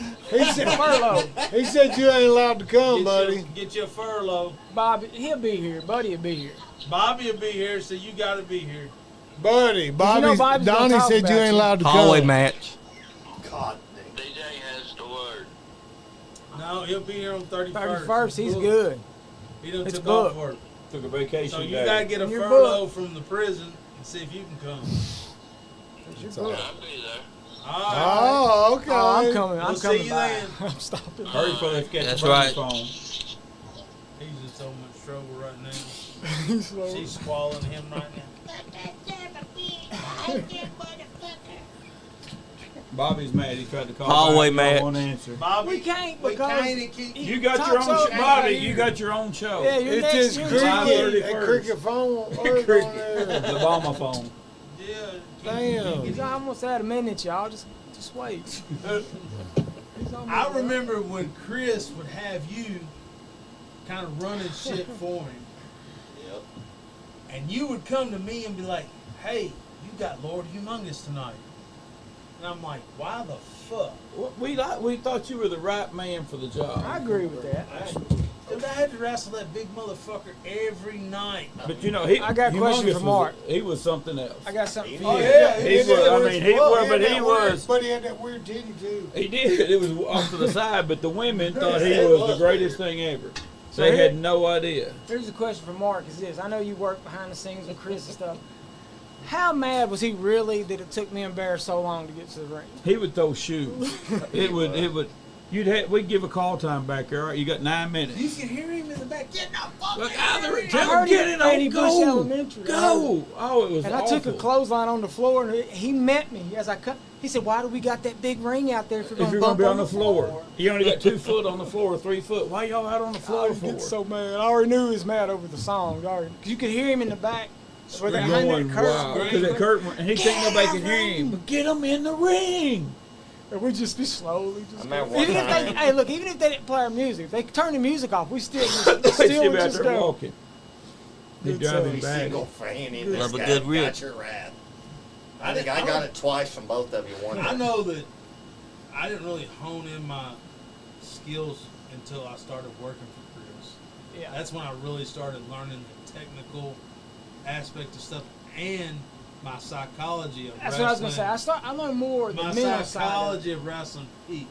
Speaker 1: said
Speaker 4: Furlough.
Speaker 1: he said you ain't allowed to come,
Speaker 3: Get
Speaker 1: buddy.
Speaker 3: Get your furlough.
Speaker 4: Bobby, he'll be here. Buddy will be here.
Speaker 3: Bobby will be here, so you gotta be here.
Speaker 1: Buddy, Bobby,
Speaker 4: know Bobby's gonna
Speaker 1: Donnie
Speaker 4: talk
Speaker 1: said you
Speaker 4: about
Speaker 1: ain't
Speaker 4: you.
Speaker 1: allowed to
Speaker 2: Hallway
Speaker 1: come.
Speaker 2: match.
Speaker 9: God. DJ has the word.
Speaker 3: No, he'll be here on 31st.
Speaker 4: 31st, he's good.
Speaker 3: He done
Speaker 4: It's
Speaker 3: took
Speaker 4: booked.
Speaker 3: off work.
Speaker 5: Took a vacation
Speaker 3: So you
Speaker 5: day.
Speaker 3: gotta get a
Speaker 4: You're
Speaker 3: furlough from the prison and see if you can come.
Speaker 9: I'll be there.
Speaker 3: All right.
Speaker 1: Oh, okay.
Speaker 4: Oh, I'm coming. I'm
Speaker 3: We'll see
Speaker 4: coming
Speaker 3: you
Speaker 4: by.
Speaker 3: then.
Speaker 4: I'm stopping.
Speaker 5: Hurry before they catch
Speaker 2: That's
Speaker 5: the burner
Speaker 2: right.
Speaker 5: phone.
Speaker 3: He's in so much trouble right now. She's swallowing him right now.
Speaker 5: Bobby's mad. He tried to call.
Speaker 2: Hallway
Speaker 5: back.
Speaker 2: match.
Speaker 5: Won't answer.
Speaker 3: Bobby,
Speaker 4: We can't
Speaker 3: we
Speaker 4: because
Speaker 3: can't keep.
Speaker 5: You got your
Speaker 4: talks
Speaker 5: own
Speaker 4: over
Speaker 5: show, Bobby.
Speaker 4: here.
Speaker 5: You got your own show.
Speaker 4: Yeah, you're
Speaker 1: It's
Speaker 4: next.
Speaker 1: just
Speaker 4: You're
Speaker 1: cricket.
Speaker 4: next.
Speaker 1: That cricket phone won't work on there.
Speaker 5: The Obama phone.
Speaker 3: Yeah.
Speaker 1: Damn.
Speaker 4: He's almost at a minute, y'all. Just wait. He's almost
Speaker 3: I
Speaker 4: done.
Speaker 3: remember when Chris would have you kind of running shit for him,
Speaker 9: Yep.
Speaker 3: and you would come to me and be like, "Hey, you got Lord Humongous tonight," and I'm like, "Why the fuck?"
Speaker 5: We thought you were the right man for the job.
Speaker 4: I agree with that.
Speaker 3: Dude, I had to wrestle that big motherfucker every night.
Speaker 5: But you know,
Speaker 4: I got a question
Speaker 5: Humongous
Speaker 4: for Mark.
Speaker 5: He was something else.
Speaker 4: I got something for
Speaker 3: Oh,
Speaker 4: you.
Speaker 3: yeah.
Speaker 5: He was. I mean, he was, but he was.
Speaker 1: But he had that weird titty too.
Speaker 5: He did. It was off to the side, but the women thought he was the greatest thing ever. They
Speaker 4: here-
Speaker 5: had no idea.
Speaker 4: Here's a question for Mark. Is this? I know you work behind the scenes with Chris and stuff. How mad was he really that it took me and Bear so long to get to the ring?
Speaker 5: He would throw shoes. It would. We'd give a call time back there. All right, you got 9 minutes.
Speaker 3: You can hear him in the back. Get the fuck
Speaker 5: Look,
Speaker 3: out of here.
Speaker 5: tell him get it on.
Speaker 4: Fannie Bush Elementary.
Speaker 5: Go. Oh, it was
Speaker 4: And I
Speaker 5: awful.
Speaker 4: took a clothesline on the floor, and he met me as I cut. He said, "Why do we got that big ring out there if you're
Speaker 5: If you're
Speaker 4: going
Speaker 5: gonna
Speaker 4: to
Speaker 5: be on the floor, you only got 2 foot on the floor, 3 foot. Why y'all out on the floor
Speaker 4: I
Speaker 5: for?
Speaker 4: get so mad. I already knew he was mad over the song. Because you could hear him in the back. Where they're behind
Speaker 5: Going
Speaker 4: that curtain.
Speaker 5: wild because that curtain, and he think nobody can hear him. But get him in the ring.
Speaker 4: And we just be slowly just.
Speaker 9: I remember
Speaker 4: Go. Even
Speaker 9: one
Speaker 4: if they,
Speaker 9: time-
Speaker 4: hey, look, even if they didn't play our music, if they turn the music off, we still
Speaker 5: They
Speaker 4: still
Speaker 5: still
Speaker 4: would
Speaker 5: out
Speaker 4: just
Speaker 5: there
Speaker 4: go.
Speaker 5: walking. They
Speaker 4: Good
Speaker 5: drive
Speaker 4: stuff.
Speaker 5: him
Speaker 9: Every
Speaker 5: back.
Speaker 9: single fan in
Speaker 2: Love
Speaker 9: this
Speaker 2: a
Speaker 9: guy
Speaker 2: good rip.
Speaker 9: got your wrath. I think I got it twice from both of you one
Speaker 3: I
Speaker 9: day.
Speaker 3: know that I didn't really hone in my skills until I started working for Chris.
Speaker 4: Yeah.
Speaker 3: That's when I really started learning the technical aspect of stuff and my psychology of
Speaker 4: That's
Speaker 3: wrestling.
Speaker 4: what I was gonna say. I learned more the
Speaker 3: My
Speaker 4: mental side. Of
Speaker 3: psychology of wrestling peaked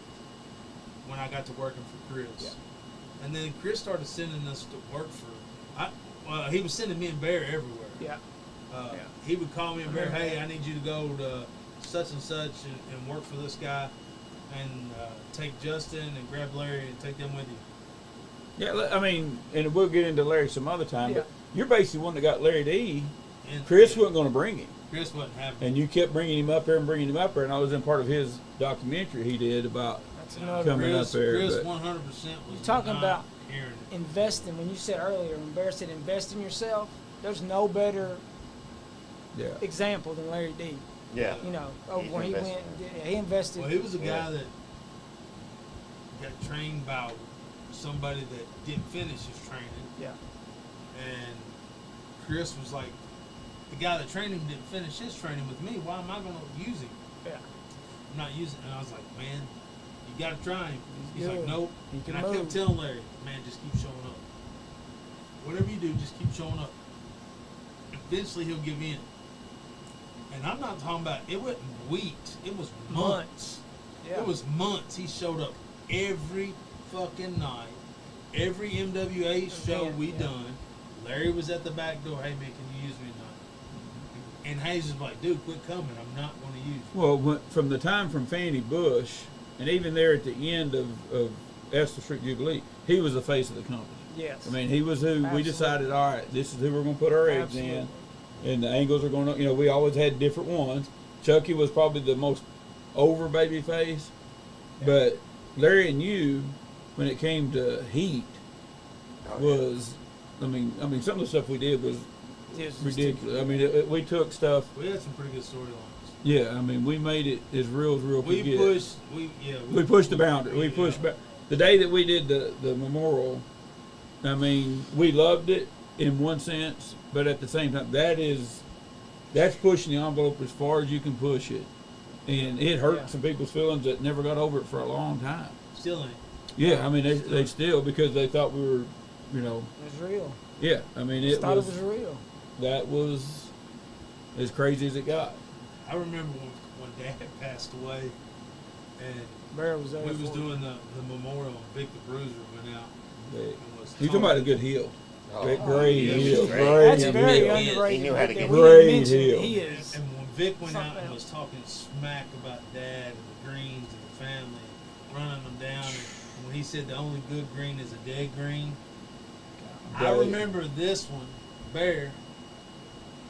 Speaker 3: when I got to working for Chris.
Speaker 4: Yeah.
Speaker 3: And then Chris started sending us to work for. He was sending me and Bear everywhere.
Speaker 4: Yeah.
Speaker 3: Yeah. He would call me and Bear, hey, I need you to go to such and such and work for this guy, and take Justin and grab Larry and take them with you.
Speaker 5: Yeah, I mean, and we'll get into Larry some other time.
Speaker 4: Yeah.
Speaker 5: But you're basically one that got Larry D.
Speaker 3: And
Speaker 5: Chris wasn't going to bring him,
Speaker 3: Chris wasn't having.
Speaker 5: and you kept bringing him up there and bringing him up there. And I was in part of his documentary he did about
Speaker 4: That's another.
Speaker 5: coming up there.
Speaker 3: Chris
Speaker 5: but
Speaker 3: 100% was
Speaker 4: You're talking
Speaker 3: not
Speaker 4: about
Speaker 3: hearing it.
Speaker 4: investing. When you said earlier, when Bear said invest in yourself, there's no better
Speaker 5: yeah,
Speaker 4: example than Larry D.
Speaker 9: Yeah.
Speaker 4: You know,
Speaker 9: He
Speaker 4: when he
Speaker 9: invested.
Speaker 4: went, and did, he invested.
Speaker 3: Well, he was a
Speaker 9: Yeah.
Speaker 3: guy that got trained by somebody that didn't finish his training,
Speaker 4: Yeah.
Speaker 3: and Chris was like, the guy that trained him didn't finish his training with me. Why am I going to use him?
Speaker 4: Yeah.
Speaker 3: I'm not using. And I was like, man, you got to try him. He's
Speaker 4: good.
Speaker 3: like, nope.
Speaker 4: He can
Speaker 3: And I kept
Speaker 4: move.
Speaker 3: telling Larry, man, just keep showing up. Whatever you do, just keep showing up. Eventually, he'll give in. And I'm not talking about, it wasn't weeks. It was months.
Speaker 4: Yeah.
Speaker 3: It was months. He showed up every fucking night. Every MWA show we
Speaker 4: Yeah.
Speaker 3: done. Larry was at the back door. Hey, man, can you use me tonight? And Hayes was like, dude, quit coming. I'm not going to use you.
Speaker 5: well, from the time from Fannie Bush, and even there at the end of Esther Street Jubilee, he was the face of the company.
Speaker 4: Yes.
Speaker 5: I mean, he was who we
Speaker 4: Absolutely.
Speaker 5: decided. All right, this is who we're going to put our eggs
Speaker 4: Absolutely.
Speaker 5: in, and the angles are going to. You know, we always had different ones. Chucky was probably the most over baby face, but Larry and you, when it came to heat,
Speaker 9: Oh, yeah.
Speaker 5: was. I mean, some of the stuff we did was
Speaker 4: It was
Speaker 5: ridiculous. I mean, we took stuff.
Speaker 3: We had some pretty good storylines.
Speaker 5: Yeah, I mean, we made it as real could
Speaker 3: We
Speaker 5: get.
Speaker 3: pushed.
Speaker 5: We pushed the boundary. We pushed back. The day that we did the memorial, I mean, we loved it in one sense, but at the same time, that's pushing the envelope as far as you can push it, and it hurt
Speaker 4: Yeah.
Speaker 5: some people's feelings that never got over it for a long time.
Speaker 3: Still ain't.
Speaker 5: Yeah, I mean, they still because they thought we were, you know,
Speaker 4: It was real.
Speaker 5: yeah. I mean,
Speaker 4: Just
Speaker 5: it
Speaker 4: thought
Speaker 5: was
Speaker 4: it was real.
Speaker 5: that was as crazy as it got.
Speaker 3: I remember when Dad passed away, and
Speaker 4: Bear was there.
Speaker 3: we was
Speaker 4: for it.
Speaker 3: doing the memorial, and Vic the Bruiser went out
Speaker 5: They,
Speaker 3: and was.
Speaker 5: you talking about a good heel?
Speaker 9: Oh,
Speaker 5: Great
Speaker 3: yeah,
Speaker 5: heel.
Speaker 9: great.
Speaker 4: That's
Speaker 5: Great
Speaker 4: very
Speaker 5: heel.
Speaker 4: underrated.
Speaker 9: He knew how to
Speaker 4: that
Speaker 9: get
Speaker 4: we
Speaker 5: Great
Speaker 4: didn't mention
Speaker 5: heel.
Speaker 4: He
Speaker 3: And,
Speaker 4: is.
Speaker 3: and when Vic went out
Speaker 4: Something
Speaker 3: and
Speaker 4: else.
Speaker 3: was talking smack about Dad and the Greens and the family, running them down, and when he said the only good green is a dead green, I
Speaker 5: Right.
Speaker 3: remember this one, Bear,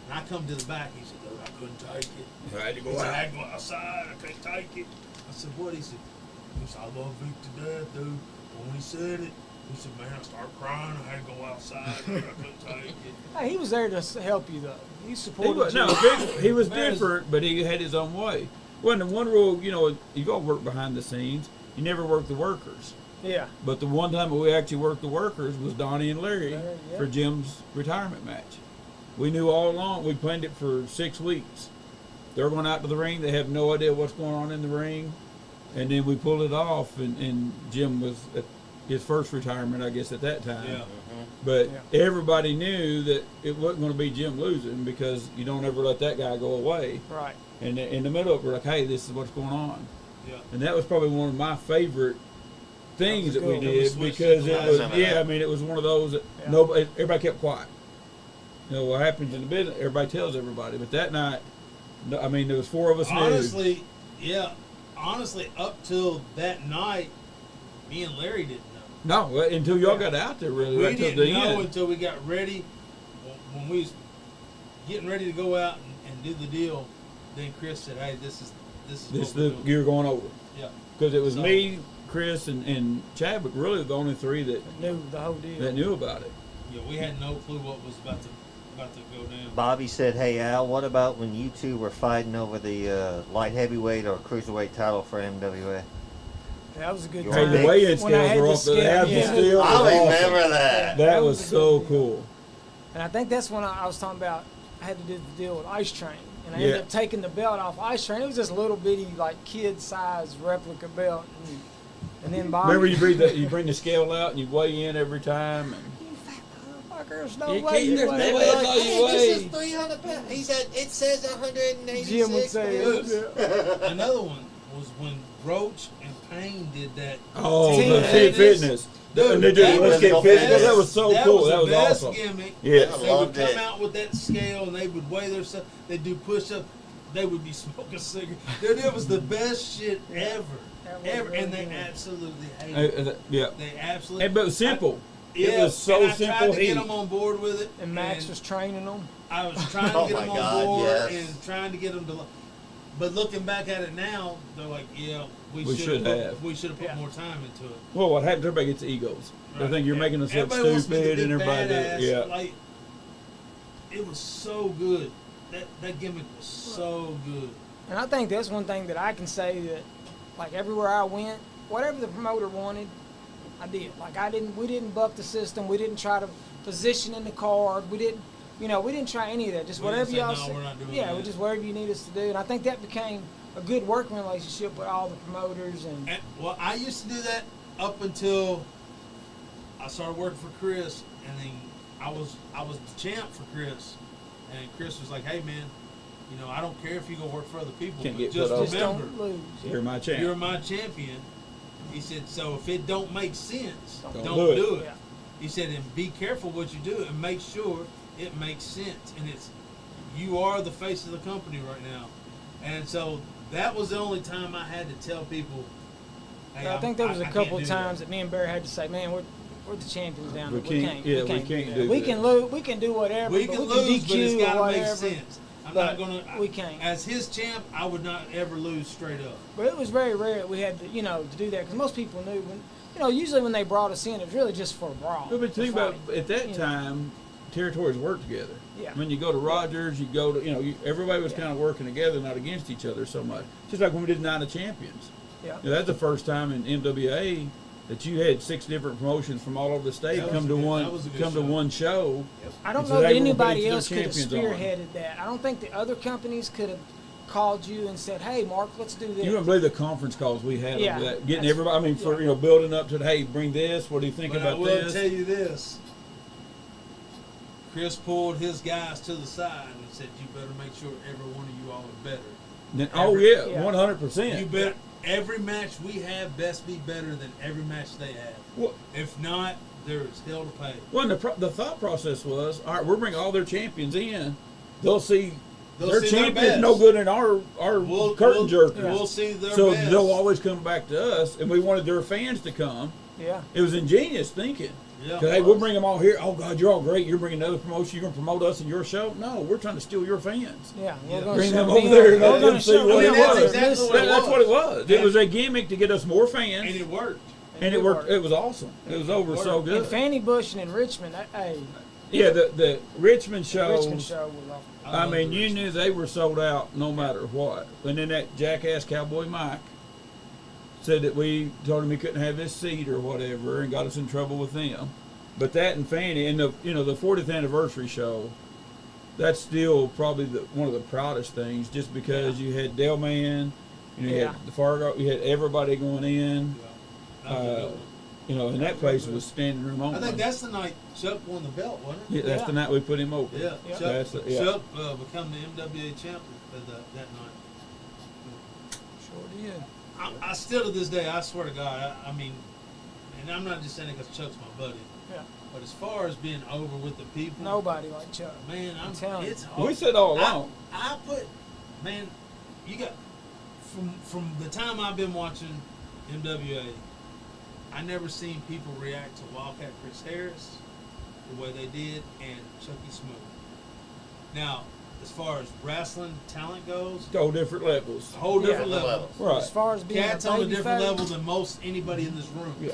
Speaker 3: and I come to the back. He said, "Dude, I couldn't take it.
Speaker 5: I had to
Speaker 3: He said, I had to go outside. I couldn't take it." I said, "What?" He said, "I love Vic to death, dude." But when he said it, he said, "Man, I started crying. I had to go outside. Dude. I couldn't take it."
Speaker 4: Hey, he was there to help you though. He
Speaker 5: He
Speaker 4: supported
Speaker 5: was,
Speaker 4: you.
Speaker 5: no, he was
Speaker 3: Bears-
Speaker 5: different, but he had his own way. Well, the one rule, you know, you all work behind the scenes. You never work the workers.
Speaker 4: Yeah.
Speaker 5: But the one time we actually worked the workers was Donnie and Larry
Speaker 4: Larry, yeah.
Speaker 5: for Jim's retirement match. We knew all along. We planned it for 6 weeks. They're going out to the ring. They have no idea what's going on in the ring. And then we pulled it off, and Jim was at his first retirement, I guess, at that time.
Speaker 3: Yeah.
Speaker 5: But
Speaker 4: Yeah.
Speaker 5: everybody knew that it wasn't going to be Jim losing because you don't ever let that guy go away.
Speaker 4: Right.
Speaker 5: And in the middle of it, we're like, hey, this is what's going on.
Speaker 3: Yeah.
Speaker 5: And that was probably one of my favorite things that we
Speaker 4: That was
Speaker 5: did
Speaker 3: good.
Speaker 5: because it was,
Speaker 9: Some of
Speaker 5: yeah,
Speaker 9: that.
Speaker 5: I mean, it was one of those that
Speaker 4: Yeah.
Speaker 5: nobody, everybody kept quiet. You know, what happens in the business, everybody tells everybody. But that night, no, I mean, there was 4 of us.
Speaker 3: Honestly, yeah. Honestly, up till that night, me and Larry didn't know.
Speaker 5: No, well, until y'all got out there, really,
Speaker 3: We
Speaker 5: right till
Speaker 3: didn't
Speaker 5: the
Speaker 3: know
Speaker 5: end.
Speaker 3: until we got ready. When we was getting ready to go out and do the deal, then Chris said, "Hey, this is
Speaker 5: This
Speaker 3: what we're
Speaker 5: the
Speaker 3: doing."
Speaker 5: you're going over
Speaker 3: Yeah.
Speaker 5: because it was
Speaker 3: So-
Speaker 5: me, Chris, and Chadwick. Really, the only three that
Speaker 4: Knew the whole deal.
Speaker 5: knew about it.
Speaker 3: Yeah, we had no clue what was about to go down.
Speaker 9: Bobby said, "Hey Al, what about when you two were fighting over the light heavyweight or cruiserweight title for MWA?"
Speaker 4: That was a good
Speaker 9: Hey,
Speaker 4: time.
Speaker 5: the weigh-in
Speaker 4: When I
Speaker 5: scales
Speaker 4: had
Speaker 5: were
Speaker 4: the
Speaker 5: off the
Speaker 4: scale,
Speaker 5: half the
Speaker 4: yeah.
Speaker 5: steel.
Speaker 9: I
Speaker 5: was awesome.
Speaker 9: remember that.
Speaker 5: That was
Speaker 4: was a
Speaker 5: so
Speaker 4: good deal.
Speaker 5: cool.
Speaker 4: And I think that's when I was talking about I had to do the deal with Ice Train. And I ended
Speaker 5: Yeah.
Speaker 4: up taking the belt off Ice Train. It was just a little bitty, like, kid-sized replica belt. And then Bobby...
Speaker 5: Remember, you bring the scale out and you weigh in every time. And
Speaker 4: Motherfuckers, no
Speaker 5: You
Speaker 4: way.
Speaker 5: can't-
Speaker 4: you
Speaker 5: there's
Speaker 4: ain't
Speaker 5: no
Speaker 4: way.
Speaker 5: way. That's all you weigh.
Speaker 9: 300 pounds. He said, "It says 186."
Speaker 4: Jim would say
Speaker 9: pounds."
Speaker 3: Another one was when Roach and Payne did that.
Speaker 5: oh,
Speaker 3: Team
Speaker 5: the fitness.
Speaker 3: Dude,
Speaker 5: And they did
Speaker 3: that
Speaker 5: let's
Speaker 3: was
Speaker 5: get
Speaker 3: the
Speaker 5: physical.
Speaker 3: best-
Speaker 5: That was so cool. That was
Speaker 3: the best
Speaker 5: awesome.
Speaker 3: Gimmick.
Speaker 5: Yeah.
Speaker 9: I
Speaker 3: They would
Speaker 9: loved
Speaker 3: come
Speaker 9: it.
Speaker 3: out with that scale and they would weigh their stuff. They'd do push-ups. They would be smoking cigarettes. Dude, it was the best shit ever.
Speaker 4: That was
Speaker 3: Ever.
Speaker 4: really
Speaker 3: And they
Speaker 4: good.
Speaker 3: absolutely hated it.
Speaker 5: Yeah.
Speaker 3: They absolutely.
Speaker 5: But it was simple.
Speaker 3: Yeah,
Speaker 5: It was so
Speaker 3: and I
Speaker 5: simple.
Speaker 3: tried to
Speaker 5: Heat.
Speaker 3: get them on board with it.
Speaker 4: And Max was training them.
Speaker 3: I was trying to
Speaker 9: Oh
Speaker 3: get
Speaker 9: my
Speaker 3: them on
Speaker 9: God,
Speaker 3: board
Speaker 9: yes.
Speaker 3: and trying to get them to. But looking back at it now, they're like, yeah,
Speaker 5: We
Speaker 3: we
Speaker 5: should
Speaker 3: should
Speaker 5: have.
Speaker 3: We should have put
Speaker 4: Yeah.
Speaker 3: more time into it.
Speaker 5: Well, what happens? Everybody gets egos. They
Speaker 3: Right.
Speaker 5: think you're making us look
Speaker 3: Everybody wants to be the
Speaker 5: stupid,
Speaker 3: big
Speaker 5: and everybody.
Speaker 3: badass.
Speaker 5: Yeah.
Speaker 3: Like, it was so good. That gimmick was so good.
Speaker 4: And I think that's one thing that I can say that, like, everywhere I went, whatever the promoter wanted, I did. Like, we didn't buck the system. We didn't try to position in the card. We didn't try any of that. Just
Speaker 3: We
Speaker 4: whatever
Speaker 3: didn't say,
Speaker 4: y'all
Speaker 3: "No,
Speaker 4: said.
Speaker 3: we're not doing
Speaker 4: Yeah,
Speaker 3: that."
Speaker 4: we just whatever you need us to do. And I think that became a good working relationship with all the promoters. And
Speaker 3: Well, I used to do that up until I started working for Chris, and then I was the champ for Chris, and Chris was like, "Hey, man, I don't care if you go work for other people,
Speaker 5: Can't
Speaker 3: but
Speaker 5: get
Speaker 3: just
Speaker 5: put over.
Speaker 4: just
Speaker 3: remember,
Speaker 4: don't lose.
Speaker 5: You're my champ.
Speaker 3: you're my champion." He said, "So if it don't make sense,
Speaker 5: Don't
Speaker 3: don't
Speaker 5: do
Speaker 3: do
Speaker 5: it."
Speaker 3: it."
Speaker 4: Yeah.
Speaker 3: He said, "And be careful what you do, and make sure it makes sense. And you are the face of the company right now." And so that was the only time I had to tell people. Hey,
Speaker 4: I think there was a
Speaker 3: can't
Speaker 4: couple
Speaker 3: do
Speaker 4: times
Speaker 3: that.
Speaker 4: that me and Barry had to say, "Man, we're the champions down
Speaker 5: We
Speaker 4: there. We
Speaker 5: can't-
Speaker 4: can't.
Speaker 5: yeah,
Speaker 4: we
Speaker 5: we
Speaker 4: can't
Speaker 5: can't
Speaker 4: do
Speaker 5: do
Speaker 4: that. We
Speaker 5: that.
Speaker 4: can lose. We can do whatever.
Speaker 3: We
Speaker 4: but
Speaker 3: can
Speaker 4: we
Speaker 3: lose,
Speaker 4: DQ
Speaker 3: but it's
Speaker 4: or
Speaker 3: got to make
Speaker 4: whatever.
Speaker 3: sense. I'm
Speaker 4: But
Speaker 3: not gonna.
Speaker 4: we can't.
Speaker 3: As his champ, I would not ever lose straight up.
Speaker 4: But it was very rare that we had to, to do that because most people knew when, usually when they brought us in, it was really just for a brawl.
Speaker 5: But think
Speaker 4: for
Speaker 5: about
Speaker 4: fighting.
Speaker 5: at that
Speaker 4: You know.
Speaker 5: time, territories worked together.
Speaker 4: Yeah.
Speaker 5: When you go to Rogers, you go to everybody was
Speaker 4: Yeah.
Speaker 5: kind of working together, not against each other so much. Just like when we did Night of Champions.
Speaker 4: Yeah.
Speaker 5: That's the first time in MWA that you had 6 different promotions from all over the state
Speaker 3: That was
Speaker 5: come
Speaker 3: a
Speaker 5: to
Speaker 3: good-
Speaker 5: one
Speaker 3: that was a good
Speaker 5: come to
Speaker 3: show.
Speaker 5: one show.
Speaker 4: I don't
Speaker 5: And so
Speaker 4: know that
Speaker 5: they were
Speaker 4: anybody
Speaker 5: putting
Speaker 4: else
Speaker 5: their
Speaker 4: could have
Speaker 5: champions on.
Speaker 4: spearheaded that. I don't think the other companies could have called you and said, "Hey, Mark, let's do this."
Speaker 5: You wouldn't believe the conference calls we had
Speaker 4: Yeah,
Speaker 5: over that. Getting
Speaker 4: that's-
Speaker 5: everybody, I mean, for building up to, hey, bring this. What do you think
Speaker 3: But I
Speaker 5: about
Speaker 3: will
Speaker 5: this?
Speaker 3: tell you this. Chris pulled his guys to the side and said, "You better make sure every one of you all are better.
Speaker 5: Then-
Speaker 3: every-
Speaker 4: Yeah.
Speaker 5: 100%.
Speaker 3: You better every match we have best be better than every match they have.
Speaker 5: Well,
Speaker 3: If not, there's hell to pay."
Speaker 5: Well, the thought process was, all right, we're bringing all their champions in. They'll see
Speaker 3: They'll
Speaker 5: their
Speaker 3: see their
Speaker 5: champions
Speaker 3: best.
Speaker 5: no good in our curtain jerkers.
Speaker 3: We'll see their
Speaker 5: So
Speaker 3: best.
Speaker 5: they'll always come back to us, and we wanted their fans to come.
Speaker 4: Yeah.
Speaker 5: It was ingenious thinking.
Speaker 3: Yeah.
Speaker 5: 'Cause, hey, we'll bring them all here. Oh, God, you're all great. You're bringing another promotion. You're going to promote us in your show? No, we're trying to steal your fans.
Speaker 4: Yeah.
Speaker 3: Yeah.
Speaker 4: We're gonna
Speaker 5: Bring
Speaker 4: show
Speaker 5: them
Speaker 4: them
Speaker 5: over there and
Speaker 4: we're
Speaker 5: let
Speaker 4: gonna
Speaker 5: them see
Speaker 4: show
Speaker 5: what
Speaker 4: them
Speaker 5: it
Speaker 3: that's
Speaker 5: was.
Speaker 3: exactly what it
Speaker 5: That's what it was.
Speaker 3: Yeah.
Speaker 5: It was a gimmick to get us more fans,
Speaker 3: And it worked.
Speaker 5: and it worked. It was awesome. It was over so
Speaker 4: And
Speaker 5: good.
Speaker 4: Fanny Bush and in Richmond, hey,
Speaker 5: Yeah, the Richmond
Speaker 4: the
Speaker 5: shows.
Speaker 4: Richmond show was off.
Speaker 5: I
Speaker 3: love
Speaker 5: mean,
Speaker 3: the
Speaker 5: you
Speaker 3: Rich.
Speaker 5: knew they were sold out no matter what. And then that jackass Cowboy Mike said that we told him he couldn't have his seat or whatever, and got us in trouble with them. But that and Fanny and the 40th anniversary show, that's still probably one of the proudest things, just because you had Delman, you
Speaker 4: Yeah.
Speaker 5: had the Fargo, you had everybody going in,
Speaker 3: That was a good one.
Speaker 5: and that place was standing room only.
Speaker 3: I think that's the night Chuck won the belt, wasn't it?
Speaker 5: yeah, that's
Speaker 4: Yeah.
Speaker 5: the night we put him over.
Speaker 3: Yeah,
Speaker 4: Yeah.
Speaker 5: That's
Speaker 3: Chuck,
Speaker 5: the- yeah.
Speaker 3: Chuck become the MWA champion that night.
Speaker 4: Sure did.
Speaker 3: I still to this day, I swear to God, I mean, and I'm not just saying it because Chuck's my buddy,
Speaker 4: Yeah.
Speaker 3: but as far as being over with the people,
Speaker 4: Nobody like Chuck.
Speaker 3: man, I'm
Speaker 4: telling you.
Speaker 3: it's hard.
Speaker 5: We said all along.
Speaker 3: I put, man, you got from the time I've been watching MWA, I never seen people react to Wildcat Chris Harris the way they did and Chucky Smooth. Now, as far as wrestling talent goes,
Speaker 5: Whole different levels.
Speaker 3: whole different level.
Speaker 5: Right.
Speaker 4: As far as being
Speaker 3: Cat's
Speaker 4: a
Speaker 3: on a
Speaker 4: baby
Speaker 3: different
Speaker 4: face,
Speaker 3: level than most anybody in this room.
Speaker 5: Yeah.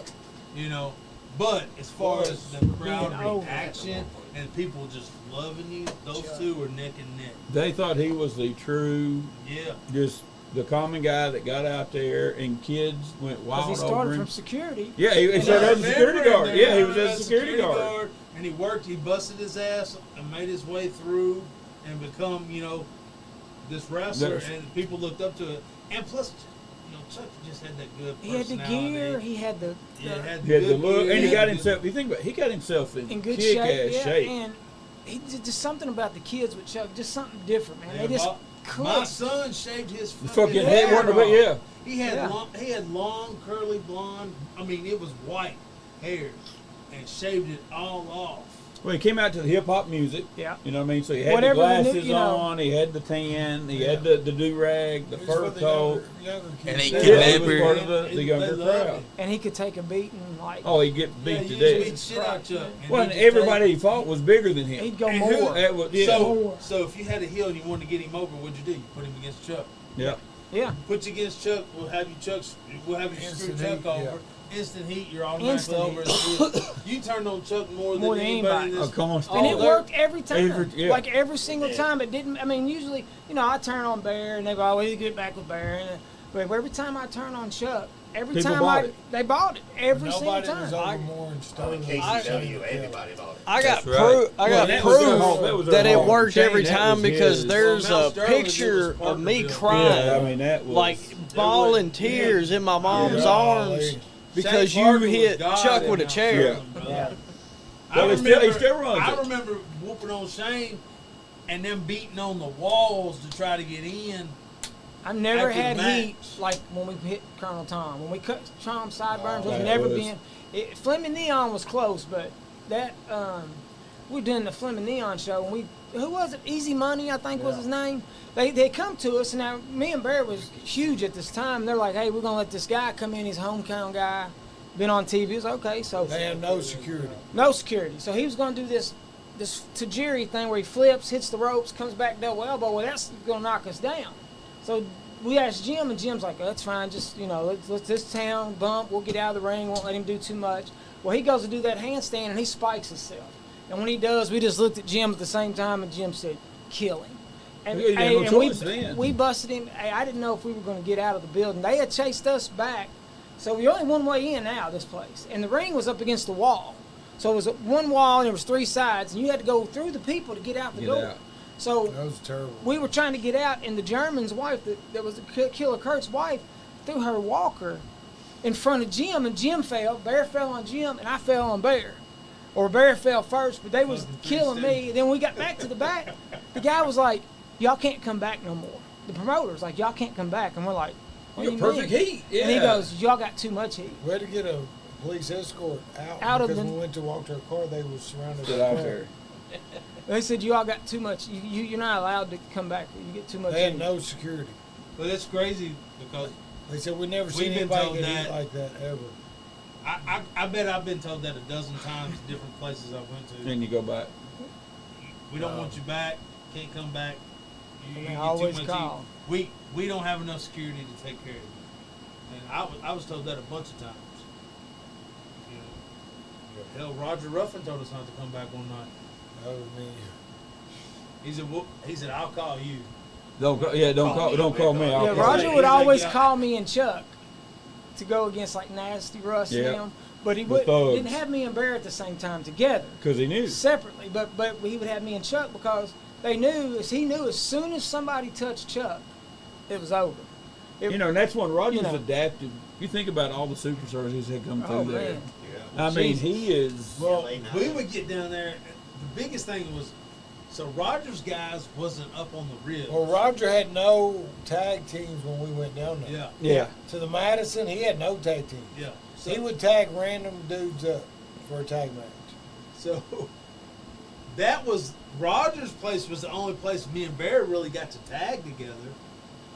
Speaker 3: You know, but as far as the crowd
Speaker 4: Being over.
Speaker 3: reaction and people just loving you, those two are neck and neck.
Speaker 5: They thought he was the true,
Speaker 3: Yeah.
Speaker 5: just the common guy that got out there, and kids went
Speaker 4: because
Speaker 5: wild
Speaker 4: he
Speaker 5: over
Speaker 4: started
Speaker 5: him.
Speaker 4: from security.
Speaker 5: Yeah, he
Speaker 3: And
Speaker 5: started
Speaker 3: I
Speaker 5: as a security
Speaker 3: remember
Speaker 5: guard.
Speaker 3: him
Speaker 5: Yeah,
Speaker 3: there,
Speaker 5: he was as a security guard.
Speaker 3: and he worked. He busted his ass and made his way through and become, you know, this wrestler.
Speaker 5: There's-
Speaker 3: And people looked up to it. And plus, you know, Chuck just had that good
Speaker 4: He had the
Speaker 3: personality.
Speaker 4: gear. He had the
Speaker 3: Yeah, had
Speaker 5: He had the
Speaker 3: good
Speaker 5: look,
Speaker 3: gear,
Speaker 5: and he
Speaker 3: had
Speaker 5: got
Speaker 3: the-
Speaker 5: himself. You think about, he got himself in
Speaker 4: in good
Speaker 5: kick-ass
Speaker 4: shape. Yeah,
Speaker 5: shape.
Speaker 4: and he did just something about the kids with Chuck, just something different, man.
Speaker 3: Yeah,
Speaker 4: they just
Speaker 3: my
Speaker 4: clicked.
Speaker 3: son shaved his
Speaker 5: The fucking
Speaker 3: fucking
Speaker 5: head
Speaker 3: hair
Speaker 5: work of it,
Speaker 3: off.
Speaker 5: yeah.
Speaker 3: He had
Speaker 4: Yeah.
Speaker 3: long curly blonde. I mean, it was white hair, and shaved it all off.
Speaker 5: Well, he came out to the hip hop music.
Speaker 4: Yeah.
Speaker 5: You know what I mean? So he had
Speaker 4: Whatever
Speaker 5: the
Speaker 4: the new-
Speaker 5: glasses
Speaker 4: you know.
Speaker 5: on, he had the tan, he had the do rag, the
Speaker 1: It's
Speaker 5: fur
Speaker 1: for the
Speaker 5: coat.
Speaker 1: younger
Speaker 2: And
Speaker 1: kids.
Speaker 2: he
Speaker 5: Yeah,
Speaker 2: could
Speaker 5: he was
Speaker 2: never-
Speaker 5: part of the
Speaker 3: They
Speaker 5: younger
Speaker 3: loved
Speaker 5: crowd.
Speaker 3: it.
Speaker 4: And he could take a beating like.
Speaker 5: Oh, he'd get beat
Speaker 3: Yeah,
Speaker 5: to
Speaker 3: he
Speaker 5: death.
Speaker 3: beat shit out Chuck.
Speaker 5: Well, and everybody he fought was bigger than him.
Speaker 4: He'd go
Speaker 3: And
Speaker 4: more.
Speaker 3: who-
Speaker 5: That was, yeah.
Speaker 3: So if you had a heel and you wanted to get him over, what'd you do? You put him against Chuck.
Speaker 5: yeah.
Speaker 4: Yeah.
Speaker 3: Put you against Chuck. We'll have you screw
Speaker 1: Instant
Speaker 3: Chuck
Speaker 1: heat,
Speaker 3: over.
Speaker 1: yeah.
Speaker 3: Instant heat. You're automatically
Speaker 4: Instant
Speaker 3: over. You turned on Chuck more
Speaker 4: More
Speaker 3: than
Speaker 4: than
Speaker 3: anybody.
Speaker 4: anybody.
Speaker 3: in
Speaker 5: Oh,
Speaker 3: this-
Speaker 5: come on,
Speaker 4: And
Speaker 5: Steve.
Speaker 4: it
Speaker 3: they're-
Speaker 4: worked every time.
Speaker 5: yeah.
Speaker 4: Like every single time. It didn't. I mean, usually, you know, I turn on Bear and they go, "Oh, we get back with Bear." But every time I turn on Chuck, every
Speaker 5: People
Speaker 4: time
Speaker 5: bought it.
Speaker 4: they bought it every
Speaker 1: Nobody
Speaker 4: single
Speaker 1: was
Speaker 4: time.
Speaker 1: over more and
Speaker 10: Oh,
Speaker 1: started.
Speaker 10: in KCW, everybody bought it.
Speaker 6: I got
Speaker 2: That's right.
Speaker 6: I
Speaker 5: Well,
Speaker 6: got
Speaker 5: that was their
Speaker 6: proof
Speaker 5: home- that was their
Speaker 6: that it
Speaker 5: home.
Speaker 6: worked
Speaker 5: Shane,
Speaker 6: every
Speaker 5: that
Speaker 6: time
Speaker 5: was
Speaker 6: because
Speaker 5: his.
Speaker 6: there's
Speaker 3: Well, Mel
Speaker 6: a
Speaker 3: Sterling, it
Speaker 6: picture
Speaker 3: was part
Speaker 6: of
Speaker 3: of
Speaker 6: me
Speaker 3: the deal.
Speaker 6: crying,
Speaker 5: Yeah, I mean, that was.
Speaker 6: like bawling tears in my mom's arms because
Speaker 3: Shane
Speaker 6: you
Speaker 3: Parker was
Speaker 6: hit
Speaker 3: God
Speaker 6: Chuck
Speaker 3: in
Speaker 6: with a
Speaker 3: Mount
Speaker 6: chair.
Speaker 3: Sterling, brother.
Speaker 4: Yeah.
Speaker 5: Well, he still runs
Speaker 3: I
Speaker 5: it.
Speaker 3: remember whooping on Shane and them beating on the walls to try to get in.
Speaker 4: I've never
Speaker 3: After the
Speaker 4: had
Speaker 3: match.
Speaker 4: heat like when we hit Colonel Tom. When we cut Tom's sideburns, we've
Speaker 5: that
Speaker 4: never
Speaker 5: was-
Speaker 4: been. Fleming Neon was close, but that we were doing the Fleming Neon show, and who was it? Easy Money, I think was his name. They come to us, and now me and Bear was huge at this time. They're like, "Hey, we're gonna let this guy come in. He's a hometown guy, been on TV." It's okay, so
Speaker 1: They have no security.
Speaker 4: no security. So he was gonna do this Tajiri thing where he flips, hits the ropes, comes back double elbow. Well, that's gonna knock us down. So we asked Jim, and Jim's like, "Oh, that's fine. Just, you know, let's this town bump. We'll get out of the ring. Won't let him do too much." Well, he goes to do that handstand, and he spikes himself. And when he does, we just looked at Jim at the same time, and Jim said, "Kill him." And,
Speaker 5: Yeah, you had no
Speaker 4: and
Speaker 5: choice then.
Speaker 4: we busted him. Hey, I didn't know if we were going to get out of the building. They had chased us back, so we only one way in now this place. And the ring was up against the wall. So it was one wall, and there was three sides, and you had to go through the people to get out the
Speaker 5: Get
Speaker 4: door.
Speaker 5: out.
Speaker 4: So
Speaker 1: That was terrible.
Speaker 4: we were trying to get out, and the German's wife, that was the Killer Kurt's wife, threw her walker in front of Jim, and Jim fell. Bear fell on Jim, and I fell on Bear. Or Bear fell first, but they was
Speaker 3: Fucking
Speaker 4: killing me. Then we got back to the back. The guy was like, "Y'all can't come back no more." The promoter's like, "Y'all can't come back," and we're like, "What
Speaker 5: You
Speaker 4: do
Speaker 5: got
Speaker 4: you
Speaker 5: perfect
Speaker 4: mean?"
Speaker 5: heat. Yeah.
Speaker 4: And he goes, "Y'all got too much heat."
Speaker 1: We had to get a police escort
Speaker 4: Out of
Speaker 1: because
Speaker 4: the-
Speaker 1: when we went to walk to our car, they were surrounded.
Speaker 5: Get
Speaker 1: by
Speaker 5: out
Speaker 1: crowd.
Speaker 5: there.
Speaker 4: They said, "You all got too much. You're not allowed to come back. You get too much
Speaker 1: They had
Speaker 4: heat."
Speaker 1: no security.
Speaker 3: But it's crazy because
Speaker 1: They said we never
Speaker 3: We've
Speaker 1: seen
Speaker 3: been
Speaker 1: anybody
Speaker 3: told
Speaker 1: get
Speaker 3: that.
Speaker 1: hit like that ever.
Speaker 3: I bet I've been told that a dozen times, different places I went to.
Speaker 5: Then you go back.
Speaker 3: We don't want you back. Can't come back.
Speaker 4: And they
Speaker 3: get
Speaker 4: always
Speaker 3: too much
Speaker 4: call.
Speaker 3: heat. We don't have enough security to take care of you. And I was told that a bunch of times. You know, hell, Roger Ruffin told us not to come back one night.
Speaker 1: That was me.
Speaker 3: He said, "I'll call you."
Speaker 5: Don't call me. I'll
Speaker 4: Yeah,
Speaker 5: call
Speaker 4: Roger
Speaker 5: you.
Speaker 3: He's
Speaker 4: would
Speaker 3: like,
Speaker 4: always
Speaker 3: yeah.
Speaker 4: call me and Chuck to go against like Nasty Russ
Speaker 5: Yeah.
Speaker 4: and them, but he
Speaker 5: The thugs.
Speaker 4: didn't have me and Bear at the same time together,
Speaker 5: Because he knew.
Speaker 4: separately. But he would have me and Chuck because he knew as soon as somebody touched Chuck, it was over.
Speaker 5: You know, and that's when Rogers
Speaker 4: You know.
Speaker 5: adapted. You think about all the superstars he's had come through
Speaker 4: Oh
Speaker 5: there.
Speaker 4: man,
Speaker 5: I mean,
Speaker 4: Jesus.
Speaker 5: he is.
Speaker 3: Well,
Speaker 10: late night.
Speaker 3: we would get down there. The biggest thing was, so Rogers guys wasn't up on the ribs.
Speaker 1: Well, Roger had no tag teams when we went down there.
Speaker 3: Yeah,
Speaker 5: Yeah.
Speaker 1: To the Madison, he had no tag teams.
Speaker 3: yeah.
Speaker 1: He would tag random dudes up for a tag match.
Speaker 3: So that was Rogers' place. Was the only place me and Bear really got to tag together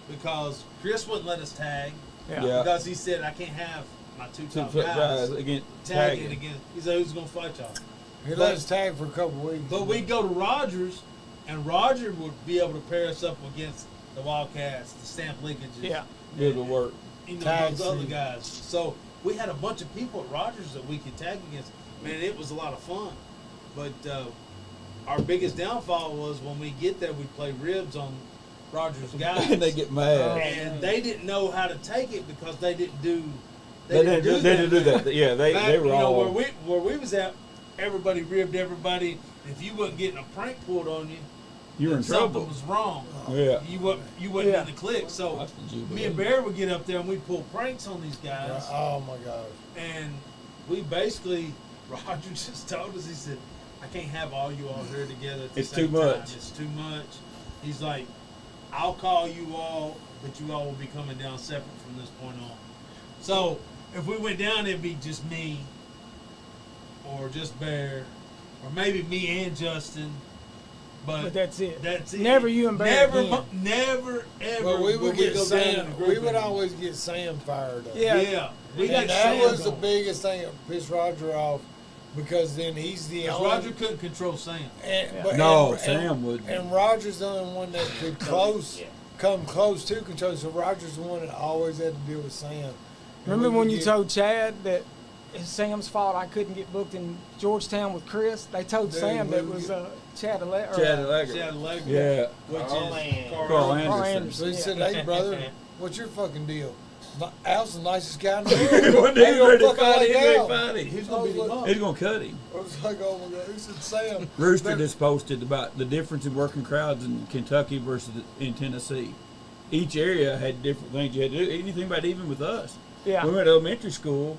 Speaker 3: because Chris wouldn't let us tag
Speaker 4: yeah.
Speaker 5: Yeah.
Speaker 3: because he said I can't have my two
Speaker 5: Two
Speaker 3: top
Speaker 5: top
Speaker 3: guys
Speaker 5: guys against
Speaker 3: tagging
Speaker 5: tagging.
Speaker 3: against. He said, "Who's gonna fight y'all?"
Speaker 1: He let us tag for a couple weeks.
Speaker 3: But we go to Rogers, and Roger would be able to pair us up against the Wildcats, the Stamp Linkages.
Speaker 4: Yeah.
Speaker 5: Good work.
Speaker 3: You know,
Speaker 1: Tag
Speaker 3: those other
Speaker 1: scene.
Speaker 3: guys. So we had a bunch of people at Rogers that we could tag against. Man, it was a lot of fun. But our biggest downfall was when we get there, we play ribs on Rogers guys.
Speaker 5: And they get mad.
Speaker 3: And they didn't know how to take it because they didn't do.
Speaker 5: They didn't do that. Yeah, they were all.
Speaker 3: Where we was at, everybody ribbed everybody. If you wasn't getting a prank pulled on you,
Speaker 5: You were in
Speaker 3: something
Speaker 5: trouble.
Speaker 3: was wrong.
Speaker 5: Yeah.
Speaker 3: You wasn't
Speaker 4: Yeah.
Speaker 3: in the clique. So
Speaker 5: That's the Jubilee.
Speaker 3: me and Bear would get up there and we'd pull pranks on these
Speaker 1: Yeah,
Speaker 3: guys.
Speaker 1: oh my gosh.
Speaker 3: And we basically, Roger just told us, he said, I can't have all you all here together at the
Speaker 5: It's
Speaker 3: same
Speaker 5: too
Speaker 3: time.
Speaker 5: much.
Speaker 3: It's too much. He's like, I'll call you all, but you all will be coming down separate from this point on. So if we went down, it'd be just me or just Bear or maybe me and Justin.
Speaker 4: But that's it.
Speaker 3: That's it.
Speaker 4: Never you and Bear again.
Speaker 3: Never, ever.
Speaker 1: But we would get
Speaker 3: go down in
Speaker 1: Sam.
Speaker 3: a group
Speaker 1: We would
Speaker 3: anymore.
Speaker 1: always get Sam fired up.
Speaker 4: Yeah.
Speaker 3: Yeah. We got
Speaker 1: And that
Speaker 3: Sam
Speaker 1: was the
Speaker 3: going.
Speaker 1: biggest thing that pissed Roger off because then he's the
Speaker 3: Because
Speaker 1: only.
Speaker 3: Roger couldn't control Sam.
Speaker 5: No, Sam wouldn't.
Speaker 1: And Roger's the only one that could come close to control. So Roger's the one that always had to deal with Sam. And
Speaker 4: Remember
Speaker 1: we
Speaker 4: when
Speaker 1: would
Speaker 4: you
Speaker 1: get-
Speaker 4: told Chad that it's Sam's fault I couldn't get booked in Georgetown with Chris? They told
Speaker 1: Dude,
Speaker 4: Sam that
Speaker 1: we
Speaker 4: was
Speaker 1: would
Speaker 4: Chad Allegra.
Speaker 5: Chad Allegra.
Speaker 3: Chad Allegra.
Speaker 5: Yeah.
Speaker 3: Which
Speaker 10: Carl
Speaker 3: is
Speaker 10: Anderson.
Speaker 3: Carl
Speaker 5: Carl
Speaker 3: Anderson.
Speaker 4: Carl
Speaker 5: Anderson.
Speaker 4: Anderson.
Speaker 1: So he said, "Hey brother, what's your fucking deal? Al's the nicest guy in the
Speaker 5: When
Speaker 1: world.
Speaker 5: he's
Speaker 1: Ain't no
Speaker 5: ready to
Speaker 1: fucking
Speaker 5: fight,
Speaker 1: like
Speaker 5: he's ready to
Speaker 1: Al."
Speaker 5: fight him.
Speaker 3: He's gonna beat him up.
Speaker 5: He's gonna cut him.
Speaker 1: I was like, oh my god. He said, Sam.
Speaker 5: Rooster
Speaker 1: that-
Speaker 5: just posted about the difference in working crowds in Kentucky versus in Tennessee. Each area had different things you had to do. Anything about even with us.
Speaker 4: Yeah.
Speaker 5: When we went to elementary school,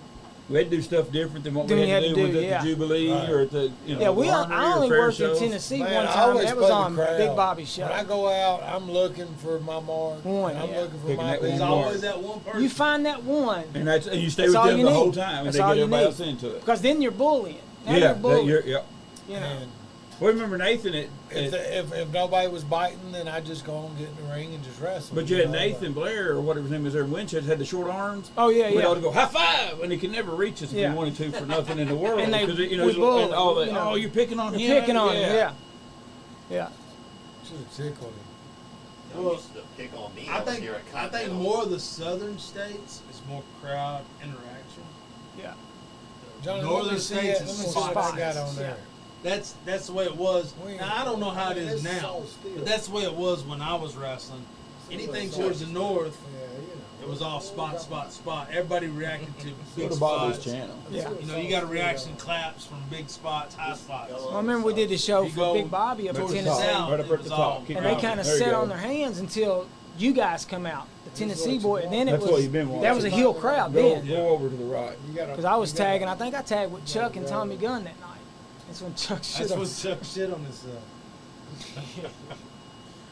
Speaker 5: we had to do stuff different than what
Speaker 4: Than
Speaker 5: we
Speaker 4: you
Speaker 5: had to
Speaker 4: had
Speaker 5: do
Speaker 4: to do,
Speaker 5: at
Speaker 4: yeah.
Speaker 5: the Jubilee
Speaker 1: Right.
Speaker 5: or at the
Speaker 4: Yeah, I only
Speaker 5: fair
Speaker 4: worked in
Speaker 5: shows.
Speaker 4: Tennessee
Speaker 1: Man,
Speaker 4: one
Speaker 1: I
Speaker 4: time.
Speaker 1: always
Speaker 4: That was
Speaker 1: play the
Speaker 4: on
Speaker 1: crowd.
Speaker 4: Big Bobby's show.
Speaker 1: When I go out, I'm looking for my mark.
Speaker 4: One,
Speaker 1: and I'm
Speaker 4: yeah.
Speaker 1: looking for
Speaker 5: Picking
Speaker 1: my
Speaker 5: that
Speaker 1: beat.
Speaker 3: There's
Speaker 5: one
Speaker 3: always that one person.
Speaker 4: You find that one,
Speaker 5: And and you stay
Speaker 4: That's
Speaker 5: with
Speaker 4: all
Speaker 5: them
Speaker 4: you
Speaker 5: the whole
Speaker 4: need.
Speaker 5: time, and
Speaker 4: That's
Speaker 5: they
Speaker 4: all
Speaker 5: get
Speaker 4: you
Speaker 5: everybody
Speaker 4: need.
Speaker 5: else into it.
Speaker 4: because then you're bullying. Now
Speaker 5: Yeah,
Speaker 4: you're bullying.
Speaker 5: yeah.
Speaker 4: You know.
Speaker 1: And
Speaker 5: Well, remember Nathan
Speaker 1: if nobody was biting, then I just go on, get in the ring, and just wrestle.
Speaker 5: but you had
Speaker 1: know,
Speaker 5: Nathan Blair or whatever his name is there in Winchester had the short arms.
Speaker 4: Oh yeah,
Speaker 5: We'd
Speaker 4: yeah.
Speaker 5: all go high five, and he could never reach us if
Speaker 4: Yeah.
Speaker 5: he wanted to for nothing in the world.
Speaker 4: And they
Speaker 5: because
Speaker 4: would
Speaker 5: he's-
Speaker 4: bully,
Speaker 5: and all that.
Speaker 4: you know.
Speaker 5: Oh, you're picking on
Speaker 4: You're
Speaker 5: him.
Speaker 4: picking on him. Yeah. Yeah.
Speaker 1: Should have tickled him.
Speaker 10: Y'all used to pick on me.
Speaker 3: I
Speaker 10: was
Speaker 3: think
Speaker 10: here at
Speaker 3: I think
Speaker 10: Continental.
Speaker 3: more of the southern states is more crowd interaction.
Speaker 4: Yeah.
Speaker 1: Johnny,
Speaker 3: Northern
Speaker 1: let me see
Speaker 3: states
Speaker 1: that.
Speaker 3: is
Speaker 1: Let me see what
Speaker 3: spots.
Speaker 1: I got on there.
Speaker 3: That's the way it was.
Speaker 1: We-
Speaker 3: Now I don't know how it is
Speaker 1: This is
Speaker 3: now,
Speaker 1: all steel.
Speaker 3: but that's the way it was when I was wrestling. Anything towards the north,
Speaker 1: Yeah, you know.
Speaker 3: it was all spot, spot, spot. Everybody reacted to
Speaker 5: Go
Speaker 3: big
Speaker 5: to Bobby's
Speaker 3: spots.
Speaker 5: channel.
Speaker 4: Yeah.
Speaker 3: You know, you got a reaction claps from big spots, high spots.
Speaker 4: Well, I remember we did the show
Speaker 3: You
Speaker 4: for
Speaker 3: go
Speaker 4: Big Bobby up in
Speaker 3: towards the
Speaker 4: Tennessee,
Speaker 3: south,
Speaker 5: Right up
Speaker 3: it
Speaker 5: at the
Speaker 3: was
Speaker 5: top.
Speaker 3: all
Speaker 5: Keep
Speaker 4: and they
Speaker 5: going.
Speaker 4: kind of
Speaker 5: There you
Speaker 4: sat
Speaker 5: go.
Speaker 4: on their hands until you guys come out, the Tennessee boy, and then it
Speaker 5: That's what
Speaker 4: was
Speaker 5: you've been
Speaker 4: that was a
Speaker 5: watching.
Speaker 4: heel crowd
Speaker 5: Go,
Speaker 4: then.
Speaker 5: go over to the right.
Speaker 1: You gotta-
Speaker 4: Because I was
Speaker 1: you gotta-
Speaker 4: tagging. I think I tagged with Chuck and Tommy Gunn that night. That's when Chuck shit
Speaker 3: That's
Speaker 4: on.
Speaker 3: what Chuck shit on his.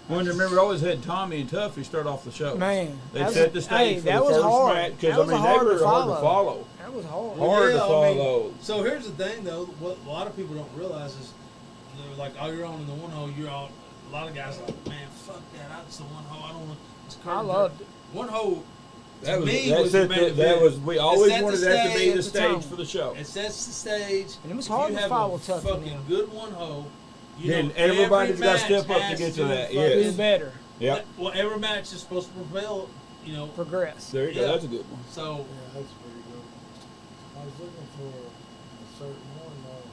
Speaker 5: When remember, always had Tommy and Tuffy start off the show.
Speaker 4: Man,
Speaker 5: They
Speaker 4: that
Speaker 5: set the
Speaker 4: was-
Speaker 5: stage
Speaker 4: hey,
Speaker 5: for
Speaker 4: that
Speaker 5: the
Speaker 4: was
Speaker 5: first
Speaker 4: hard.
Speaker 5: match
Speaker 4: That
Speaker 5: because
Speaker 4: was
Speaker 5: I mean
Speaker 4: hard
Speaker 5: they
Speaker 4: to
Speaker 5: were hard to
Speaker 4: follow.
Speaker 5: follow.
Speaker 4: That was hard.
Speaker 5: Hard to
Speaker 3: I mean,
Speaker 5: follow.
Speaker 3: so here's the thing, though. What a lot of people don't realize is, they're like, "Oh, you're on in the one hole. You're on." A lot of guys are like, "Man, fuck that. That's the one hole. I don't want." It's
Speaker 4: I loved it.
Speaker 3: One hole.
Speaker 5: That was
Speaker 3: me,
Speaker 5: that's
Speaker 3: was the
Speaker 5: it.
Speaker 3: main
Speaker 5: That
Speaker 3: event.
Speaker 5: was we always
Speaker 3: set the
Speaker 5: wanted that to be the
Speaker 4: stage at the time.
Speaker 5: stage for the show.
Speaker 3: It sets the stage.
Speaker 4: And it was
Speaker 3: If
Speaker 4: hard
Speaker 3: you
Speaker 4: to
Speaker 3: have
Speaker 4: follow
Speaker 3: a
Speaker 4: Tuck in
Speaker 3: fucking
Speaker 4: there.
Speaker 3: good one hole. You
Speaker 5: Then
Speaker 3: know,
Speaker 5: everybody's
Speaker 3: every
Speaker 5: got to step
Speaker 3: match
Speaker 5: up to
Speaker 3: has
Speaker 5: get to that.
Speaker 3: fucking-
Speaker 4: Do
Speaker 5: Yes.
Speaker 4: better.
Speaker 5: Yep.
Speaker 3: Well, every match is supposed to prevail. You know,
Speaker 4: Progress.
Speaker 5: There you go.
Speaker 3: Yeah.
Speaker 5: That's a good one.
Speaker 3: so
Speaker 1: Yeah, that's pretty good. I was looking for a certain one though.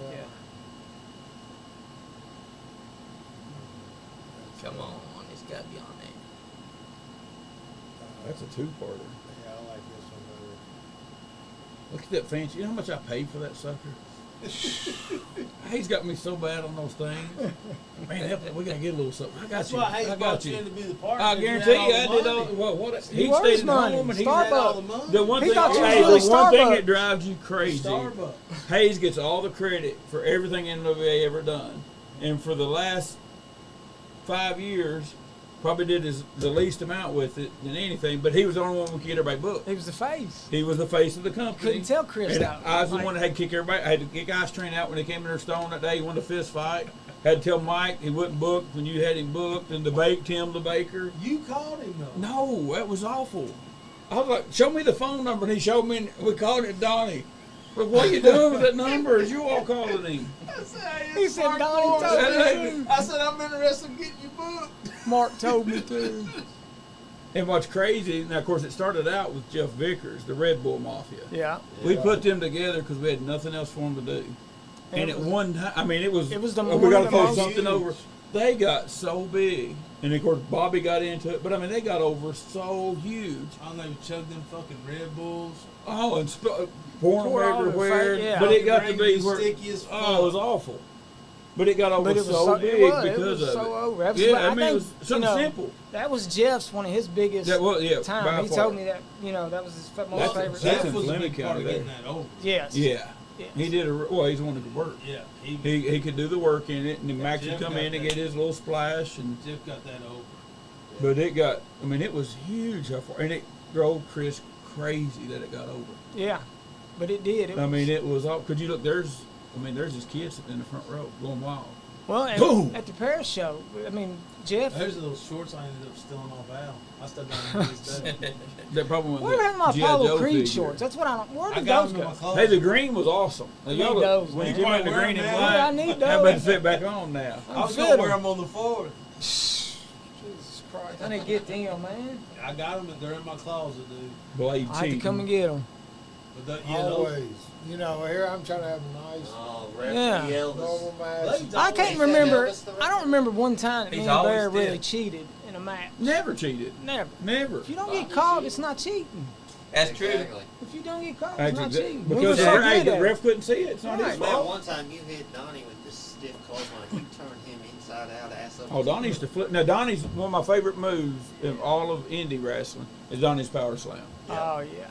Speaker 1: Like that.
Speaker 4: Yeah.
Speaker 2: Come on, it's got to be on there.
Speaker 5: That's a two-parter.
Speaker 1: Yeah, I like this one better.
Speaker 5: Look at that fancy. You know how much I paid for that sucker? He's got me so bad on those things. Man, we gotta get a little something. I got
Speaker 3: that's
Speaker 5: you.
Speaker 3: why Hayes
Speaker 5: I got
Speaker 3: brought you
Speaker 5: you.
Speaker 3: in to be the partner.
Speaker 5: I
Speaker 3: 'cause you
Speaker 5: guarantee
Speaker 3: had
Speaker 5: you, I did all.
Speaker 3: money.
Speaker 5: What?
Speaker 4: He
Speaker 5: He
Speaker 4: was
Speaker 5: stayed at
Speaker 4: money.
Speaker 5: home and he
Speaker 3: You had all the
Speaker 4: Starbucks.
Speaker 3: money.
Speaker 5: The one
Speaker 4: He
Speaker 5: thing,
Speaker 4: thought you was
Speaker 5: hey,
Speaker 4: really
Speaker 5: the one thing
Speaker 4: Starbucks.
Speaker 5: that drives you crazy.
Speaker 3: Starbucks.
Speaker 5: Hayes gets all the credit for everything NWA ever done, and for the last 5 years, probably did the least amount with it than anything. But he was the only one who could get everybody booked.
Speaker 4: He was the face.
Speaker 5: He was the face of the company.
Speaker 4: Couldn't tell Chris
Speaker 5: And
Speaker 4: out.
Speaker 5: I was the
Speaker 4: Like-
Speaker 5: one that had to kick everybody. I had to kick Ice Train out when they came in their stone that day. He won the fist fight. Had to tell Mike he wasn't booked when you had him booked, and debate Tim the Baker.
Speaker 3: You called him though.
Speaker 5: No, that was awful. I was like, show me the phone number, and he showed me, and we called it Donnie. But what are you doing with that number? Is you all calling him?
Speaker 3: I said, hey,
Speaker 4: He
Speaker 3: it's
Speaker 4: said
Speaker 3: Mark
Speaker 4: Donnie
Speaker 3: Morris.
Speaker 4: told me to.
Speaker 3: I said, I'm interested in getting you booked.
Speaker 4: Mark told me to.
Speaker 5: And what's crazy, now of course it started out with Jeff Vickers, the Red Bull Mafia.
Speaker 4: Yeah.
Speaker 5: We put them together because we had nothing else for them to do. And at one time, I mean, it was
Speaker 4: the
Speaker 5: we got
Speaker 4: one
Speaker 5: to
Speaker 4: of the
Speaker 5: throw
Speaker 4: most
Speaker 5: something over. They got so big. And of course, Bobby got into it. But I mean, they got over so huge.
Speaker 3: I don't know, you chug them fucking Red Bulls.
Speaker 5: Oh, and pouring
Speaker 4: Pour
Speaker 5: them
Speaker 4: all the
Speaker 5: everywhere.
Speaker 4: fat, yeah.
Speaker 5: But it got to
Speaker 3: Fucking
Speaker 5: be
Speaker 3: rings
Speaker 5: where,
Speaker 3: sticky as
Speaker 5: oh, it was
Speaker 3: fuck.
Speaker 5: awful. But it got over
Speaker 4: But it was
Speaker 5: so
Speaker 4: it
Speaker 5: big
Speaker 4: was
Speaker 5: because of
Speaker 4: so
Speaker 5: it.
Speaker 4: over. That was,
Speaker 5: Yeah,
Speaker 4: I
Speaker 5: I mean, it
Speaker 4: think,
Speaker 5: was something simple.
Speaker 4: That was Jeff's one of his biggest
Speaker 5: That was, yeah, by
Speaker 4: time. He
Speaker 5: far.
Speaker 4: told me that, that was his most favorite.
Speaker 5: that's
Speaker 3: Jeff
Speaker 5: in
Speaker 3: was a
Speaker 5: Fleming
Speaker 3: big part
Speaker 5: County
Speaker 3: of getting
Speaker 5: there.
Speaker 3: that over.
Speaker 4: Yes.
Speaker 5: Yeah.
Speaker 4: Yes.
Speaker 5: He did well, he's the one who could work.
Speaker 3: Yeah,
Speaker 5: He could do the work in it, and then Max would
Speaker 3: Jeff
Speaker 5: come
Speaker 3: got
Speaker 5: in and
Speaker 3: that.
Speaker 5: get his little splash, and
Speaker 3: Jeff got that over.
Speaker 5: but it got, I mean, it was huge how far, and it drove Chris crazy that it got over.
Speaker 4: Yeah, but it did.
Speaker 5: I mean, it was all. Could you look? There's his kids sitting in the front row going wild.
Speaker 4: Well,
Speaker 5: Boom!
Speaker 4: at the Paris show, I mean, Jeff.
Speaker 3: There's those shorts I ended up stealing off Al. I stepped down and used that.
Speaker 5: That problem was
Speaker 4: Where are my
Speaker 5: G.I.
Speaker 4: Apollo
Speaker 5: Joe
Speaker 4: Creed
Speaker 5: figure.
Speaker 4: shorts? That's what I don't. Where
Speaker 3: I
Speaker 4: did
Speaker 3: got
Speaker 4: those
Speaker 3: them in
Speaker 4: go?
Speaker 3: my closet.
Speaker 5: Hey, the green was awesome.
Speaker 4: I need those,
Speaker 5: when you
Speaker 4: man.
Speaker 5: came in the
Speaker 3: You
Speaker 5: green and
Speaker 3: might wear 'em
Speaker 5: black,
Speaker 4: now. I need
Speaker 5: how about to
Speaker 4: those.
Speaker 5: fit back on now?
Speaker 3: I was
Speaker 4: Fit
Speaker 3: gonna
Speaker 4: 'em.
Speaker 3: wear them on the 4th.
Speaker 4: Jesus Christ! I need to get them, man.
Speaker 3: I got them and they're in my closet, dude.
Speaker 5: Blade
Speaker 4: I have to
Speaker 5: cheating.
Speaker 4: come and get them.
Speaker 3: But the, yeah, those,
Speaker 1: Always. Here I'm trying to have a nice,
Speaker 10: Oh,
Speaker 4: Yeah.
Speaker 10: Referee Elvis.
Speaker 1: normal match.
Speaker 3: Blades
Speaker 4: I
Speaker 3: always
Speaker 4: can't
Speaker 10: said
Speaker 4: remember.
Speaker 10: Elvis the
Speaker 4: I don't remember one time that
Speaker 2: He's
Speaker 4: me and
Speaker 2: always
Speaker 4: Bear really
Speaker 2: did.
Speaker 4: cheated in a match.
Speaker 5: Never cheated.
Speaker 4: Never.
Speaker 5: Never.
Speaker 4: If you don't get caught, it's not cheating.
Speaker 2: That's true.
Speaker 10: Exactly.
Speaker 4: If you don't get caught,
Speaker 5: That's
Speaker 4: it's not
Speaker 5: exact-
Speaker 4: cheating. We
Speaker 5: because
Speaker 4: were
Speaker 5: the,
Speaker 4: so
Speaker 5: hey,
Speaker 4: good
Speaker 5: the
Speaker 4: at
Speaker 5: ref
Speaker 4: it.
Speaker 5: couldn't see it. It's not
Speaker 4: Right.
Speaker 5: his
Speaker 10: Man,
Speaker 5: fault.
Speaker 10: one time you hit Donnie with this stiff clothesline. You turned him inside out, ass up.
Speaker 5: Oh, Donnie used to flip. Now, Donnie's one of my favorite moves in all of indie wrestling is Donnie's power slam.
Speaker 4: Oh yeah.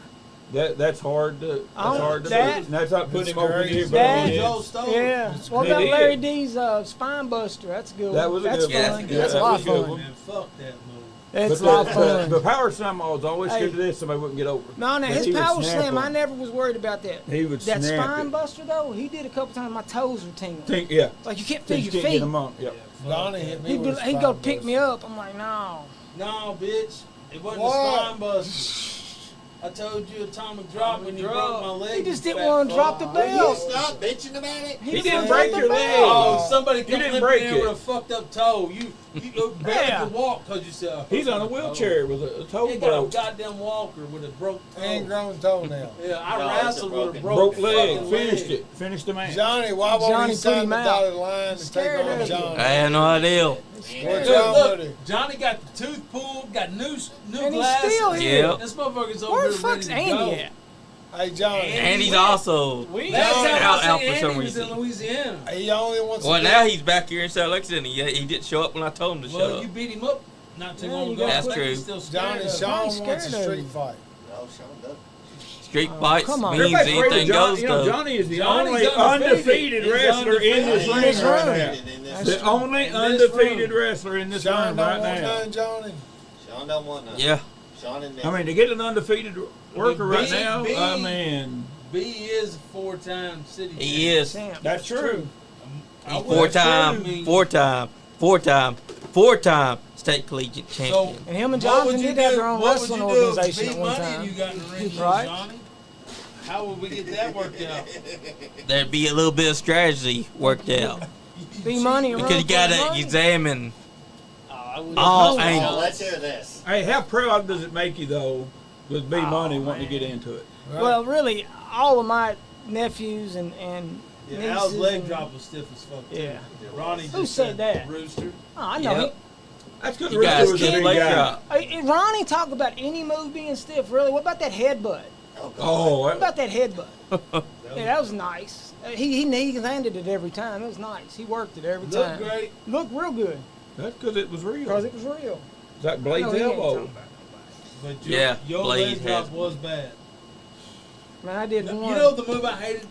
Speaker 5: That's hard to
Speaker 4: Oh,
Speaker 5: do.
Speaker 4: that-
Speaker 5: And that's not putting
Speaker 1: It's
Speaker 5: him over
Speaker 1: crazy.
Speaker 5: here, but
Speaker 4: That-
Speaker 5: it is.
Speaker 3: Joe Stone.
Speaker 4: Yeah. What
Speaker 5: It
Speaker 4: about
Speaker 5: is.
Speaker 4: Larry D's spine buster? That's a good.
Speaker 5: That
Speaker 4: one.
Speaker 5: was a
Speaker 4: That's
Speaker 5: good
Speaker 2: one.
Speaker 4: fun.
Speaker 2: Yeah,
Speaker 4: That's a
Speaker 5: that
Speaker 4: lot
Speaker 5: was
Speaker 4: of
Speaker 5: a good
Speaker 4: fun.
Speaker 5: one.
Speaker 3: Man, fuck that move.
Speaker 4: That's a
Speaker 5: But
Speaker 4: lot of fun.
Speaker 5: the power slam I was always scared
Speaker 4: Hey.
Speaker 5: of this. Somebody wouldn't get over.
Speaker 4: No,
Speaker 5: But
Speaker 4: his
Speaker 5: he would
Speaker 4: power
Speaker 5: snap
Speaker 4: slam, I
Speaker 5: them.
Speaker 4: never was worried about that.
Speaker 5: He would
Speaker 4: That
Speaker 5: snap
Speaker 4: spine
Speaker 5: it.
Speaker 4: buster though, he did a couple times. My toes were tingling.
Speaker 5: Yeah.
Speaker 4: Like you can't
Speaker 5: So
Speaker 4: feel
Speaker 5: you
Speaker 4: your
Speaker 5: can't get
Speaker 4: feet.
Speaker 5: him up. Yep.
Speaker 1: Donnie hit me with a
Speaker 4: He'd
Speaker 1: spine
Speaker 4: go pick me
Speaker 1: buster.
Speaker 4: up. I'm like, no.
Speaker 3: No, bitch. It wasn't
Speaker 1: What?
Speaker 3: a spine buster. I told you atomic drop when you broke my leg.
Speaker 4: He just
Speaker 3: you
Speaker 4: didn't
Speaker 3: fat
Speaker 4: want to drop the
Speaker 3: fuck.
Speaker 10: Will you
Speaker 4: belt.
Speaker 10: stop bitching about it?
Speaker 5: He
Speaker 4: just
Speaker 5: didn't
Speaker 4: wanna
Speaker 5: break
Speaker 4: drop
Speaker 5: your
Speaker 4: the
Speaker 5: leg.
Speaker 4: belt.
Speaker 3: Oh, somebody come
Speaker 5: didn't
Speaker 3: in
Speaker 5: break
Speaker 3: here
Speaker 5: it.
Speaker 3: with a fucked up toe. You barely
Speaker 4: Yeah.
Speaker 3: could walk because you said
Speaker 5: He's on a wheelchair with a toe
Speaker 3: He got a
Speaker 5: broke.
Speaker 3: goddamn walker with a broke toe.
Speaker 1: Ingrown toenail.
Speaker 3: Yeah, I
Speaker 10: No, it's a
Speaker 3: wrestled with a
Speaker 10: broken-
Speaker 3: broke
Speaker 5: Leg.
Speaker 3: fucking
Speaker 5: Finished
Speaker 3: leg.
Speaker 5: it. Finished the match.
Speaker 1: Johnny, why won't
Speaker 4: Johnny
Speaker 1: he
Speaker 4: put
Speaker 1: sign
Speaker 4: him
Speaker 1: the
Speaker 4: out.
Speaker 1: dotted line and take
Speaker 4: Scared
Speaker 1: on
Speaker 4: of him.
Speaker 1: Johnny?
Speaker 2: I had no idea.
Speaker 1: What's
Speaker 3: Look,
Speaker 1: wrong
Speaker 3: look,
Speaker 1: with him?
Speaker 3: Johnny got the tooth pulled, got new
Speaker 4: And he's
Speaker 3: glasses.
Speaker 4: still here.
Speaker 2: Yeah.
Speaker 3: This motherfucker's over
Speaker 4: Where
Speaker 3: here
Speaker 4: the fuck's
Speaker 3: ready to
Speaker 4: Andy
Speaker 3: go.
Speaker 4: at?
Speaker 1: Hey, Johnny.
Speaker 2: And he's also
Speaker 3: Last time
Speaker 2: out
Speaker 3: I
Speaker 2: for
Speaker 3: seen
Speaker 2: some
Speaker 3: Andy was in
Speaker 2: reason.
Speaker 3: Louisiana.
Speaker 1: He only wants
Speaker 2: Well,
Speaker 1: to
Speaker 2: now he's back here in South Lexington. He didn't show up when I told him to show
Speaker 3: Well,
Speaker 2: up.
Speaker 3: you beat him up not too
Speaker 4: Yeah,
Speaker 3: long
Speaker 4: you
Speaker 3: ago.
Speaker 4: got-
Speaker 2: That's
Speaker 3: I think
Speaker 2: true.
Speaker 3: he's still scared
Speaker 1: Johnny,
Speaker 3: of him.
Speaker 1: Sean
Speaker 4: I'm
Speaker 1: wants a
Speaker 4: scared of
Speaker 1: street
Speaker 4: him.
Speaker 1: fight.
Speaker 10: No, Sean doesn't.
Speaker 2: Street fights
Speaker 4: come on.
Speaker 2: means
Speaker 5: Everybody's afraid of
Speaker 2: anything
Speaker 5: John-
Speaker 2: goes,
Speaker 5: you know,
Speaker 2: though.
Speaker 5: Johnny is the
Speaker 3: Johnny's
Speaker 5: only
Speaker 3: undefeated.
Speaker 5: undefeated
Speaker 3: He's
Speaker 5: wrestler in this
Speaker 3: undefeated.
Speaker 5: ring
Speaker 4: He's
Speaker 5: right
Speaker 4: right.
Speaker 5: now.
Speaker 10: In this
Speaker 5: The
Speaker 10: room.
Speaker 5: only
Speaker 3: In this
Speaker 5: undefeated
Speaker 3: room.
Speaker 5: wrestler in this
Speaker 1: Sean
Speaker 5: room
Speaker 1: don't
Speaker 5: right
Speaker 1: want
Speaker 5: now.
Speaker 1: none, Johnny.
Speaker 10: Sean don't want none.
Speaker 2: Yeah.
Speaker 10: Sean and Nick.
Speaker 5: I mean, to get an undefeated worker right
Speaker 3: B-
Speaker 5: now,
Speaker 3: B-
Speaker 5: I mean,
Speaker 3: B is a four-time city
Speaker 2: He is.
Speaker 4: Champ.
Speaker 5: that's true.
Speaker 3: I
Speaker 2: Four
Speaker 3: wouldn't
Speaker 2: time state collegiate
Speaker 3: So,
Speaker 2: champion.
Speaker 4: And him and
Speaker 3: what would
Speaker 4: Jonathan
Speaker 3: you
Speaker 4: did have
Speaker 3: do-
Speaker 4: their own
Speaker 3: what would
Speaker 4: wrestling
Speaker 3: you do if
Speaker 4: organization
Speaker 3: Big
Speaker 4: at one
Speaker 3: Money
Speaker 4: time.
Speaker 3: and you got in the ring with
Speaker 4: Right.
Speaker 3: Johnny? How would we get that worked out?
Speaker 2: There'd be a little bit of strategy worked out
Speaker 4: B Money and
Speaker 2: because you
Speaker 4: Rose
Speaker 2: got
Speaker 4: Money.
Speaker 2: to examine
Speaker 3: I would
Speaker 2: all
Speaker 10: Well,
Speaker 2: angles.
Speaker 10: let's hear this.
Speaker 5: Hey, how proud does it make you though, with B Money wanting to get into it?
Speaker 4: Well, really, all of my nephews and
Speaker 3: Yeah,
Speaker 4: nieces
Speaker 3: Al's leg
Speaker 4: and-
Speaker 3: drop was stiff as fuck. Too.
Speaker 4: Yeah.
Speaker 3: Ronnie
Speaker 4: Who
Speaker 3: just
Speaker 4: said that?
Speaker 3: Rooster.
Speaker 4: Oh, I know.
Speaker 2: Yep.
Speaker 5: That's because
Speaker 2: You guys
Speaker 5: Rooster was a
Speaker 2: can't
Speaker 5: big
Speaker 2: leg
Speaker 5: guy.
Speaker 2: drop.
Speaker 4: Ronnie talk about any move being stiff. Really, what about that headbutt?
Speaker 10: Oh, God.
Speaker 5: Oh,
Speaker 4: What about that headbutt? Yeah, that was nice. He landed it every time. It was nice. He worked it every
Speaker 3: Looked
Speaker 4: time.
Speaker 3: great.
Speaker 4: Looked real good
Speaker 5: that's because it was real.
Speaker 4: because it was real.
Speaker 5: It's like
Speaker 4: I
Speaker 5: Blade's
Speaker 4: know he ain't
Speaker 5: elbow.
Speaker 4: talking about
Speaker 3: But
Speaker 2: Yeah,
Speaker 3: your
Speaker 2: Blaze
Speaker 3: leg drop
Speaker 2: has-
Speaker 3: was bad.
Speaker 4: Man, I did
Speaker 3: You
Speaker 4: one.
Speaker 3: know the move I hated?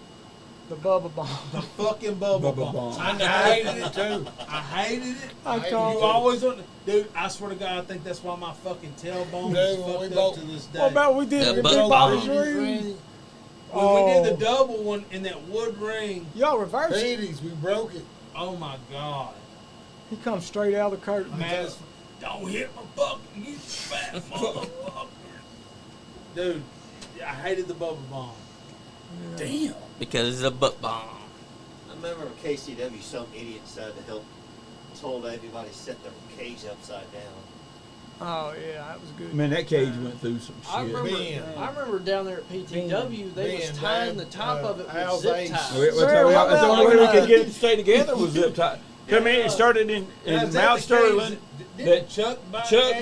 Speaker 4: the Bubba Bomb.
Speaker 3: The fucking bubble
Speaker 5: Bubba
Speaker 3: bomb.
Speaker 5: bomb.
Speaker 3: I hated it too. I hated it.
Speaker 4: I
Speaker 3: You
Speaker 4: called
Speaker 3: always want to, dude. I swear to God, I think that's why my fucking tailbone
Speaker 1: Dude,
Speaker 3: is
Speaker 1: when we
Speaker 3: fucked
Speaker 1: both-
Speaker 3: up to this day.
Speaker 4: What about we did
Speaker 2: The
Speaker 4: the
Speaker 2: Bubba
Speaker 4: Big Bobby's
Speaker 2: Bomb.
Speaker 4: ring?
Speaker 3: when we did the double one in that wood ring?
Speaker 4: Y'all reversed it.
Speaker 1: Hades, we broke it.
Speaker 3: Oh my God,
Speaker 4: He comes straight out of the curtain.
Speaker 3: man! Don't hit my fucking you fat motherfucker. Dude, I hated the bubble bomb.
Speaker 5: Damn.
Speaker 2: Because it's a butt bomb.
Speaker 10: I remember KCW, some idiot decided to help, told everybody to set their cage upside down.
Speaker 4: Oh yeah, that was good.
Speaker 5: Man, that cage went through some shit.
Speaker 6: I remember down there at PTW, they was tying the top of it with zip ties.
Speaker 5: That's the only way we could get it to stay together was zip tie. I mean, it started in Mount Sterling. That
Speaker 3: Chuck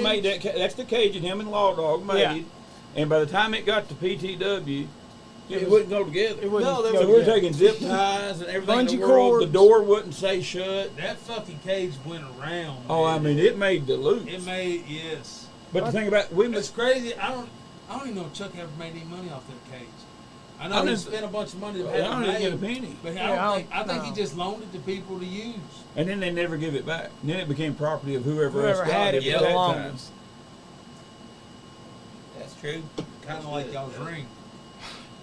Speaker 5: made that. That's the cage that him and Law Dog made.
Speaker 4: Yeah.
Speaker 5: And by the time it got to PTW, it wouldn't go together.
Speaker 4: It wouldn't go
Speaker 5: So we're
Speaker 4: together.
Speaker 5: taking zip ties and everything in
Speaker 4: Bungee
Speaker 5: the world.
Speaker 4: cords.
Speaker 5: The door wouldn't say shut.
Speaker 3: That fucking cage went around.
Speaker 5: Oh,
Speaker 3: man.
Speaker 5: I mean, it made the loop.
Speaker 3: It made, yes.
Speaker 5: But the thing about
Speaker 3: It's crazy. I don't even know if Chuck ever made any money off that cage. I know he spent a bunch of money to have
Speaker 5: I
Speaker 3: it
Speaker 5: didn't get a
Speaker 3: made,
Speaker 5: penny.
Speaker 3: but I think he
Speaker 4: no.
Speaker 3: just loaned it to people to use.
Speaker 5: And then they never give it back. And then it became property of whoever else
Speaker 4: Whoever
Speaker 5: got
Speaker 4: had it
Speaker 5: at
Speaker 4: for the
Speaker 5: that time.
Speaker 4: longest.
Speaker 2: That's true.
Speaker 3: Kind of like y'all's ring.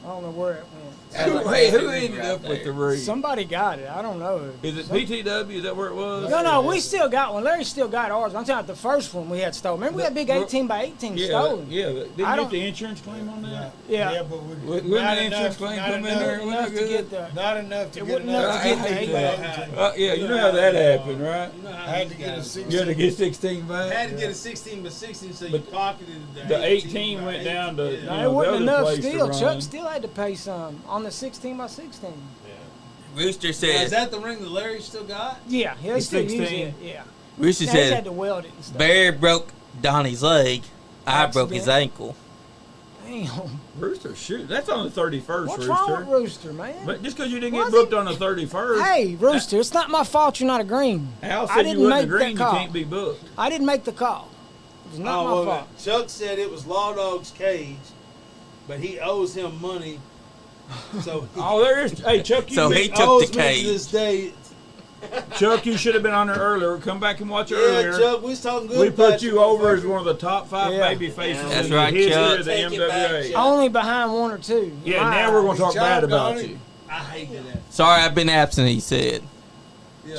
Speaker 4: I don't know where it went.
Speaker 5: Who ended up with the ring?
Speaker 4: Somebody got it. I don't know.
Speaker 5: Is it PTW? Is that where it was?
Speaker 4: No, we still got one. Larry still got ours. I'm talking about the first one we had stolen. Remember we had big 18 by 18 stolen.
Speaker 5: Yeah. Didn't you get the insurance claim on that?
Speaker 4: Yeah.
Speaker 1: but
Speaker 5: Wouldn't the insurance claim come in there?
Speaker 4: Enough to get the.
Speaker 1: not enough to
Speaker 4: It
Speaker 1: get
Speaker 4: wouldn't
Speaker 1: enough
Speaker 4: enough
Speaker 1: to
Speaker 4: to
Speaker 1: get
Speaker 4: get
Speaker 1: the
Speaker 4: the
Speaker 1: 8
Speaker 5: Yeah, you know how that happened, right?
Speaker 3: You know how
Speaker 1: I had
Speaker 3: these
Speaker 1: to get a
Speaker 3: guys
Speaker 1: 16.
Speaker 5: You had to get 16 back.
Speaker 3: had to get a 16 by 16, so you
Speaker 5: But
Speaker 3: pocketed
Speaker 5: the 18 went down to-
Speaker 3: Yeah.
Speaker 4: No,
Speaker 5: You
Speaker 4: it
Speaker 5: know,
Speaker 4: wasn't
Speaker 5: the other
Speaker 4: enough
Speaker 5: place to
Speaker 4: still.
Speaker 5: run.
Speaker 4: Chuck still had to pay some on the 16 by 16.
Speaker 2: Rooster
Speaker 3: Now, is
Speaker 2: says.
Speaker 3: that the ring that Larry still got?
Speaker 4: Yeah, they
Speaker 5: It's
Speaker 4: still use
Speaker 5: 16.
Speaker 4: it. Yeah.
Speaker 2: Rooster
Speaker 4: Now, he had
Speaker 2: said.
Speaker 4: to weld it and stuff.
Speaker 2: Bear broke Donnie's leg. I broke his
Speaker 4: Accident.
Speaker 2: ankle.
Speaker 4: Damn.
Speaker 5: Rooster, shoot. That's on the 31st,
Speaker 4: What's
Speaker 5: Rooster.
Speaker 4: wrong with Rooster, man?
Speaker 5: But just because you didn't
Speaker 4: Was
Speaker 5: get booked on the 31st.
Speaker 4: Hey, Rooster, it's not my fault you're not a green.
Speaker 5: Al
Speaker 4: I
Speaker 5: said
Speaker 4: didn't
Speaker 5: you wasn't
Speaker 4: make
Speaker 5: a green,
Speaker 4: that
Speaker 5: you
Speaker 4: call.
Speaker 5: can't be booked.
Speaker 4: I didn't make the call. It was not my
Speaker 3: well,
Speaker 4: fault.
Speaker 3: Chuck said it was Law Dog's cage, but he owes him money. So
Speaker 5: Oh, there is. Hey, Chuck, you
Speaker 2: So he
Speaker 5: missed-
Speaker 2: took
Speaker 3: owes
Speaker 2: the
Speaker 3: me
Speaker 2: cage.
Speaker 3: to this day.
Speaker 5: Chuck, you should have been on there earlier. Come back and watch
Speaker 3: Yeah,
Speaker 5: earlier.
Speaker 3: Chuck, we was talking good.
Speaker 5: We
Speaker 3: about
Speaker 5: put you over as
Speaker 3: motherfucker.
Speaker 5: one of the top 5
Speaker 4: Yeah.
Speaker 5: baby faces
Speaker 2: That's
Speaker 5: in
Speaker 2: right,
Speaker 5: the history
Speaker 2: Chuck.
Speaker 5: of the
Speaker 10: Take it back,
Speaker 5: MWA.
Speaker 10: Chuck.
Speaker 4: Only behind 1 or 2.
Speaker 5: Yeah,
Speaker 4: My
Speaker 5: now we're going
Speaker 4: eyes.
Speaker 5: to talk
Speaker 1: Good
Speaker 5: bad
Speaker 1: job,
Speaker 5: about
Speaker 1: Donnie.
Speaker 5: you.
Speaker 3: I hated that.
Speaker 2: Sorry, I've been absent. He said.
Speaker 3: Yeah.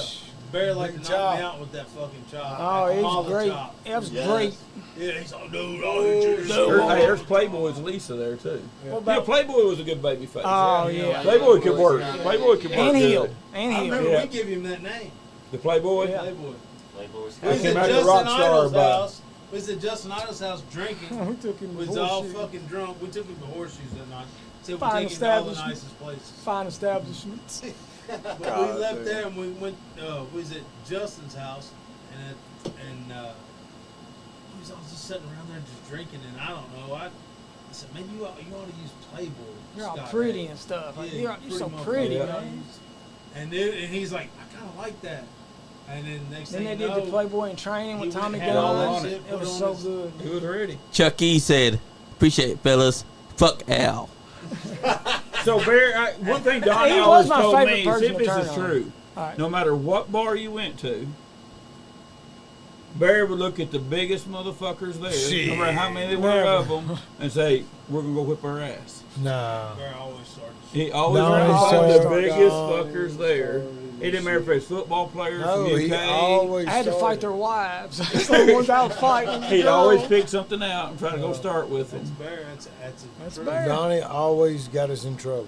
Speaker 3: Bear like to
Speaker 1: Good
Speaker 3: knock
Speaker 1: job.
Speaker 3: me out with that fucking chop.
Speaker 4: Oh, it was
Speaker 3: Molly
Speaker 4: great.
Speaker 3: chop.
Speaker 4: It was
Speaker 10: Yes.
Speaker 4: great.
Speaker 3: Yeah, he's like, dude, all you
Speaker 5: Hey, there's Playboy's Lisa there, too. Yeah, Playboy was a good baby face.
Speaker 4: Oh, yeah.
Speaker 5: Playboy could work. Playboy could work
Speaker 4: And
Speaker 5: good.
Speaker 4: heel. And
Speaker 3: I
Speaker 4: heel.
Speaker 3: remember
Speaker 5: Yeah.
Speaker 3: we give him that name.
Speaker 5: The Playboy?
Speaker 4: Yeah.
Speaker 3: Playboy.
Speaker 10: Playboy's
Speaker 3: We was
Speaker 5: came
Speaker 3: at
Speaker 5: out of
Speaker 3: Justin
Speaker 5: Rock Star
Speaker 3: Idol's
Speaker 5: about-
Speaker 3: house. We was at Justin Idol's house drinking.
Speaker 4: We took him
Speaker 3: We
Speaker 4: to
Speaker 3: was all
Speaker 4: Horseshoe.
Speaker 3: fucking drunk. We took him to Horseshoes that night. Said we
Speaker 4: Fine
Speaker 3: take him to all the
Speaker 4: establishment.
Speaker 3: nicest places.
Speaker 4: Fine establishments.
Speaker 3: But we left there and we went. We was at Justin's house, and we was all just sitting around there just drinking. And I don't know. I said maybe you ought to use Playboy.
Speaker 4: You're all
Speaker 3: Scott,
Speaker 4: pretty
Speaker 3: hey.
Speaker 4: and stuff. Like,
Speaker 3: Yeah,
Speaker 4: you're so
Speaker 3: motherfucker.
Speaker 4: pretty,
Speaker 5: Yeah.
Speaker 4: man.
Speaker 3: And he's like, I kind of like that. And then next
Speaker 4: Then
Speaker 3: thing
Speaker 4: they
Speaker 3: you
Speaker 4: did
Speaker 3: know,
Speaker 4: the Playboy in training with
Speaker 3: he
Speaker 4: Tommy
Speaker 3: had all that
Speaker 4: Gunn.
Speaker 3: shit
Speaker 4: It
Speaker 3: put
Speaker 4: was
Speaker 3: on
Speaker 4: so
Speaker 3: his-
Speaker 4: good.
Speaker 5: He was ready.
Speaker 2: Chuck E said, "Appreciate it, fellas. Fuck Al."
Speaker 5: So, Bear, one thing Donnie
Speaker 4: He was
Speaker 5: always
Speaker 4: my
Speaker 5: told
Speaker 4: favorite
Speaker 5: me,
Speaker 4: person
Speaker 5: see if
Speaker 4: to
Speaker 5: this
Speaker 4: turn
Speaker 5: is
Speaker 4: on.
Speaker 5: true,
Speaker 4: All right.
Speaker 5: no matter what bar you went to, Barry would look at the biggest motherfuckers there, no matter how many there were of them, and say, we're going to go whip our ass.
Speaker 1: Nah.
Speaker 3: Bear always started.
Speaker 5: He always
Speaker 1: No,
Speaker 5: ran
Speaker 1: he
Speaker 5: behind the
Speaker 1: started-
Speaker 5: biggest fuckers there. It didn't matter if it's football players
Speaker 1: No,
Speaker 5: from
Speaker 1: he
Speaker 5: UK.
Speaker 1: always
Speaker 4: I had to fight
Speaker 1: started.
Speaker 4: their wives. So the ones I was fighting.
Speaker 5: He'd always pick something out and try to go start with
Speaker 3: That's
Speaker 5: them.
Speaker 3: Bear. That's true.
Speaker 4: Bear.
Speaker 1: Donnie always got us in trouble.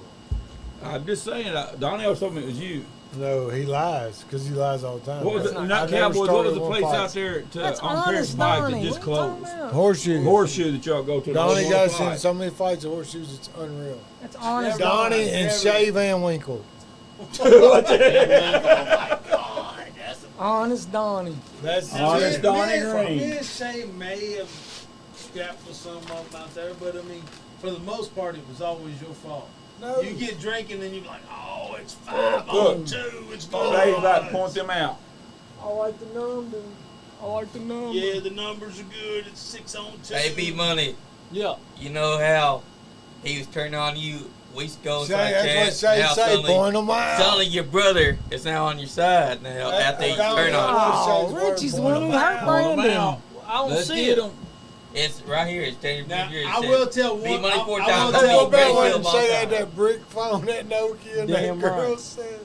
Speaker 5: I'm just saying, Donnie always told me it was you.
Speaker 1: No, he lies because he lies all the time.
Speaker 5: What was it?
Speaker 4: not-
Speaker 5: Not
Speaker 1: I never
Speaker 5: Cowboys. What was
Speaker 1: started
Speaker 5: the
Speaker 1: one
Speaker 5: place
Speaker 1: fight.
Speaker 5: out there
Speaker 4: That's
Speaker 5: on Paris
Speaker 4: honest,
Speaker 5: Pike
Speaker 4: Donnie.
Speaker 5: that just
Speaker 4: What are you talking
Speaker 5: closed?
Speaker 4: about?
Speaker 1: Horseshoe.
Speaker 5: Horseshoe that y'all go to.
Speaker 1: Donnie
Speaker 5: the
Speaker 1: got us
Speaker 5: fight.
Speaker 1: in so many fights at Horseshoes, it's unreal.
Speaker 4: That's honest.
Speaker 1: Donnie and Shay Van Winkle.
Speaker 10: God, that's a
Speaker 4: Honest Donnie.
Speaker 1: That's
Speaker 5: Honest Donnie
Speaker 3: Me
Speaker 5: Green.
Speaker 3: and Shay may have scrapped with some of them out there, but I mean, for the most part, it was always your fault.
Speaker 1: No.
Speaker 3: You get drinking and you're like, oh, it's 5-on-2, it's good.
Speaker 5: Dave's about to point them out.
Speaker 4: I like the number. I like the number.
Speaker 3: Yeah, the numbers are good. It's 6-on-2.
Speaker 2: Hey, B Money.
Speaker 4: Yeah.
Speaker 2: You know how he was turning on you weeks ago.
Speaker 1: Shay, that's what Shay
Speaker 2: now
Speaker 1: say, point them out.
Speaker 2: suddenly your brother is now on your side now after he
Speaker 1: Donnie,
Speaker 2: turned on
Speaker 4: Oh,
Speaker 1: Shay's word,
Speaker 4: Richie's the
Speaker 1: point
Speaker 4: one who
Speaker 1: them
Speaker 4: hurt
Speaker 1: out.
Speaker 4: Brandon.
Speaker 5: I don't
Speaker 2: Let's
Speaker 5: see
Speaker 2: get
Speaker 5: it.
Speaker 2: you. It's right here. It's Daniel
Speaker 3: Now,
Speaker 2: Jr.
Speaker 3: I will tell
Speaker 2: B
Speaker 3: one.
Speaker 2: Money
Speaker 3: I
Speaker 2: 4
Speaker 3: will
Speaker 2: times.
Speaker 1: I
Speaker 3: tell
Speaker 1: feel bad
Speaker 2: Bear
Speaker 1: when
Speaker 2: Steele
Speaker 1: Shay had
Speaker 2: all
Speaker 1: that brick phone, that Nokia, and
Speaker 4: Damn
Speaker 1: that girl
Speaker 4: right.
Speaker 1: said,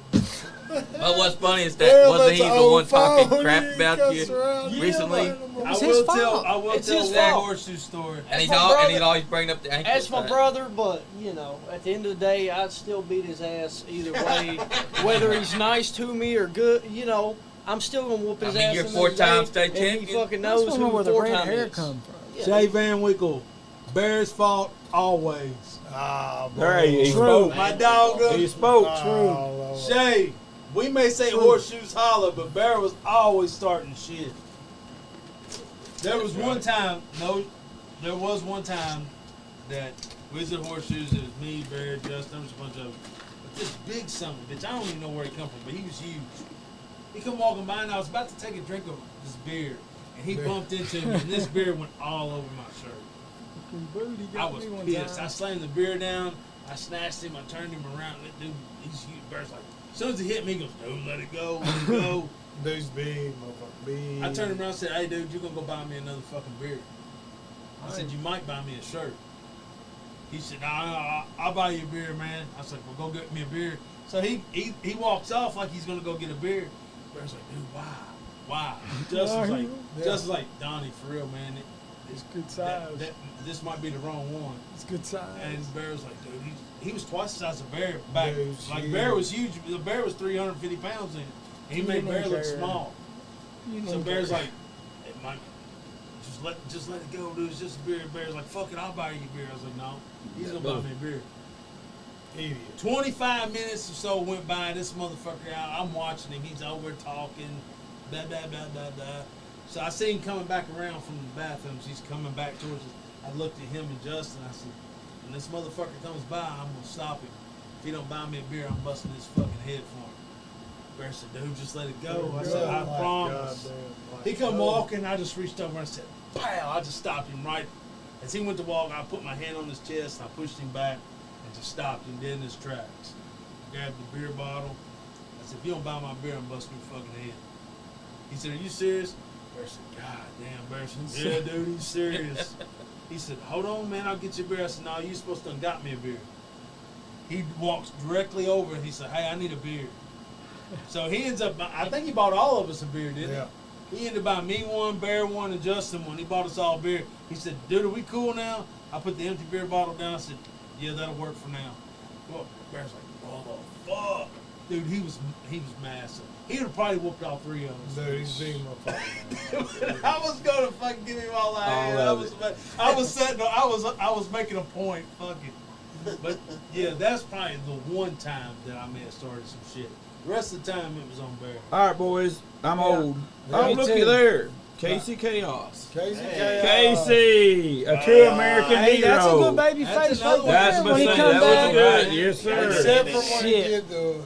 Speaker 2: But what's funny is that
Speaker 1: Well,
Speaker 2: wasn't he
Speaker 1: that's
Speaker 2: the
Speaker 1: an
Speaker 2: one
Speaker 1: old
Speaker 2: talking
Speaker 1: phone.
Speaker 2: crap
Speaker 1: You
Speaker 2: about
Speaker 1: cuss
Speaker 2: you
Speaker 1: around.
Speaker 2: recently?
Speaker 3: I
Speaker 4: It's
Speaker 3: will
Speaker 4: his
Speaker 3: tell.
Speaker 4: fault.
Speaker 3: I will
Speaker 6: It's
Speaker 3: tell
Speaker 6: his
Speaker 3: that
Speaker 6: fault.
Speaker 3: horseshoe story.
Speaker 2: And he's
Speaker 6: my
Speaker 2: all, and
Speaker 6: brother.
Speaker 2: he'd always bring up the ankle.
Speaker 6: That's my
Speaker 2: thing.
Speaker 6: brother, but you know, at the end of the day, I'd still beat his ass either way. Whether he's nice to me or good, you know, I'm still gonna whoop his
Speaker 2: I mean,
Speaker 6: ass.
Speaker 2: you're
Speaker 6: in the
Speaker 2: four-time
Speaker 6: day,
Speaker 2: state
Speaker 6: and He
Speaker 2: champion.
Speaker 6: fucking
Speaker 4: That's
Speaker 6: knows
Speaker 4: where
Speaker 6: who
Speaker 4: the red
Speaker 6: four-time
Speaker 4: hair
Speaker 6: is.
Speaker 4: come from.
Speaker 6: Yeah.
Speaker 3: Jay Van Winkle, Bear's fault always.
Speaker 1: Ah,
Speaker 5: There he
Speaker 1: boy.
Speaker 5: spoke.
Speaker 3: My dog.
Speaker 5: He spoke.
Speaker 1: Oh, Lord.
Speaker 3: Shay, we may say horseshoes holler, but Bear was always starting shit. There was one time that we was at horseshoes. It was me, Bear, Justin, there was a bunch of them. But this big son of a bitch, I don't even know where he come from, but he was huge. He come walking by, and I was about to take a drink of this beer, and he bumped into me, and this beer went all over my shirt. I was pissed. I slammed the beer down. I snatched him. I turned him around. That dude, he's huge. Bear's like, as soon as he hit me, he goes, "Dude, let it go, let it go."
Speaker 1: Dude's big, motherfucker. Big.
Speaker 3: I turned around and said, "Hey, dude, you're gonna go buy me another fucking beer." I said, "You might buy me a shirt." He said, "Nah, I'll buy you a beer, man." I said, "Well, go get me a beer." So he walks off like he's gonna go get a beer. Bear's like, "Dude, why?" Justin's like, "Donnie, for real, man.
Speaker 4: It's good size.
Speaker 3: This might be the wrong one."
Speaker 4: It's good size.
Speaker 3: And Bear was like, "Dude, he was twice the size of Bear back.
Speaker 1: Dude,
Speaker 3: like
Speaker 1: huge.
Speaker 3: Bear was huge. The Bear was 350 pounds in. And he made Bear look small. So Bear's like, it might just let it go, dude. It's just a beer." Bear's like, "Fuck it, I'll buy you a beer." I was like, "No, he's gonna buy me a beer."
Speaker 1: Idiot.
Speaker 3: 25 minutes or so went by. This motherfucker out. I'm watching him. He's over talking. Blah blah blah blah blah. So I see him coming back around from the bathrooms. He's coming back towards us. I looked at him and Justin. I said, "When this motherfucker comes by, I'm gonna stop him. If he don't buy me a beer, I'm busting his fucking head for him." Bear said, "Dude, just let it go." I said, "I promise." He come walking. I just reached over and said, "Pow!" I just stopped him right as he went to walk. I put my hand on his chest and I pushed him back and just stopped him dead in his tracks. Grabbed the beer bottle. I said, "If you don't buy my beer, I'm busting your fucking head." He said, "Are you serious?" Bear said, "God damn, Bear said, yeah, dude, he's serious." He said, "Hold on, man, I'll get you a beer." I said, "No, you supposed to have got me a beer." He walks directly over and he said, "Hey, I need a beer." So he ends up, I think he bought all of us a beer, didn't he? He ended up buying me one, Bear one, and Justin one. He bought us all beer. He said, "Dude, are we cool now?" I put the empty beer bottle down. I said, "Yeah, that'll work for now." Well, Bear's like, "Oh, fuck." Dude, he was massive. He would have probably whooped all three of us.
Speaker 1: Dude, he's big, motherfucker.
Speaker 3: I was gonna fucking give him all I had. I was making a point. Fuck it. But yeah, that's probably the one time that I may have started some shit. The rest of the time it was on Bear.
Speaker 5: All right, boys. I'm old. Oh,
Speaker 4: Me
Speaker 5: looky
Speaker 4: too.
Speaker 5: there. Casey Chaos.
Speaker 1: Casey,
Speaker 5: Casey, a true American
Speaker 4: Hey,
Speaker 5: hero.
Speaker 4: that's a good baby
Speaker 3: That's
Speaker 4: face
Speaker 3: another
Speaker 4: right
Speaker 3: one.
Speaker 5: That's
Speaker 4: there
Speaker 5: what
Speaker 4: when he
Speaker 5: I'm
Speaker 4: come
Speaker 5: saying. That
Speaker 4: back.
Speaker 5: was good. Yes, sir.
Speaker 1: Except for when he
Speaker 4: Shit.
Speaker 1: did the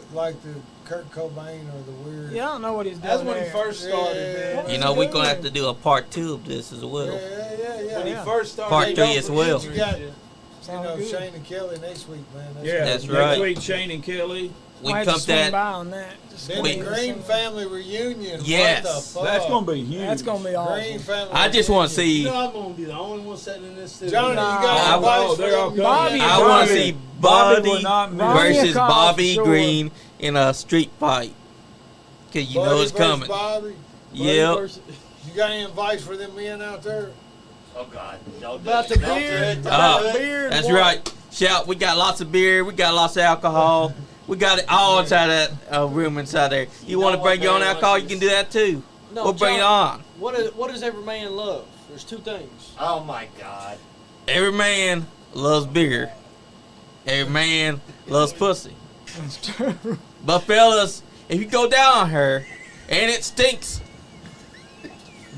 Speaker 1: Kurt Cobain or the weird.
Speaker 4: Yeah, I don't know what he's doing.
Speaker 3: That's when he
Speaker 4: there.
Speaker 3: first started, man.
Speaker 2: You know, we're going to have to do a part 2 of this as well.
Speaker 1: Yeah.
Speaker 3: When he first started,
Speaker 2: Part
Speaker 3: hey,
Speaker 2: three
Speaker 3: don't
Speaker 2: as
Speaker 3: forget
Speaker 2: well.
Speaker 3: you
Speaker 1: You got,
Speaker 3: shit.
Speaker 4: Sound good.
Speaker 1: Shane and Kelly next week, man.
Speaker 5: Yeah,
Speaker 2: That's
Speaker 5: next
Speaker 2: right.
Speaker 5: week, Shane and Kelly.
Speaker 2: We
Speaker 4: Might
Speaker 2: come
Speaker 4: just swing
Speaker 2: that.
Speaker 4: by on that. Just
Speaker 1: Then
Speaker 2: We-
Speaker 1: the Green family reunion.
Speaker 2: Yes.
Speaker 1: What the fuck?
Speaker 5: That's gonna be huge.
Speaker 4: That's gonna be awesome.
Speaker 1: Green family
Speaker 2: I just want to
Speaker 1: reunion.
Speaker 3: You
Speaker 2: see.
Speaker 3: know I'm gonna be the only one sitting in this studio.
Speaker 1: Johnny,
Speaker 4: Nah.
Speaker 1: you got
Speaker 2: I-
Speaker 1: advice
Speaker 5: oh,
Speaker 1: for
Speaker 5: they're all
Speaker 1: them?
Speaker 5: coming.
Speaker 2: I want to see
Speaker 5: Bobby will
Speaker 2: Buddy
Speaker 5: not miss.
Speaker 4: Bobby
Speaker 2: versus
Speaker 4: Call,
Speaker 2: Bobby
Speaker 4: sure.
Speaker 2: Green in a street fight. Cause you know
Speaker 1: Buddy
Speaker 2: it's
Speaker 1: versus
Speaker 2: coming.
Speaker 1: Bobby.
Speaker 2: Yep.
Speaker 1: You got any advice for them men out there?
Speaker 10: Oh God, don't do
Speaker 6: About
Speaker 10: it.
Speaker 6: the
Speaker 10: Don't do
Speaker 6: beer.
Speaker 10: it.
Speaker 6: About
Speaker 10: Don't
Speaker 6: the
Speaker 10: do it.
Speaker 6: beer. and
Speaker 2: That's
Speaker 6: what?
Speaker 2: right. Shout, we got lots of beer. We got lots of alcohol. We got it all inside that room inside there. You want to bring your own alcohol? You can do that too.
Speaker 6: No,
Speaker 2: We'll bring it
Speaker 6: John,
Speaker 2: on.
Speaker 6: What does every man love? There's two things.
Speaker 10: Oh my God.
Speaker 2: Every man loves beer. Every man loves pussy. But fellas, if you go down on her and it stinks,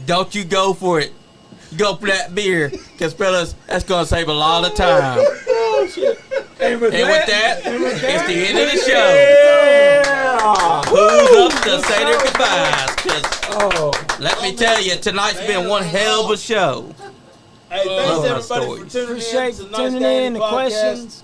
Speaker 2: don't you go for it. Go for that beer, because fellas, that's gonna save a lot of time.
Speaker 5: And with
Speaker 2: And with that, it's the end of the show.
Speaker 5: yeah.
Speaker 2: Who's up to say their goodbyes? 'Cause
Speaker 5: Oh,
Speaker 2: let me tell you, tonight's been one hell of a show.
Speaker 3: Hey, thanks
Speaker 2: Love that
Speaker 3: everybody
Speaker 2: story.
Speaker 3: for tuning in.
Speaker 4: Appreciate
Speaker 3: It's a
Speaker 4: you
Speaker 3: nice
Speaker 4: tuning
Speaker 3: day
Speaker 4: in, the
Speaker 3: podcast.
Speaker 4: questions.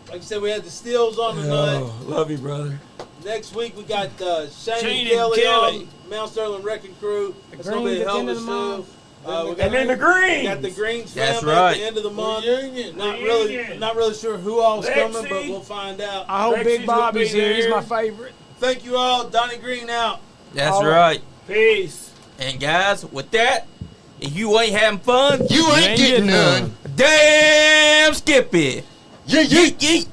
Speaker 3: Like I said, we had the Steels on tonight.
Speaker 5: oh, love you, brother.
Speaker 3: Next week we got Shane
Speaker 5: Shane
Speaker 3: and
Speaker 5: and
Speaker 3: Kelly
Speaker 5: Kelly.
Speaker 3: on Mount Sterling Wrecking Crew. It's gonna
Speaker 4: Green
Speaker 3: be a
Speaker 4: at the
Speaker 3: hell
Speaker 4: end
Speaker 3: of
Speaker 4: of
Speaker 3: a
Speaker 4: the
Speaker 3: show.
Speaker 4: month.
Speaker 7: And then the Greens.
Speaker 3: Got the Greens
Speaker 2: That's
Speaker 3: family
Speaker 2: right.
Speaker 3: at the end of the month.
Speaker 1: Reunion.
Speaker 3: Not
Speaker 7: Reunion.
Speaker 3: really sure who all's coming, but
Speaker 7: Lexi.
Speaker 3: we'll find out.
Speaker 4: I hope
Speaker 7: Lexi's
Speaker 4: Big
Speaker 7: gonna
Speaker 4: Bobby's
Speaker 7: be
Speaker 4: here. He's
Speaker 7: there.
Speaker 4: my favorite.
Speaker 3: Thank you all. Donnie Green out.
Speaker 2: That's
Speaker 4: All
Speaker 2: right.
Speaker 7: Peace.
Speaker 2: And guys, with that, if you ain't having fun,
Speaker 9: You ain't getting none.
Speaker 2: damn Skippy.
Speaker 9: Yeah, yeah.
Speaker 2: Yeet, yeet.